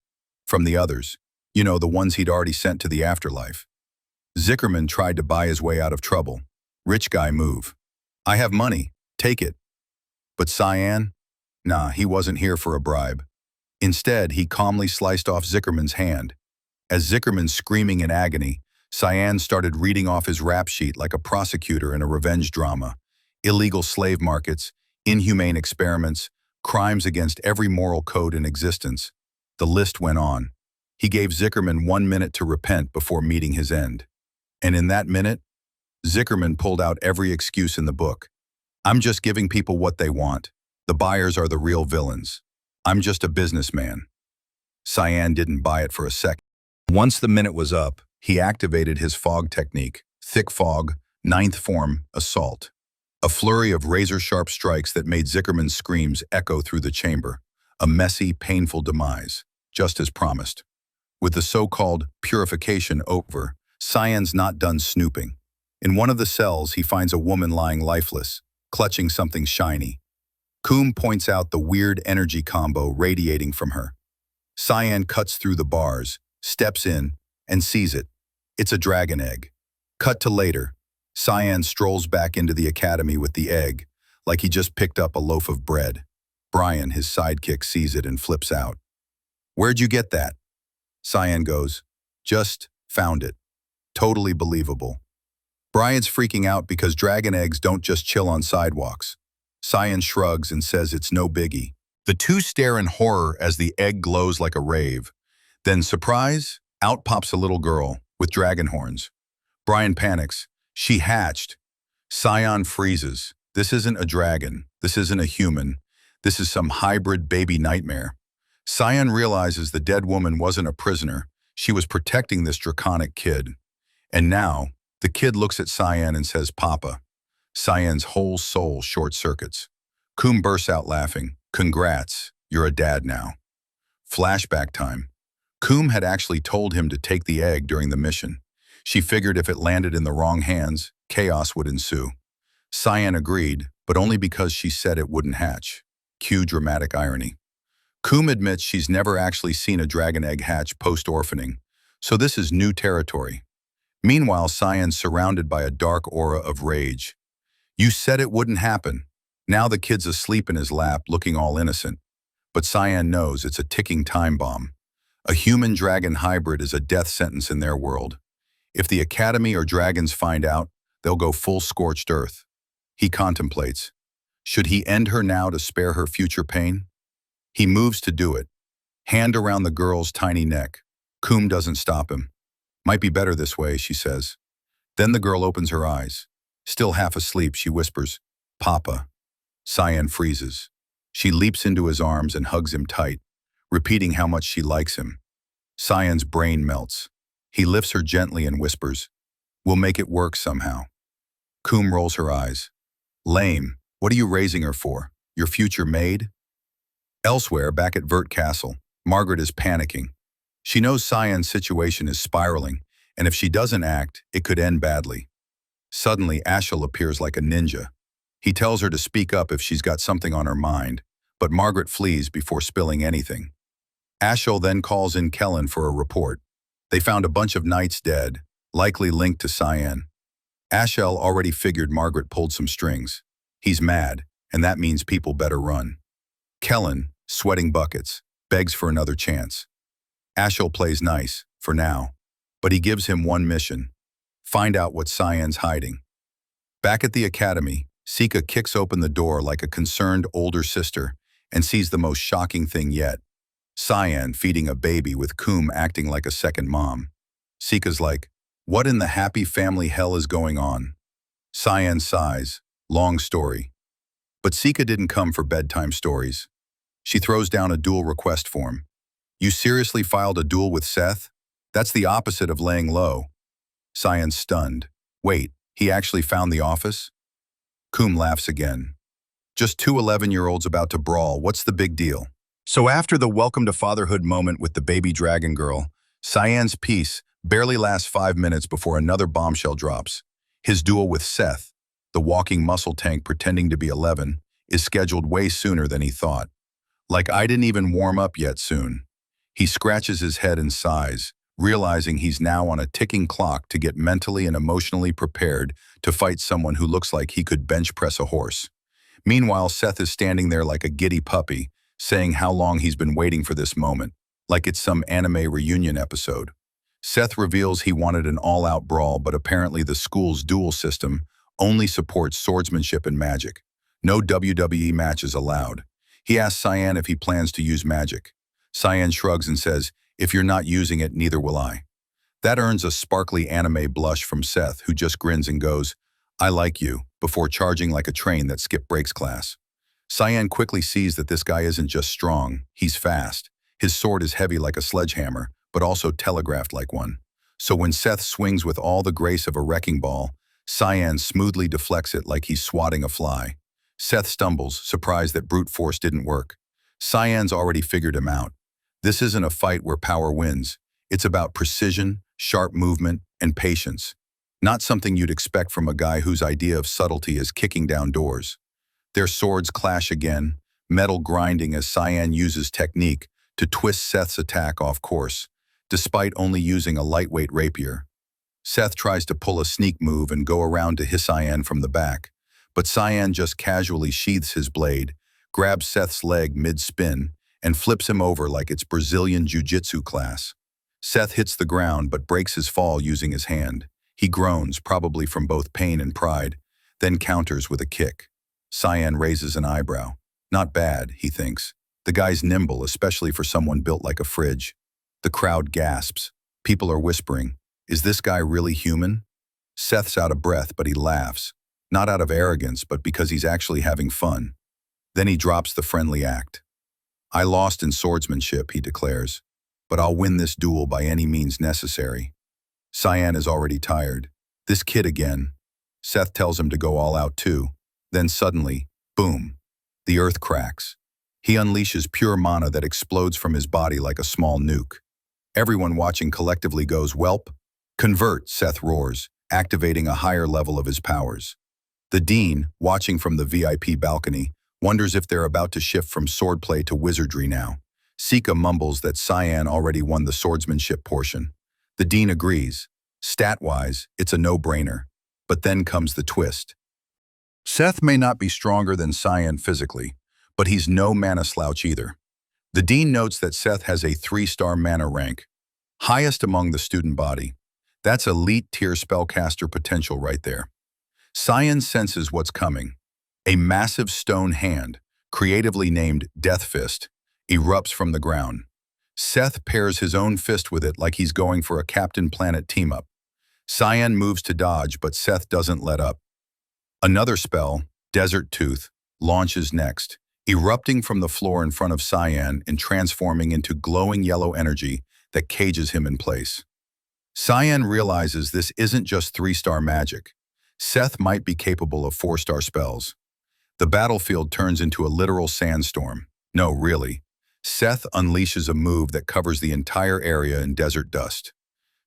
From the others. The ones he'd already sent to the afterlife. Zickerman tried to buy his way out of trouble. Rich guy move. "I have money. Take it." But Cyan? Nah, he wasn't here for a bribe. Instead, he calmly sliced off Zickerman's hand. As Zickerman screaming in agony, Cyan started reading off his rap sheet like a prosecutor in a revenge drama. Illegal slave markets, inhumane experiments, crimes against every moral code in existence. The list went on. He gave Zickerman 1 minute to repent before meeting his end. And in that minute, Zickerman pulled out every excuse in the book. "I'm just giving people what they want. The buyers are the real villains. I'm just a businessman." Cyan didn't buy it for a second. Once the minute was up, he activated his fog technique, thick fog, 9th form, assault. A flurry of razor-sharp strikes that made Zickerman's screams echo through the chamber. A messy, painful demise, just as promised. With the so-called purification over, Cyan's not done snooping. In one of the cells, he finds a woman lying lifeless, clutching something shiny. Coom points out the weird energy combo radiating from her. Cyan cuts through the bars, steps in, and sees it. It's a dragon egg. Cut to later. Cyan strolls back into the academy with the egg, like he just picked up a loaf of bread. Brian, his sidekick, sees it and flips out. "Where'd you get that?" Cyan goes, "Just found it." Totally believable. Brian's freaking out because dragon eggs don't just chill on sidewalks. Cyan shrugs and says it's no biggie. The two stare in horror as the egg glows like a rave. Then, surprise, out pops a little girl with dragon horns. Brian panics. She hatched. Cyan freezes. This isn't a dragon. This isn't a human. This is some hybrid baby nightmare. Cyan realizes the dead woman wasn't a prisoner. She was protecting this draconic kid. And now, the kid looks at Cyan and says, "Papa." Cyan's whole soul short-circuits. Coom bursts out laughing. "Congrats, you're a dad now." Flashback time. Coom had actually told him to take the egg during the mission. She figured if it landed in the wrong hands, chaos would ensue. Cyan agreed, but only because she said it wouldn't hatch. Cue dramatic irony. Coom admits she's never actually seen a dragon egg hatch post-orphaning, so this is new territory. Meanwhile, Cyan's surrounded by a dark aura of rage. "You said it wouldn't happen." Now the kid's asleep in his lap, looking all innocent. But Cyan knows it's a ticking time bomb. A human-dragon hybrid is a death sentence in their world. If the Academy or dragons find out, they'll go full scorched earth. He contemplates. Should he end her now to spare her future pain? He moves to do it. Hand around the girl's tiny neck. Coom doesn't stop him. "Might be better this way," she says. Then the girl opens her eyes. Still half asleep, she whispers, "Papa." Cyan freezes. She leaps into his arms and hugs him tight, repeating how much she likes him. Cyan's brain melts. He lifts her gently and whispers, "We'll make it work somehow." Coom rolls her eyes. "Lame. What are you raising her for? Your future maid?" Elsewhere, back at Vert Castle, Margaret is panicking. She knows Cyan's situation is spiraling, and if she doesn't act, it could end badly. Suddenly, Ashel appears like a ninja. He tells her to speak up if she's got something on her mind, but Margaret flees before spilling anything. Ashel then calls in Kellen for a report. They found a bunch of knights dead, likely linked to Cyan. Ashel already figured Margaret pulled some strings. He's mad, and that means people better run. Kellen, sweating buckets, begs for another chance. Ashel plays nice, for now, but he gives him one mission: find out what Cyan's hiding. Back at the academy, Sika kicks open the door like a concerned older sister and sees the most shocking thing yet: Cyan feeding a baby with Coom acting like a second mom. Sika's like, "What in the happy family hell is going on?" Cyan sighs. Long story. But Sika didn't come for bedtime stories. She throws down a duel request form. "You seriously filed a duel with Seth? That's the opposite of laying low." Cyan's stunned. "Wait, he actually found the office?" Coom laughs again. "Just two 11-year-olds about to brawl. What's the big deal?" So after the welcome to fatherhood moment with the baby dragon girl, Cyan's peace barely lasts 5 minutes before another bombshell drops. His duel with Seth, the walking muscle tank pretending to be 11, is scheduled way sooner than he thought. Like, I didn't even warm up yet soon. He scratches his head and sighs, realizing he's now on a ticking clock to get mentally and emotionally prepared to fight someone who looks like he could bench press a horse. Meanwhile, Seth is standing there like a giddy puppy, saying how long he's been waiting for this moment, like it's some anime reunion episode. Seth reveals he wanted an all-out brawl, but apparently the school's duel system only supports swordsmanship and magic. No WWE matches allowed. He asks Cyan if he plans to use magic. Cyan shrugs and says, "If you're not using it, neither will I." That earns a sparkly anime blush from Seth, who just grins and goes, "I like you," before charging like a train that skipped brakes class. Cyan quickly sees that this guy isn't just strong, he's fast. His sword is heavy like a sledgehammer, but also telegraphed like one. So when Seth swings with all the grace of a wrecking ball, Cyan smoothly deflects it like he's swatting a fly. Seth stumbles, surprised that brute force didn't work. Cyan's already figured him out. This isn't a fight where power wins. It's about precision, sharp movement, and patience. Not something you'd expect from a guy whose idea of subtlety is kicking down doors. Their swords clash again, metal grinding as Cyan uses technique to twist Seth's attack off course, despite only using a lightweight rapier. Seth tries to pull a sneak move and go around to hit Cyan from the back, but Cyan just casually sheaths his blade, grabs Seth's leg mid-spin, and flips him over like it's Brazilian jiu-jitsu class. Seth hits the ground but breaks his fall using his hand. He groans, probably from both pain and pride, then counters with a kick. Cyan raises an eyebrow. Not bad, he thinks. The guy's nimble, especially for someone built like a fridge. The crowd gasps. People are whispering, "Is this guy really human?" Seth's out of breath, but he laughs. Not out of arrogance, but because he's actually having fun. Then he drops the friendly act. "I lost in swordsmanship," he declares, "but I'll win this duel by any means necessary." Cyan is already tired. This kid again. Seth tells him to go all out too. Then suddenly, boom, the earth cracks. He unleashes pure mana that explodes from his body like a small nuke. Everyone watching collectively goes, "Welp." "Convert," Seth roars, activating a higher level of his powers. The Dean, watching from the VIP balcony, wonders if they're about to shift from swordplay to wizardry now. Sika mumbles that Cyan already won the swordsmanship portion. The Dean agrees. Stat-wise, it's a no-brainer. But then comes the twist. Seth may not be stronger than Cyan physically, but he's no mana slouch either. The Dean notes that Seth has a 3-star mana rank, highest among the student body. That's elite tier spellcaster potential right there. Cyan senses what's coming. A massive stone hand, creatively named Death Fist, erupts from the ground. Seth pairs his own fist with it like he's going for a Captain Planet team-up. Cyan moves to dodge, but Seth doesn't let up. Another spell, Desert Tooth, launches next, erupting from the floor in front of Cyan and transforming into glowing yellow energy that cages him in place. Cyan realizes this isn't just 3-star magic. Seth might be capable of 4-star spells. The battlefield turns into a literal sandstorm. No, really. Seth unleashes a move that covers the entire area in desert dust.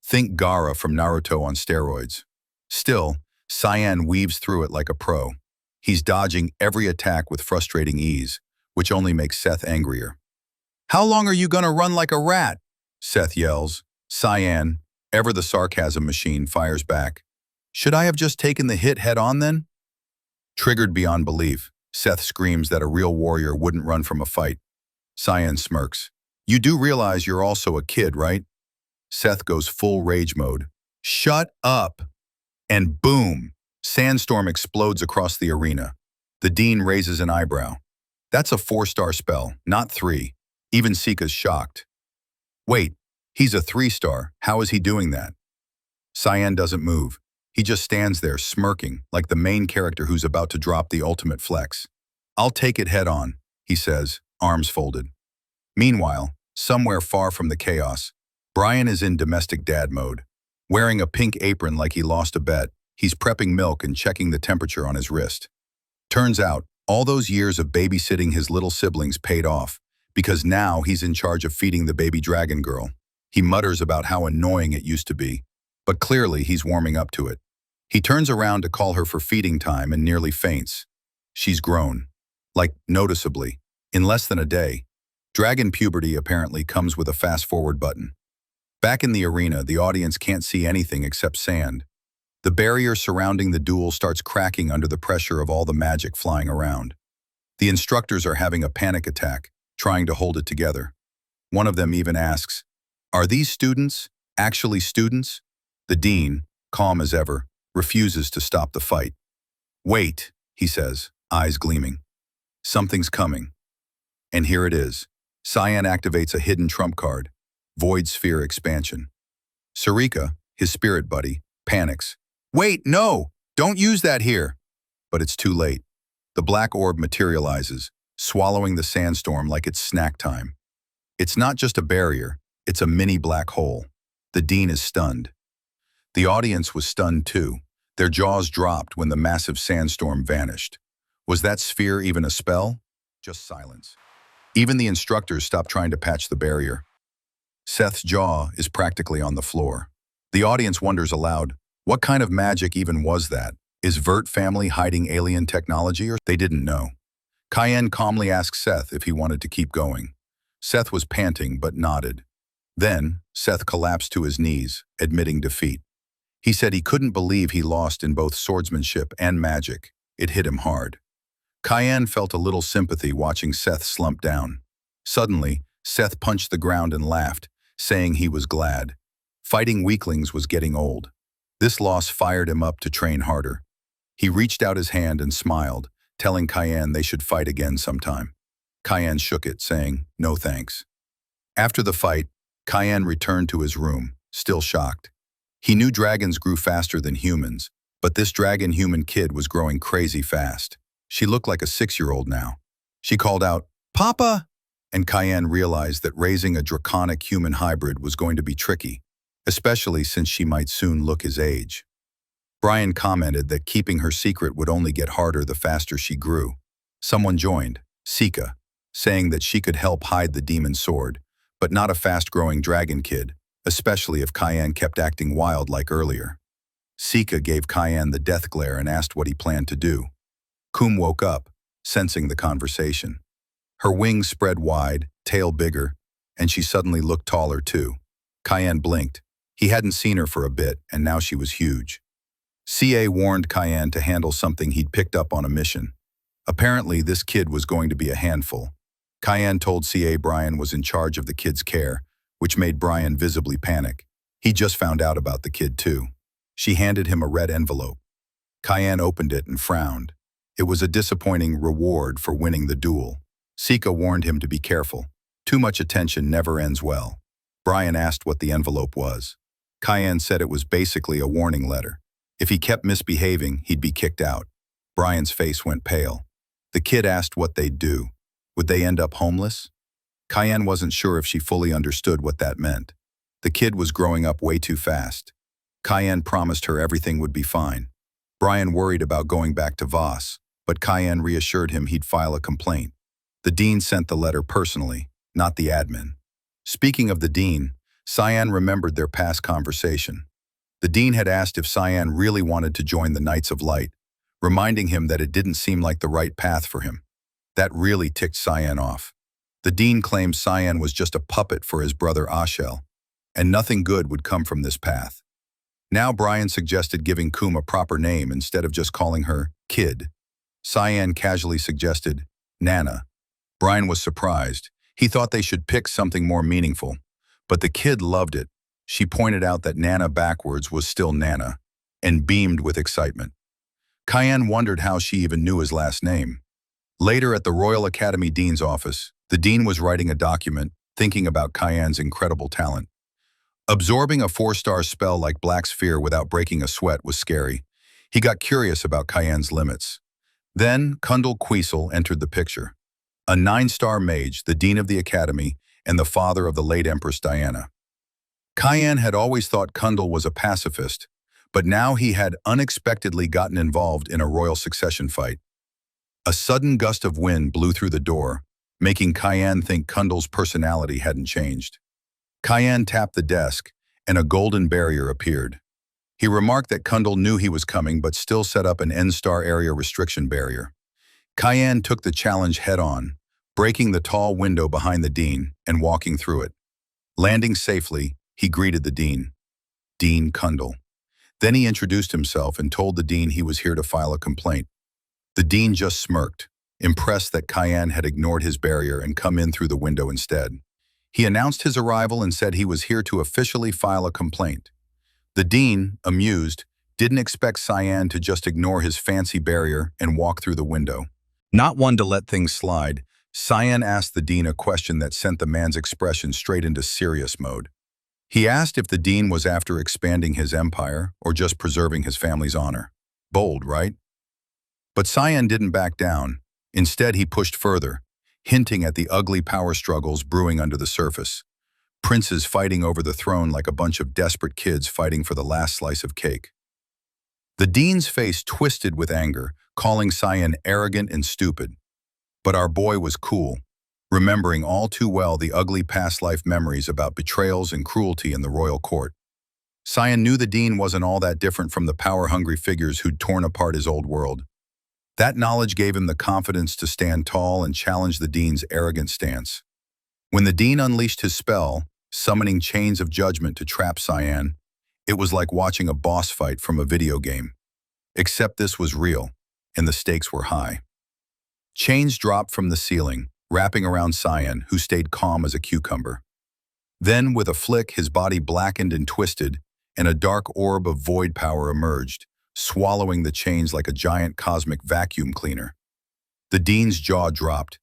Think Gaara from Naruto on steroids. Still, Cyan weaves through it like a pro. He's dodging every attack with frustrating ease, which only makes Seth angrier. "How long are you gonna run like a rat?" Seth yells. Cyan, ever the sarcasm machine, fires back. "Should I have just taken the hit head on then?" Triggered beyond belief, Seth screams that a real warrior wouldn't run from a fight. Cyan smirks. "You do realize you're also a kid, right?" Seth goes full rage mode. "Shut up!" And boom! Sandstorm explodes across the arena. The Dean raises an eyebrow. "That's a 4-star spell, not 3. Even Sika's shocked. "Wait, he's a 3-star. How is he doing that?" Cyan doesn't move. He just stands there smirking, like the main character who's about to drop the ultimate flex. "I'll take it head on," he says, arms folded. Meanwhile, somewhere far from the chaos, Brian is in domestic dad mode. Wearing a pink apron like he lost a bet, he's prepping milk and checking the temperature on his wrist. Turns out, all those years of babysitting his little siblings paid off, because now he's in charge of feeding the baby dragon girl. He mutters about how annoying it used to be, but clearly he's warming up to it. He turns around to call her for feeding time and nearly faints. She's grown. Like, noticeably. In less than a day. Dragon puberty apparently comes with a fast-forward button. Back in the arena, the audience can't see anything except sand. The barrier surrounding the duel starts cracking under the pressure of all the magic flying around. The instructors are having a panic attack, trying to hold it together. One of them even asks, "Are these students actually students?" The Dean, calm as ever, refuses to stop the fight. "Wait," he says, eyes gleaming. "Something's coming." And here it is. Cyan activates a hidden trump card, Void Sphere Expansion. Sarika, his spirit buddy, panics. "Wait, no! Don't use that here!" But it's too late. The black orb materializes, swallowing the sandstorm like it's snack time. It's not just a barrier, it's a mini black hole. The Dean is stunned. The audience was stunned too. Their jaws dropped when the massive sandstorm vanished. Was that sphere even a spell? Just silence. Even the instructors stopped trying to patch the barrier. Seth's jaw is practically on the floor. The audience wonders aloud, what kind of magic even was that? Is Vert family hiding alien technology or they didn't know? Cayenne calmly asked Seth if he wanted to keep going. Seth was panting but nodded. Then, Seth collapsed to his knees, admitting defeat. He said he couldn't believe he lost in both swordsmanship and magic. It hit him hard. Cayenne felt a little sympathy watching Seth slump down. Suddenly, Seth punched the ground and laughed, saying he was glad. Fighting weaklings was getting old. This loss fired him up to train harder. He reached out his hand and smiled, telling Cayenne they should fight again sometime. Cayenne shook it, saying, "No thanks." After the fight, Cayenne returned to his room, still shocked. He knew dragons grew faster than humans, but this dragon-human kid was growing crazy fast. She looked like a 6-year-old now. She called out, "Papa!" And Cayenne realized that raising a draconic human hybrid was going to be tricky, especially since she might soon look his age. Brian commented that keeping her secret would only get harder the faster she grew. Someone joined, Sika, saying that she could help hide the demon sword, but not a fast-growing dragon kid, especially if Cayenne kept acting wild like earlier. Sika gave Cayenne the death glare and asked what he planned to do. Kum woke up, sensing the conversation. Her wings spread wide, tail bigger, and she suddenly looked taller too. Cayenne blinked. He hadn't seen her for a bit, and now she was huge. CA warned Cayenne to handle something he'd picked up on a mission. Apparently, this kid was going to be a handful. Cayenne told CA Brian was in charge of the kid's care, which made Brian visibly panic. He just found out about the kid too. She handed him a red envelope. Cayenne opened it and frowned. It was a disappointing reward for winning the duel. Sika warned him to be careful. Too much attention never ends well. Brian asked what the envelope was. Cayenne said it was basically a warning letter. If he kept misbehaving, he'd be kicked out. Brian's face went pale. The kid asked what they'd do. Would they end up homeless? Cayenne wasn't sure if she fully understood what that meant. The kid was growing up way too fast. Cayenne promised her everything would be fine. Brian worried about going back to Voss, but Cayenne reassured him he'd file a complaint. The dean sent the letter personally, not the admin. Speaking of the dean, Cyan remembered their past conversation. The dean had asked if Cyan really wanted to join the Knights of Light, reminding him that it didn't seem like the right path for him. That really ticked Cyan off. The dean claimed Cyan was just a puppet for his brother Ashel, and nothing good would come from this path. Now Brian suggested giving Kum a proper name instead of just calling her Kid. Cyan casually suggested Nana. Brian was surprised. He thought they should pick something more meaningful, but the kid loved it. She pointed out that Nana backwards was still Nana, and beamed with excitement. Cayenne wondered how she even knew his last name. Later at the Royal Academy Dean's office, the dean was writing a document, thinking about Cayenne's incredible talent. Absorbing a 4-star spell like Black Sphere without breaking a sweat was scary. He got curious about Cayenne's limits. Then Kundal Queasel entered the picture. A 9-star mage, the dean of the academy, and the father of the late Empress Diana. Cayenne had always thought Kundal was a pacifist, but now he had unexpectedly gotten involved in a royal succession fight. A sudden gust of wind blew through the door, making Cayenne think Kundal's personality hadn't changed. Cayenne tapped the desk, and a golden barrier appeared. He remarked that Kundal knew he was coming but still set up an N-star area restriction barrier. Cayenne took the challenge head-on, breaking the tall window behind the dean and walking through it. Landing safely, he greeted the dean. Dean Kundal. Then he introduced himself and told the dean he was here to file a complaint. The dean just smirked, impressed that Cayenne had ignored his barrier and come in through the window instead. He announced his arrival and said he was here to officially file a complaint. The dean, amused, didn't expect Cayenne to just ignore his fancy barrier and walk through the window. Not one to let things slide, Cayenne asked the dean a question that sent the man's expression straight into serious mode. He asked if the dean was after expanding his empire or just preserving his family's honor. Bold, right? But Cayenne didn't back down. Instead, he pushed further, hinting at the ugly power struggles brewing under the surface. Princes fighting over the throne like a bunch of desperate kids fighting for the last slice of cake. The dean's face twisted with anger, calling Cayenne arrogant and stupid. But our boy was cool. remembering all too well the ugly past-life memories about betrayals and cruelty in the royal court. Cyan knew the dean wasn't all that different from the power-hungry figures who'd torn apart his old world. That knowledge gave him the confidence to stand tall and challenge the dean's arrogant stance. When the dean unleashed his spell, summoning chains of judgment to trap Cyan, it was like watching a boss fight from a video game. Except this was real, and the stakes were high. Chains dropped from the ceiling, wrapping around Cyan, who stayed calm as a cucumber. Then, with a flick, his body blackened and twisted, and a dark orb of void power emerged, swallowing the chains like a giant cosmic vacuum cleaner. The dean's jaw dropped.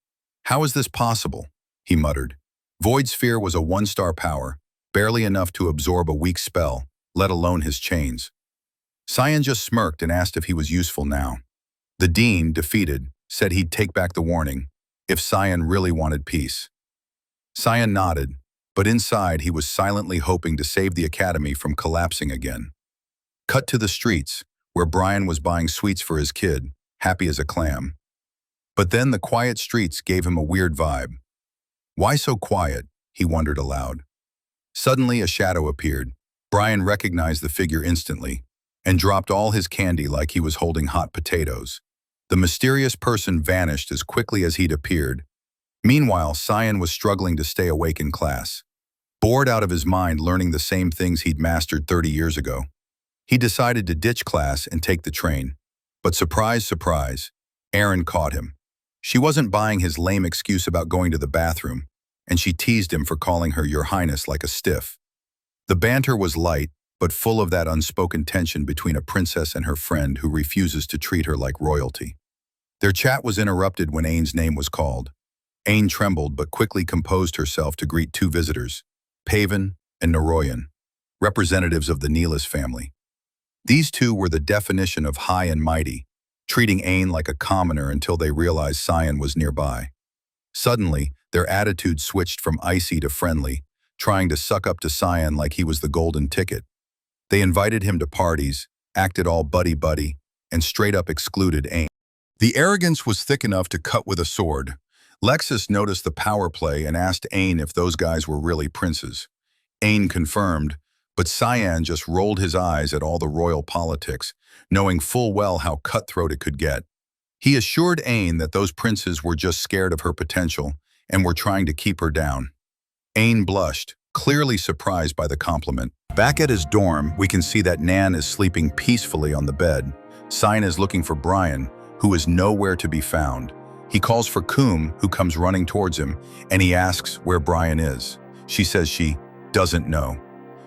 "How is this possible?" he muttered. Void Sphere was a one-star power, barely enough to absorb a weak spell, let alone his chains. Cyan just smirked and asked if he was useful now. The dean, defeated, said he'd take back the warning, if Cyan really wanted peace. Cyan nodded, but inside he was silently hoping to save the academy from collapsing again. Cut to the streets, where Brian was buying sweets for his kid, happy as a clam. But then the quiet streets gave him a weird vibe. Why so quiet? He wondered aloud. Suddenly a shadow appeared. Brian recognized the figure instantly, and dropped all his candy like he was holding hot potatoes. The mysterious person vanished as quickly as he'd appeared. Meanwhile, Cyan was struggling to stay awake in class. Bored out of his mind learning the same things he'd mastered 30 years ago. He decided to ditch class and take the train. But surprise, surprise, Erin caught him. She wasn't buying his lame excuse about going to the bathroom, and she teased him for calling her Your Highness like a stiff. The banter was light, but full of that unspoken tension between a princess and her friend who refuses to treat her like royalty. Their chat was interrupted when Ain's name was called. Ain trembled but quickly composed herself to greet two visitors, Pavan and Noroyan, representatives of the Neelis family. These two were the definition of high and mighty, treating Ain like a commoner until they realized Cyan was nearby. Suddenly, their attitude switched from icy to friendly, trying to suck up to Cyan like he was the golden ticket. They invited him to parties, acted all buddy-buddy, and straight up excluded Ain. The arrogance was thick enough to cut with a sword. Lexus noticed the power play and asked Ain if those guys were really princes. Ain confirmed, but Cyan just rolled his eyes at all the royal politics, knowing full well how cutthroat it could get. He assured Ain that those princes were just scared of her potential and were trying to keep her down. Ain blushed, clearly surprised by the compliment. Back at his dorm, we can see that Nan is sleeping peacefully on the bed. Cyan is looking for Brian, who is nowhere to be found. He calls for Coom, who comes running towards him, and he asks where Brian is. She says she doesn't know.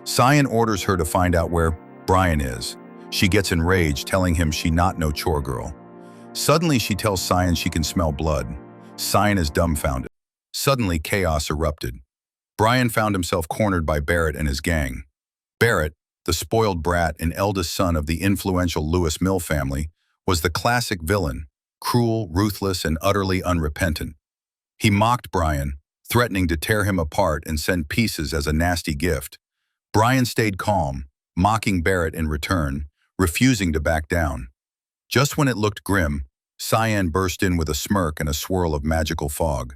Cyan orders her to find out where Brian is. She gets enraged, telling him she not no chore girl. Suddenly she tells Cyan she can smell blood. Cyan is dumbfounded. Suddenly chaos erupted. Brian found himself cornered by Barrett and his gang. Barrett, the spoiled brat and eldest son of the influential Lewis Mill family, was the classic villain, cruel, ruthless, and utterly unrepentant. He mocked Brian, threatening to tear him apart and send pieces as a nasty gift. Brian stayed calm, mocking Barrett in return, refusing to back down. Just when it looked grim, Cyan burst in with a smirk and a swirl of magical fog.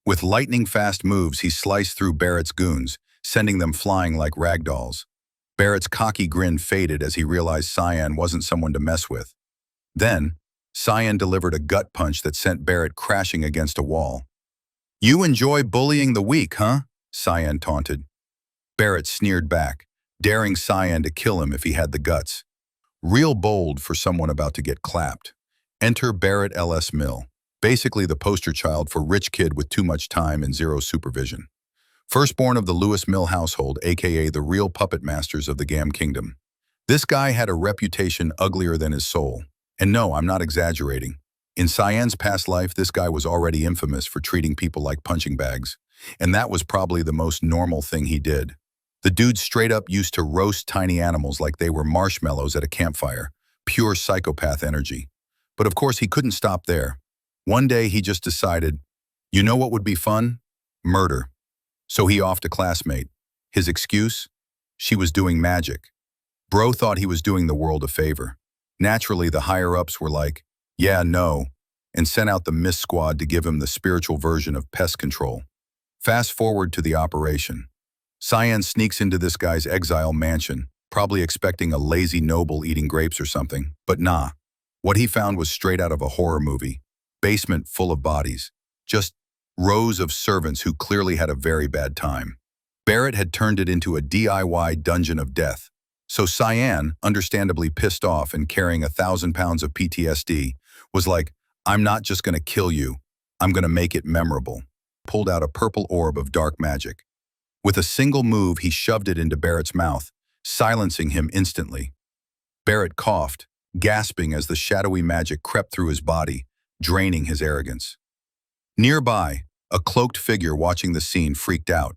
With lightning-fast moves, he sliced through Barrett's goons, sending them flying like ragdolls. Barrett's cocky grin faded as he realized Cyan wasn't someone to mess with. Then, Cyan delivered a gut punch that sent Barrett crashing against a wall. "You enjoy bullying the weak, huh?" Cyan taunted. Barrett sneered back, daring Cyan to kill him if he had the guts. Real bold for someone about to get clapped. Enter Barrett L.S. Mill, basically the poster child for rich kid with too much time and zero supervision. Firstborn of the Lewis Mill household, aka the real puppet masters of the Gam Kingdom. This guy had a reputation uglier than his soul. And no, I'm not exaggerating. In Cyan's past life, this guy was already infamous for treating people like punching bags. And that was probably the most normal thing he did. The dude straight up used to roast tiny animals like they were marshmallows at a campfire. Pure psychopath energy. But of course, he couldn't stop there. One day, he just decided, you know what would be fun? Murder. So he offed a classmate. His excuse? She was doing magic. Bro thought he was doing the world a favor. Naturally, the higher-ups were like, yeah, no, and sent out the Mist Squad to give him the spiritual version of pest control. Fast forward to the operation. Cyan sneaks into this guy's exile mansion, probably expecting a lazy noble eating grapes or something, but nah. What he found was straight out of a horror movie. Basement full of bodies. Just rows of servants who clearly had a very bad time. Barrett had turned it into a DIY dungeon of death. So Cyan, understandably pissed off and carrying 1,000 pounds of PTSD, was like, I'm not just gonna kill you, I'm gonna make it memorable. Pulled out a purple orb of dark magic. With a single move, he shoved it into Barrett's mouth, silencing him instantly. Barrett coughed, gasping as the shadowy magic crept through his body, draining his arrogance. Nearby, a cloaked figure watching the scene freaked out.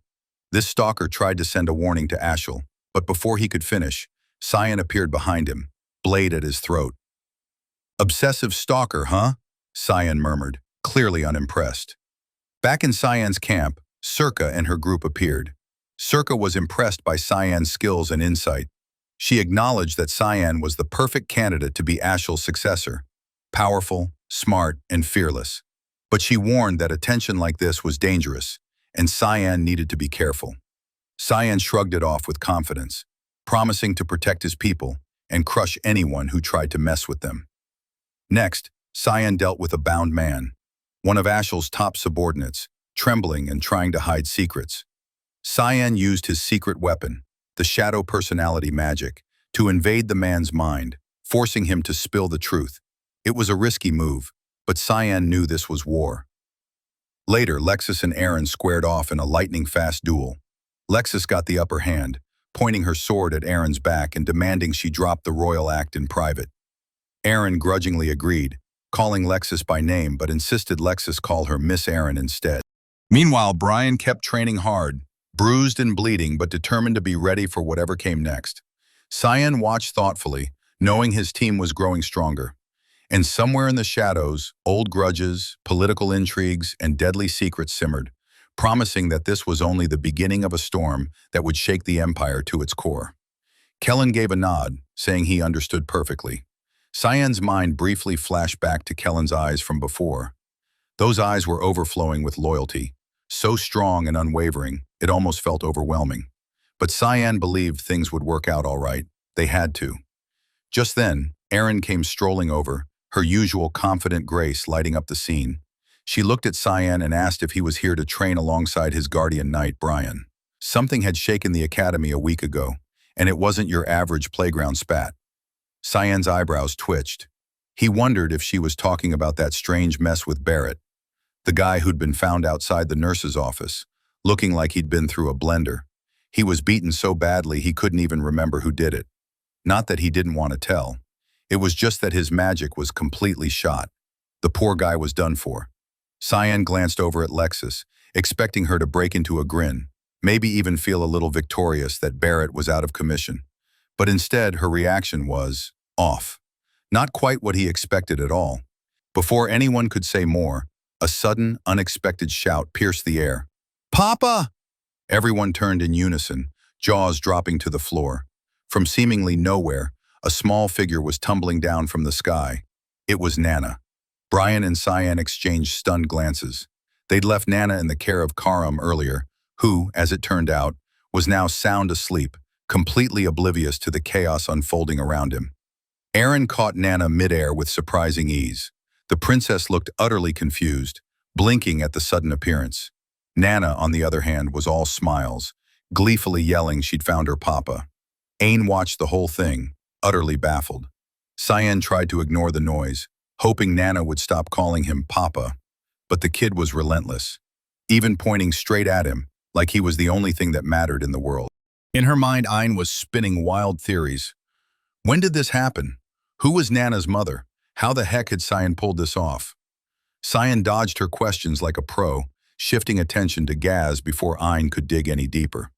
This stalker tried to send a warning to Ashel, but before he could finish, Cyan appeared behind him, blade at his throat. Obsessive stalker, huh? Cyan murmured, clearly unimpressed. Back in Cyan's camp, Circa and her group appeared. Circa was impressed by Cyan's skills and insight. She acknowledged that Cyan was the perfect candidate to be Ashel's successor, powerful, smart, and fearless. But she warned that attention like this was dangerous, and Cyan needed to be careful. Cyan shrugged it off with confidence, promising to protect his people and crush anyone who tried to mess with them. Next, Cyan dealt with a bound man, one of Ashel's top subordinates, trembling and trying to hide secrets. Cyan used his secret weapon, the shadow personality magic, to invade the man's mind, forcing him to spill the truth. It was a risky move, but Cyan knew this was war. Later, Lexus and Eren squared off in a lightning-fast duel. Lexus got the upper hand, pointing her sword at Eren's back and demanding she drop the royal act in private. Eren grudgingly agreed, calling Lexus by name but insisted Lexus call her Miss Eren instead. Meanwhile, Brian kept training hard, bruised and bleeding but determined to be ready for whatever came next. Cyan watched thoughtfully, knowing his team was growing stronger. And somewhere in the shadows, old grudges, political intrigues, and deadly secrets simmered, promising that this was only the beginning of a storm that would shake the Empire to its core. Kellen gave a nod, saying he understood perfectly. Cyan's mind briefly flashed back to Kellen's eyes from before. Those eyes were overflowing with loyalty, so strong and unwavering, it almost felt overwhelming. But Cyan believed things would work out all right. They had to. Just then, Eren came strolling over, her usual confident grace lighting up the scene. She looked at Cyan and asked if he was here to train alongside his guardian knight, Brian. Something had shaken the academy a week ago, and it wasn't your average playground spat. Cyan's eyebrows twitched. He wondered if she was talking about that strange mess with Barrett, the guy who'd been found outside the nurse's office, looking like he'd been through a blender. He was beaten so badly he couldn't even remember who did it. Not that he didn't want to tell. It was just that his magic was completely shot. The poor guy was done for. Cyan glanced over at Lexus, expecting her to break into a grin, maybe even feel a little victorious that Barrett was out of commission. But instead, her reaction was off. Not quite what he expected at all. Before anyone could say more, a sudden, unexpected shout pierced the air. "Papa!" Everyone turned in unison, jaws dropping to the floor. From seemingly nowhere, a small figure was tumbling down from the sky. It was Nana. Brian and Cyan exchanged stunned glances. They'd left Nana in the care of Karam earlier, who, as it turned out, was now sound asleep, completely oblivious to the chaos unfolding around him. Eren caught Nana midair with surprising ease. The princess looked utterly confused, blinking at the sudden appearance. Nana, on the other hand, was all smiles, gleefully yelling she'd found her papa. Ain watched the whole thing, utterly baffled. Cyan tried to ignore the noise, hoping Nana would stop calling him Papa, but the kid was relentless, even pointing straight at him, like he was the only thing that mattered in the world. In her mind, Ain was spinning wild theories. When did this happen? Who was Nana's mother? How the heck had Cyan pulled this off? Cyan dodged her questions like a pro, shifting attention to Gaz before Ain could dig any deeper.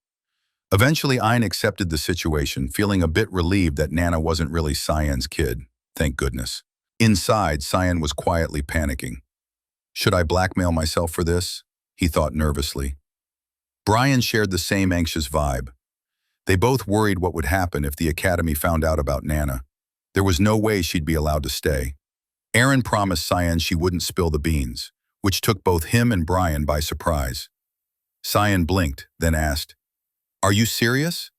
Eventually, Ain accepted the situation, feeling a bit relieved that Nana wasn't really Cyan's kid, thank goodness. Inside, Cyan was quietly panicking. Should I blackmail myself for this? He thought nervously. Brian shared the same anxious vibe. They both worried what would happen if the academy found out about Nana. There was no way she'd be allowed to stay. Aaron promised Cyan she wouldn't spill the beans, which took both him and Brian by surprise. Cyan blinked, then asked, "Are you serious?"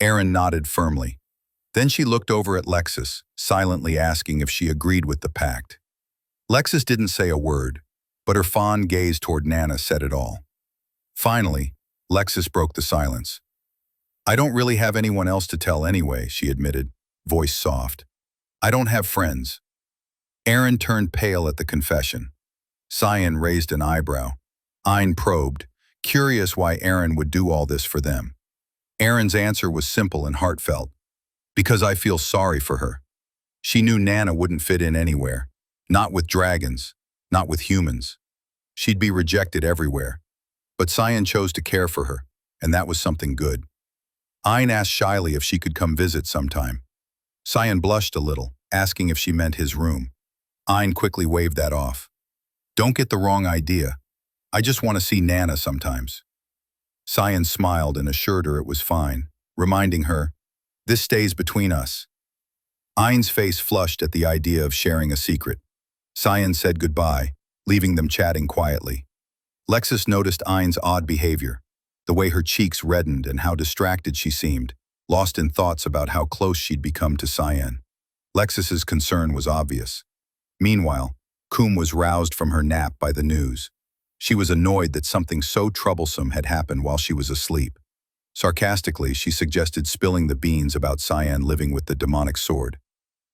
Aaron nodded firmly. Then she looked over at Lexus, silently asking if she agreed with the pact. Lexus didn't say a word, but her fond gaze toward Nana said it all. Finally, Lexus broke the silence. "I don't really have anyone else to tell anyway," she admitted, voice soft. "I don't have friends." Aaron turned pale at the confession. Cyan raised an eyebrow. Ayn probed, curious why Aaron would do all this for them. Aaron's answer was simple and heartfelt. "Because I feel sorry for her." She knew Nana wouldn't fit in anywhere. Not with dragons, not with humans. She'd be rejected everywhere. But Cyan chose to care for her, and that was something good. Ayn asked shyly if she could come visit sometime. Cyan blushed a little, asking if she meant his room. Ayn quickly waved that off. "Don't get the wrong idea. I just want to see Nana sometimes." Cyan smiled and assured her it was fine, reminding her, "This stays between us." Ayn's face flushed at the idea of sharing a secret. Cyan said goodbye, leaving them chatting quietly. Lexus noticed Ayn's odd behavior, the way her cheeks reddened and how distracted she seemed, lost in thoughts about how close she'd become to Cyan. Lexus's concern was obvious. Meanwhile, Coom was roused from her nap by the news. She was annoyed that something so troublesome had happened while she was asleep. Sarcastically, she suggested spilling the beans about Cyan living with the demonic sword.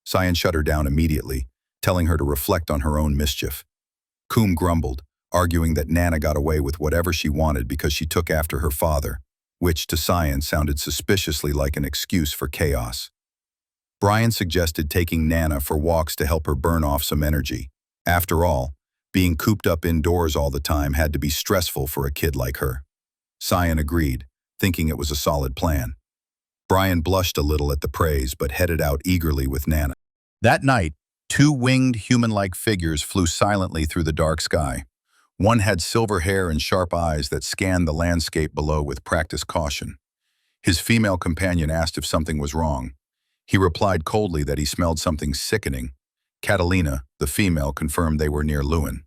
Cyan shut her down immediately, telling her to reflect on her own mischief. Coom grumbled, arguing that Nana got away with whatever she wanted because she took after her father, which to Cyan sounded suspiciously like an excuse for chaos. Brian suggested taking Nana for walks to help her burn off some energy. After all, being cooped up indoors all the time had to be stressful for a kid like her. Cyan agreed, thinking it was a solid plan. Brian blushed a little at the praise but headed out eagerly with Nana. That night, two winged, human-like figures flew silently through the dark sky. One had silver hair and sharp eyes that scanned the landscape below with practiced caution. His female companion asked if something was wrong. He replied coldly that he smelled something sickening. Catalina, the female, confirmed they were near Lewin.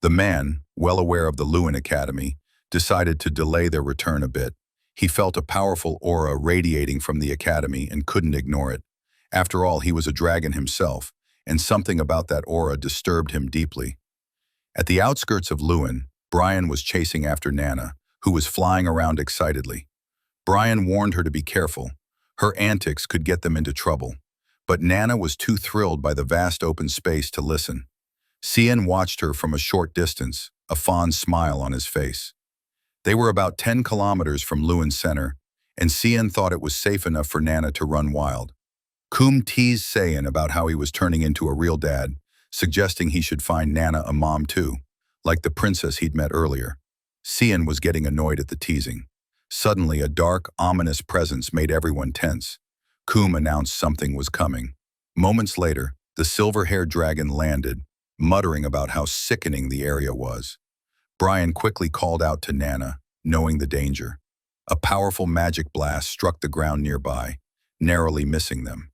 The man, well aware of the Lewin Academy, decided to delay their return a bit. He felt a powerful aura radiating from the academy and couldn't ignore it. After all, he was a dragon himself, and something about that aura disturbed him deeply. At the outskirts of Lewin, Brian was chasing after Nana, who was flying around excitedly. Brian warned her to be careful. Her antics could get them into trouble. But Nana was too thrilled by the vast open space to listen. Cyan watched her from a short distance, a fond smile on his face. They were about 10 kilometers from Lewin Center, and Cyan thought it was safe enough for Nana to run wild. Coom teased Cyan about how he was turning into a real dad, suggesting he should find Nana a mom too, like the princess he'd met earlier. Cyan was getting annoyed at the teasing. Suddenly, a dark, ominous presence made everyone tense. Coom announced something was coming. Moments later, the silver-haired dragon landed, muttering about how sickening the area was. Brian quickly called out to Nana, knowing the danger. A powerful magic blast struck the ground nearby, narrowly missing them.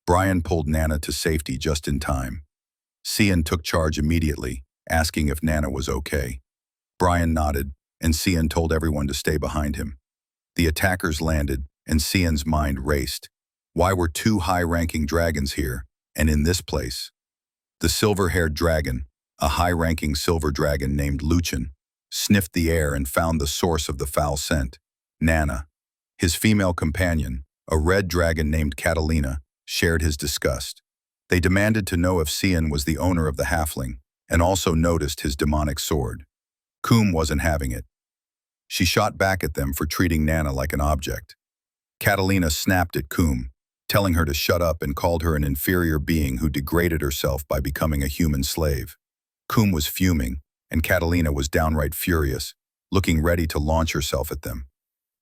Brian pulled Nana to safety just in time. Cyan took charge immediately, asking if Nana was okay. Brian nodded, and Cyan told everyone to stay behind him. The attackers landed, and Cyan's mind raced. Why were two high-ranking dragons here, and in this place? The silver-haired dragon, a high-ranking silver dragon named Luchin, sniffed the air and found the source of the foul scent, Nana. His female companion, a red dragon named Catalina, shared his disgust. They demanded to know if Cyan was the owner of the halfling, and also noticed his demonic sword. Coom wasn't having it. She shot back at them for treating Nana like an object. Catalina snapped at Coom, telling her to shut up and called her an inferior being who degraded herself by becoming a human slave. Coom was fuming, and Catalina was downright furious, looking ready to launch herself at them.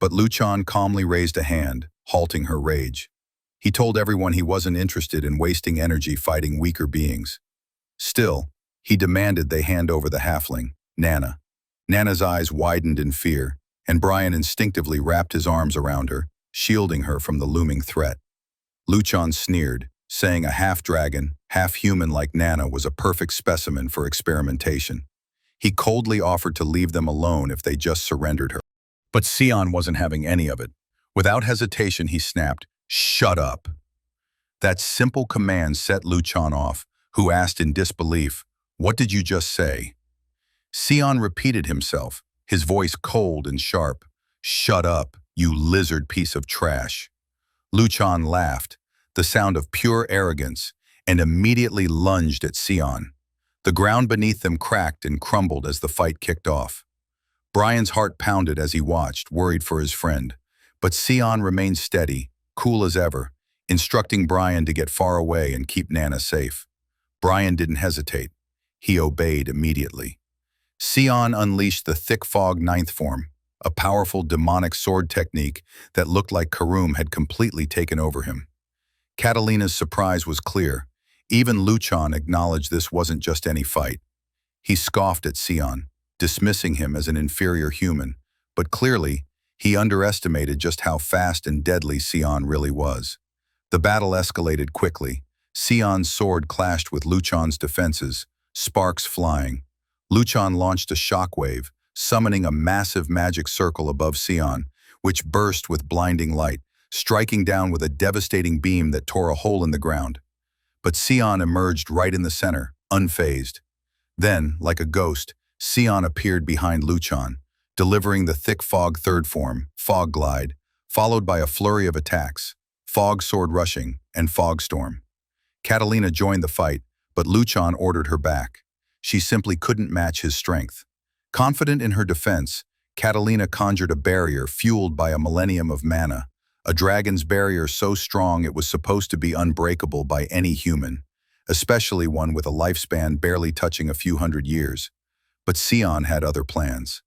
But Luchan calmly raised a hand, halting her rage. He told everyone he wasn't interested in wasting energy fighting weaker beings. Still, he demanded they hand over the halfling, Nana. Nana's eyes widened in fear, and Brian instinctively wrapped his arms around her, shielding her from the looming threat. Luchan sneered, saying a half-dragon, half-human like Nana was a perfect specimen for experimentation. He coldly offered to leave them alone if they just surrendered her. But Sion wasn't having any of it. Without hesitation, he snapped, "Shut up." That simple command set Luchan off, who asked in disbelief, "What did you just say?" Sion repeated himself, his voice cold and sharp, "Shut up, you lizard piece of trash." Luchan laughed, the sound of pure arrogance, and immediately lunged at Sion. The ground beneath them cracked and crumbled as the fight kicked off. Brian's heart pounded as he watched, worried for his friend. But Sion remained steady, cool as ever, instructing Brian to get far away and keep Nana safe. Brian didn't hesitate. He obeyed immediately. Sion unleashed the thick fog ninth form, a powerful demonic sword technique that looked like Karum had completely taken over him. Catalina's surprise was clear. Even Luchan acknowledged this wasn't just any fight. He scoffed at Sion, dismissing him as an inferior human, but clearly, he underestimated just how fast and deadly Sion really was. The battle escalated quickly. Sion's sword clashed with Luchan's defenses, sparks flying. Luchan launched a shockwave, summoning a massive magic circle above Sion, which burst with blinding light, striking down with a devastating beam that tore a hole in the ground. But Sion emerged right in the center, unfazed. Then, like a ghost, Sion appeared behind Luchan, delivering the thick fog third form, Fog Glide, followed by a flurry of attacks, Fog Sword Rushing, and Fog Storm. Catalina joined the fight, but Luchan ordered her back. She simply couldn't match his strength. Confident in her defense, Catalina conjured a barrier fueled by a millennium of mana, a dragon's barrier so strong it was supposed to be unbreakable by any human, especially one with a lifespan barely touching a few hundred years. But Sion had other plans.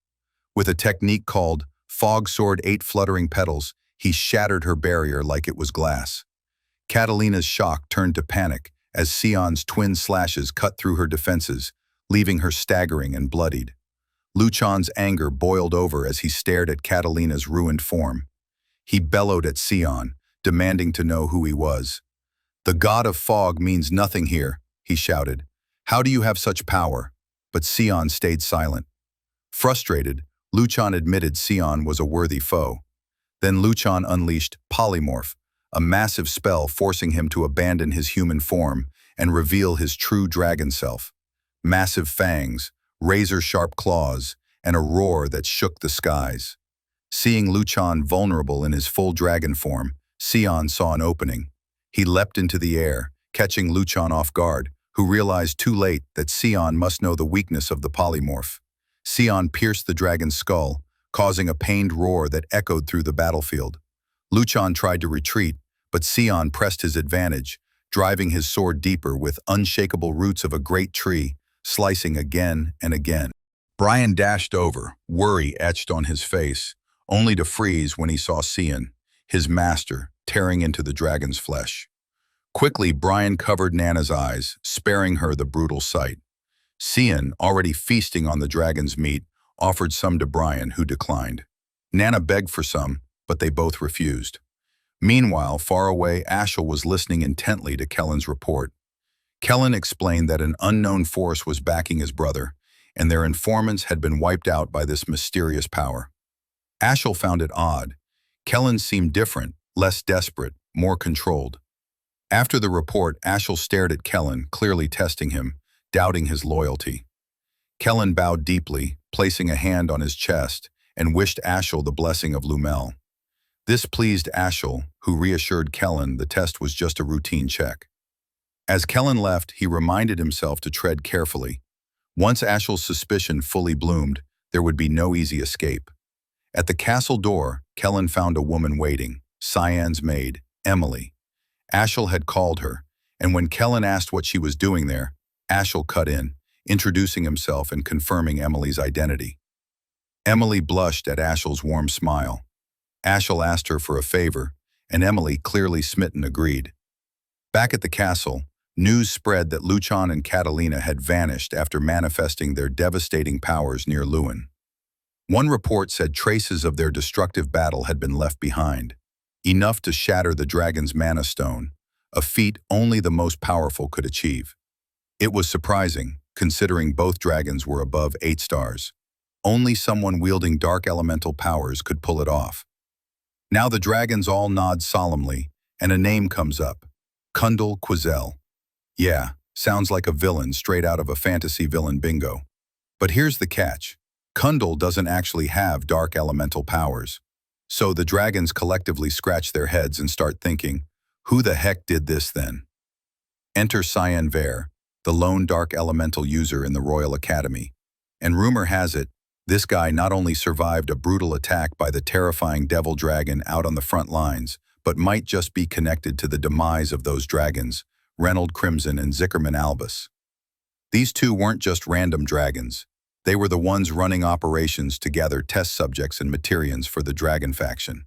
With a technique called Fog Sword 8 Fluttering Petals, he shattered her barrier like it was glass. Catalina's shock turned to panic as Sion's twin slashes cut through her defenses, leaving her staggering and bloodied. Luchan's anger boiled over as he stared at Catalina's ruined form. He bellowed at Sion, demanding to know who he was. "The god of fog means nothing here," he shouted. "How do you have such power?" But Sion stayed silent. Frustrated, Luchan admitted Sion was a worthy foe. Then Luchan unleashed Polymorph, a massive spell forcing him to abandon his human form and reveal his true dragon self. Massive fangs, razor-sharp claws, and a roar that shook the skies. Seeing Luchan vulnerable in his full dragon form, Sion saw an opening. He leapt into the air, catching Luchan off guard, who realized too late that Sion must know the weakness of the polymorph. Sion pierced the dragon's skull, causing a pained roar that echoed through the battlefield. Luchan tried to retreat, but Sion pressed his advantage, driving his sword deeper with unshakable roots of a great tree, slicing again and again. Brian dashed over, worry etched on his face, only to freeze when he saw Sion, his master, tearing into the dragon's flesh. Quickly, Brian covered Nana's eyes, sparing her the brutal sight. Sion, already feasting on the dragon's meat, offered some to Brian, who declined. Nana begged for some, but they both refused. Meanwhile, far away, Ashel was listening intently to Kellen's report. Kellen explained that an unknown force was backing his brother, and their informants had been wiped out by this mysterious power. Ashel found it odd. Kellen seemed different, less desperate, more controlled. After the report, Ashel stared at Kellen, clearly testing him, doubting his loyalty. Kellen bowed deeply, placing a hand on his chest, and wished Ashel the blessing of Lumel. This pleased Ashel, who reassured Kellen the test was just a routine check. As Kellen left, he reminded himself to tread carefully. Once Ashel's suspicion fully bloomed, there would be no easy escape. At the castle door, Kellen found a woman waiting, Cyan's maid, Emily. Ashel had called her, and when Kellen asked what she was doing there, Ashel cut in, introducing himself and confirming Emily's identity. Emily blushed at Ashel's warm smile. Ashel asked her for a favor, and Emily, clearly smitten, agreed. Back at the castle, news spread that Luchan and Catalina had vanished after manifesting their devastating powers near Lewin. One report said traces of their destructive battle had been left behind, enough to shatter the dragon's mana stone, a feat only the most powerful could achieve. It was surprising, considering both dragons were above 8 stars. Only someone wielding dark elemental powers could pull it off. Now the dragons all nod solemnly, and a name comes up. Kundal Quazel. Yeah, sounds like a villain straight out of a fantasy villain bingo. But here's the catch. Kundal doesn't actually have dark elemental powers. So the dragons collectively scratch their heads and start thinking, who the heck did this then? Enter Cyan Ver, the lone dark elemental user in the Royal Academy. And rumor has it, this guy not only survived a brutal attack by the terrifying devil dragon out on the front lines, but might just be connected to the demise of those dragons, Reynold Crimson and Zickerman Albus. These two weren't just random dragons. They were the ones running operations to gather test subjects and Materians for the dragon faction.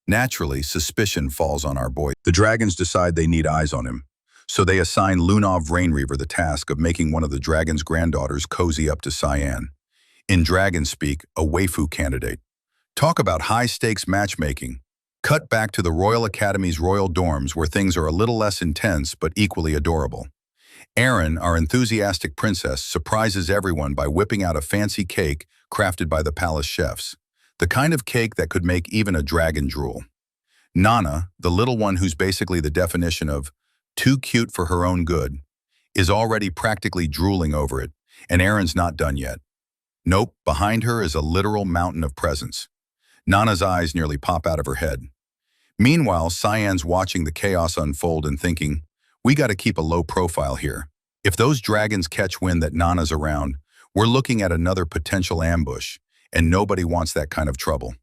Naturally, suspicion falls on our boy. The dragons decide they need eyes on him, so they assign Lunov Rainreaver the task of making one of the dragon's granddaughters cozy up to Cyan. In dragon speak, a waifu candidate. Talk about high-stakes matchmaking. Cut back to the Royal Academy's royal dorms where things are a little less intense but equally adorable. Erin, our enthusiastic princess, surprises everyone by whipping out a fancy cake crafted by the palace chefs. The kind of cake that could make even a dragon drool. Nana, the little one who's basically the definition of too cute for her own good, is already practically drooling over it, and Erin's not done yet. Nope, behind her is a literal mountain of presents. Nana's eyes nearly pop out of her head. Meanwhile, Cyan's watching the chaos unfold and thinking, we gotta keep a low profile here. If those dragons catch wind that Nana's around, we're looking at another potential ambush, and nobody wants that kind of trouble.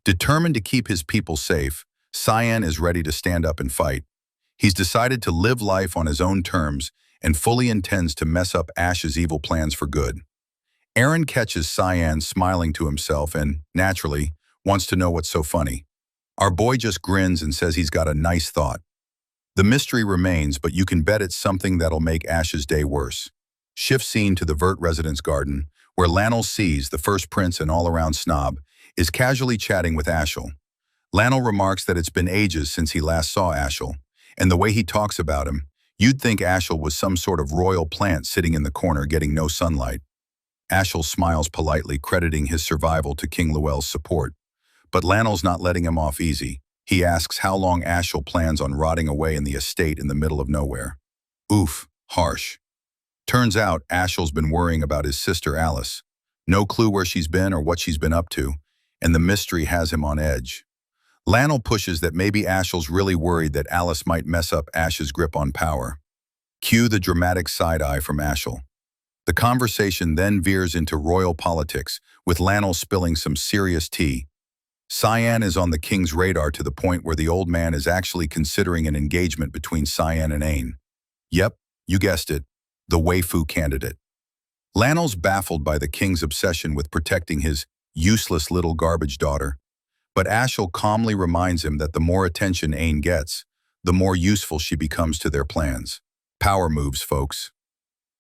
Determined to keep his people safe, Cyan is ready to stand up and fight. He's decided to live life on his own terms and fully intends to mess up Ash's evil plans for good. Erin catches Cyan smiling to himself and, naturally, wants to know what's so funny. Our boy just grins and says he's got a nice thought. The mystery remains, but you can bet it's something that'll make Ash's day worse. Shift scene to the Vert residence garden, where Lannel sees, the first prince and all-around snob, is casually chatting with Ashel. Lannel remarks that it's been ages since he last saw Ashel, and the way he talks about him, you'd think Ashel was some sort of royal plant sitting in the corner getting no sunlight. Ashel smiles politely, crediting his survival to King Llewell's support. But Lannel's not letting him off easy. He asks how long Ashel plans on rotting away in the estate in the middle of nowhere. Oof, harsh. Turns out Ashel's been worrying about his sister Alice. No clue where she's been or what she's been up to, and the mystery has him on edge. Lannel pushes that maybe Ashel's really worried that Alice might mess up Ash's grip on power. Cue the dramatic side-eye from Ashel. The conversation then veers into royal politics, with Lannel spilling some serious tea. Cyan is on the king's radar to the point where the old man is actually considering an engagement between Cyan and Ain. Yep, you guessed it, the waifu candidate. Lannel's baffled by the king's obsession with protecting his useless little garbage daughter, but Ashel calmly reminds him that the more attention Ain gets, the more useful she becomes to their plans. Power moves, folks.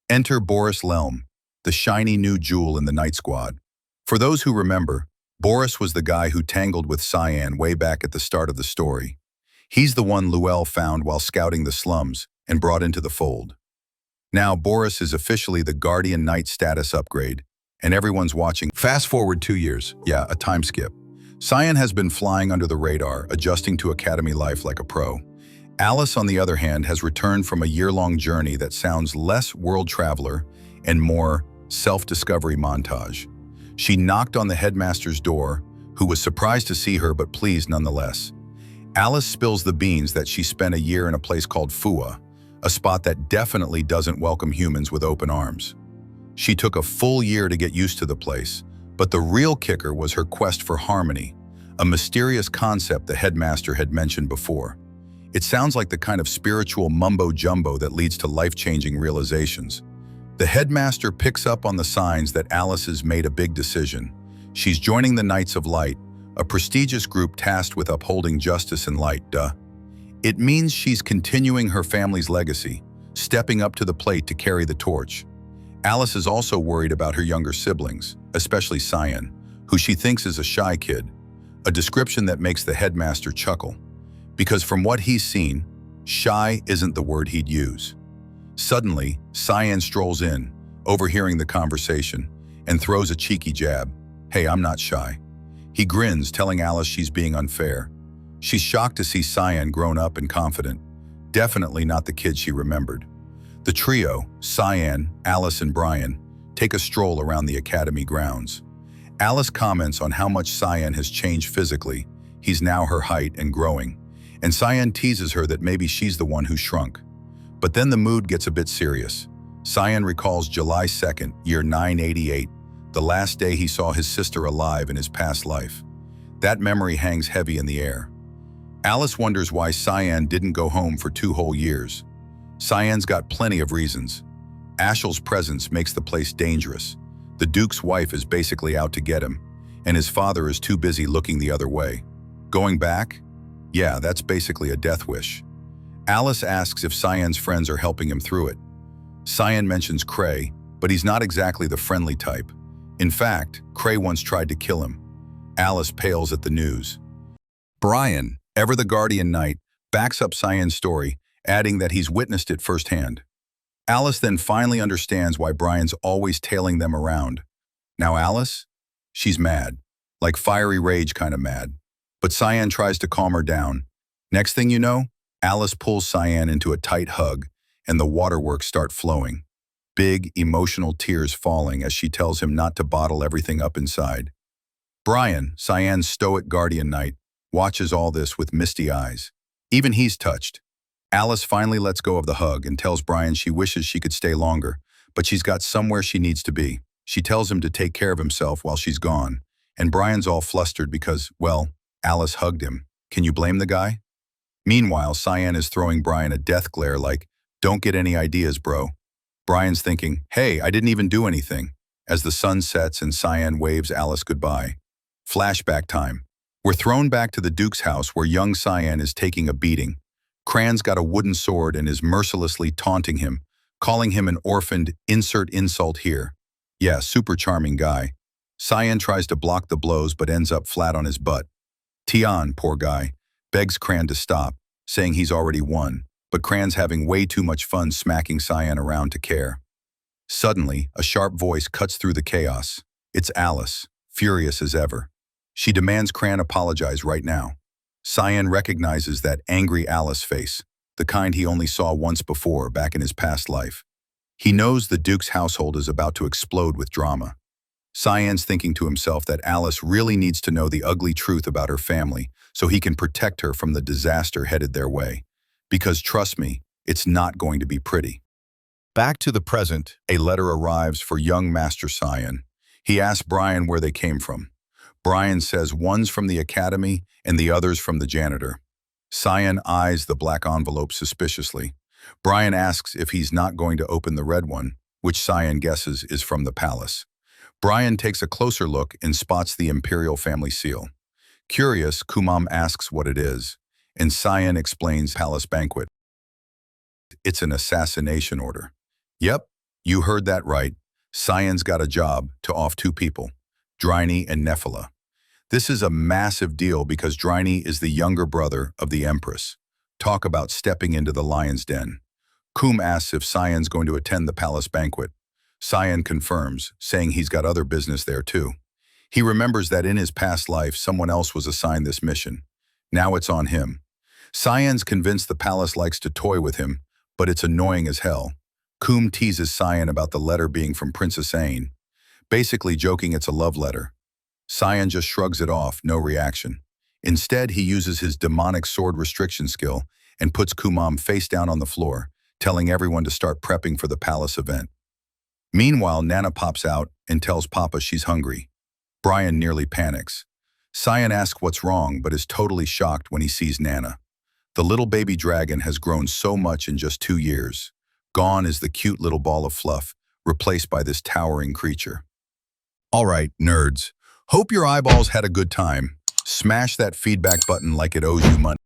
Enter Boris Lelm, the shiny new jewel in the Night Squad. For those who remember, Boris was the guy who tangled with Cyan way back at the start of the story. He's the one Llewell found while scouting the slums and brought into the fold. Now Boris is officially the Guardian Knight status upgrade, and everyone's watching. Fast forward 2 years. Yeah, a time skip. Cyan has been flying under the radar, adjusting to academy life like a pro. Alice, on the other hand, has returned from a year-long journey that sounds less world traveler and more self-discovery montage. She knocked on the headmaster's door, who was surprised to see her but pleased nonetheless. Alice spills the beans that she spent a year in a place called Fua, a spot that definitely doesn't welcome humans with open arms. She took a full year to get used to the place, but the real kicker was her quest for harmony, a mysterious concept the headmaster had mentioned before. It sounds like the kind of spiritual mumbo-jumbo that leads to life-changing realizations. The headmaster picks up on the signs that Alice has made a big decision. She's joining the Knights of Light, a prestigious group tasked with upholding justice and light, It means she's continuing her family's legacy, stepping up to the plate to carry the torch. Alice is also worried about her younger siblings, especially Cyan, who she thinks is a shy kid, a description that makes the headmaster chuckle. Because from what he's seen, Shy isn't the word he'd use. Suddenly, Cyan strolls in, overhearing the conversation, and throws a cheeky jab. Hey, I'm not shy. He grins, telling Alice she's being unfair. She's shocked to see Cyan grown up and confident. Definitely not the kid she remembered. The trio, Cyan, Alice, and Brian, take a stroll around the academy grounds. Alice comments on how much Cyan has changed physically. He's now her height and growing. And Cyan teases her that maybe she's the one who shrunk. But then the mood gets a bit serious. Cyan recalls July 2nd, year 988, the last day he saw his sister alive in his past life. That memory hangs heavy in the air. Alice wonders why Cyan didn't go home for 2 whole years. Cyan's got plenty of reasons. Ashel's presence makes the place dangerous. The Duke's wife is basically out to get him, and his father is too busy looking the other way. Going back? Yeah, that's basically a death wish. Alice asks if Cyan's friends are helping him through it. Cyan mentions Cray, but he's not exactly the friendly type. In fact, Cray once tried to kill him. Alice pales at the news. Brian, ever the guardian knight, backs up Cyan's story, adding that he's witnessed it firsthand. Alice then finally understands why Brian's always tailing them around. Now Alice? She's mad. Like fiery rage kind of mad. But Cyan tries to calm her down. Next thing you know, Alice pulls Cyan into a tight hug, and the waterworks start flowing. Big, emotional tears falling as she tells him not to bottle everything up inside. Brian, Cyan's stoic guardian knight, watches all this with misty eyes. Even he's touched. Alice finally lets go of the hug and tells Brian she wishes she could stay longer, but she's got somewhere she needs to be. She tells him to take care of himself while she's gone, and Brian's all flustered because, well, Alice hugged him. Can you blame the guy? Meanwhile, Cyan is throwing Brian a death glare like, don't get any ideas, bro. Brian's thinking, hey, I didn't even do anything, as the sun sets and Cyan waves Alice goodbye. Flashback time. We're thrown back to the Duke's house where young Cyan is taking a beating. Cran's got a wooden sword and is mercilessly taunting him, calling him an orphaned, insert insult here. Yeah, super charming guy. Cyan tries to block the blows but ends up flat on his butt. Tian, poor guy, begs Cran to stop, saying he's already won, but Cran's having way too much fun smacking Cyan around to care. Suddenly, a sharp voice cuts through the chaos. It's Alice, furious as ever. She demands Cran apologize right now. Cyan recognizes that angry Alice face, the kind he only saw once before back in his past life. He knows the Duke's household is about to explode with drama. Cyan's thinking to himself that Alice really needs to know the ugly truth about her family so he can protect her from the disaster headed their way. Because trust me, it's not going to be pretty. Back to the present, a letter arrives for young Master Cyan. He asks Brian where they came from. Brian says one's from the academy and the other's from the janitor. Cyan eyes the black envelope suspiciously. Brian asks if he's not going to open the red one, which Cyan guesses is from the palace. Brian takes a closer look and spots the imperial family seal. Curious, Kumam asks what it is, and Cyan explains palace banquet. It's an assassination order. Yep, you heard that right. Cyan's got a job to off 2 people, Dryne and Nephila. This is a massive deal because Dryne is the younger brother of the Empress. Talk about stepping into the lion's den. Kum asks if Cyan's going to attend the palace banquet. Cyan confirms, saying he's got other business there too. He remembers that in his past life, someone else was assigned this mission. Now it's on him. Cyan's convinced the palace likes to toy with him, but it's annoying as hell. Kum teases Cyan about the letter being from Princess Ain, basically joking it's a love letter. Cyan just shrugs it off, no reaction. Instead, he uses his demonic sword restriction skill and puts Kumam face down on the floor, telling everyone to start prepping for the palace event. Meanwhile, Nana pops out and tells Papa she's hungry. Brian nearly panics. Cyan asks what's wrong, but is totally shocked when he sees Nana. The little baby dragon has grown so much in just 2 years. Gone is the cute little ball of fluff, replaced by this towering creature. All right, nerds. Hope your eyeballs had a good time. Smash that feedback button like it owes you money.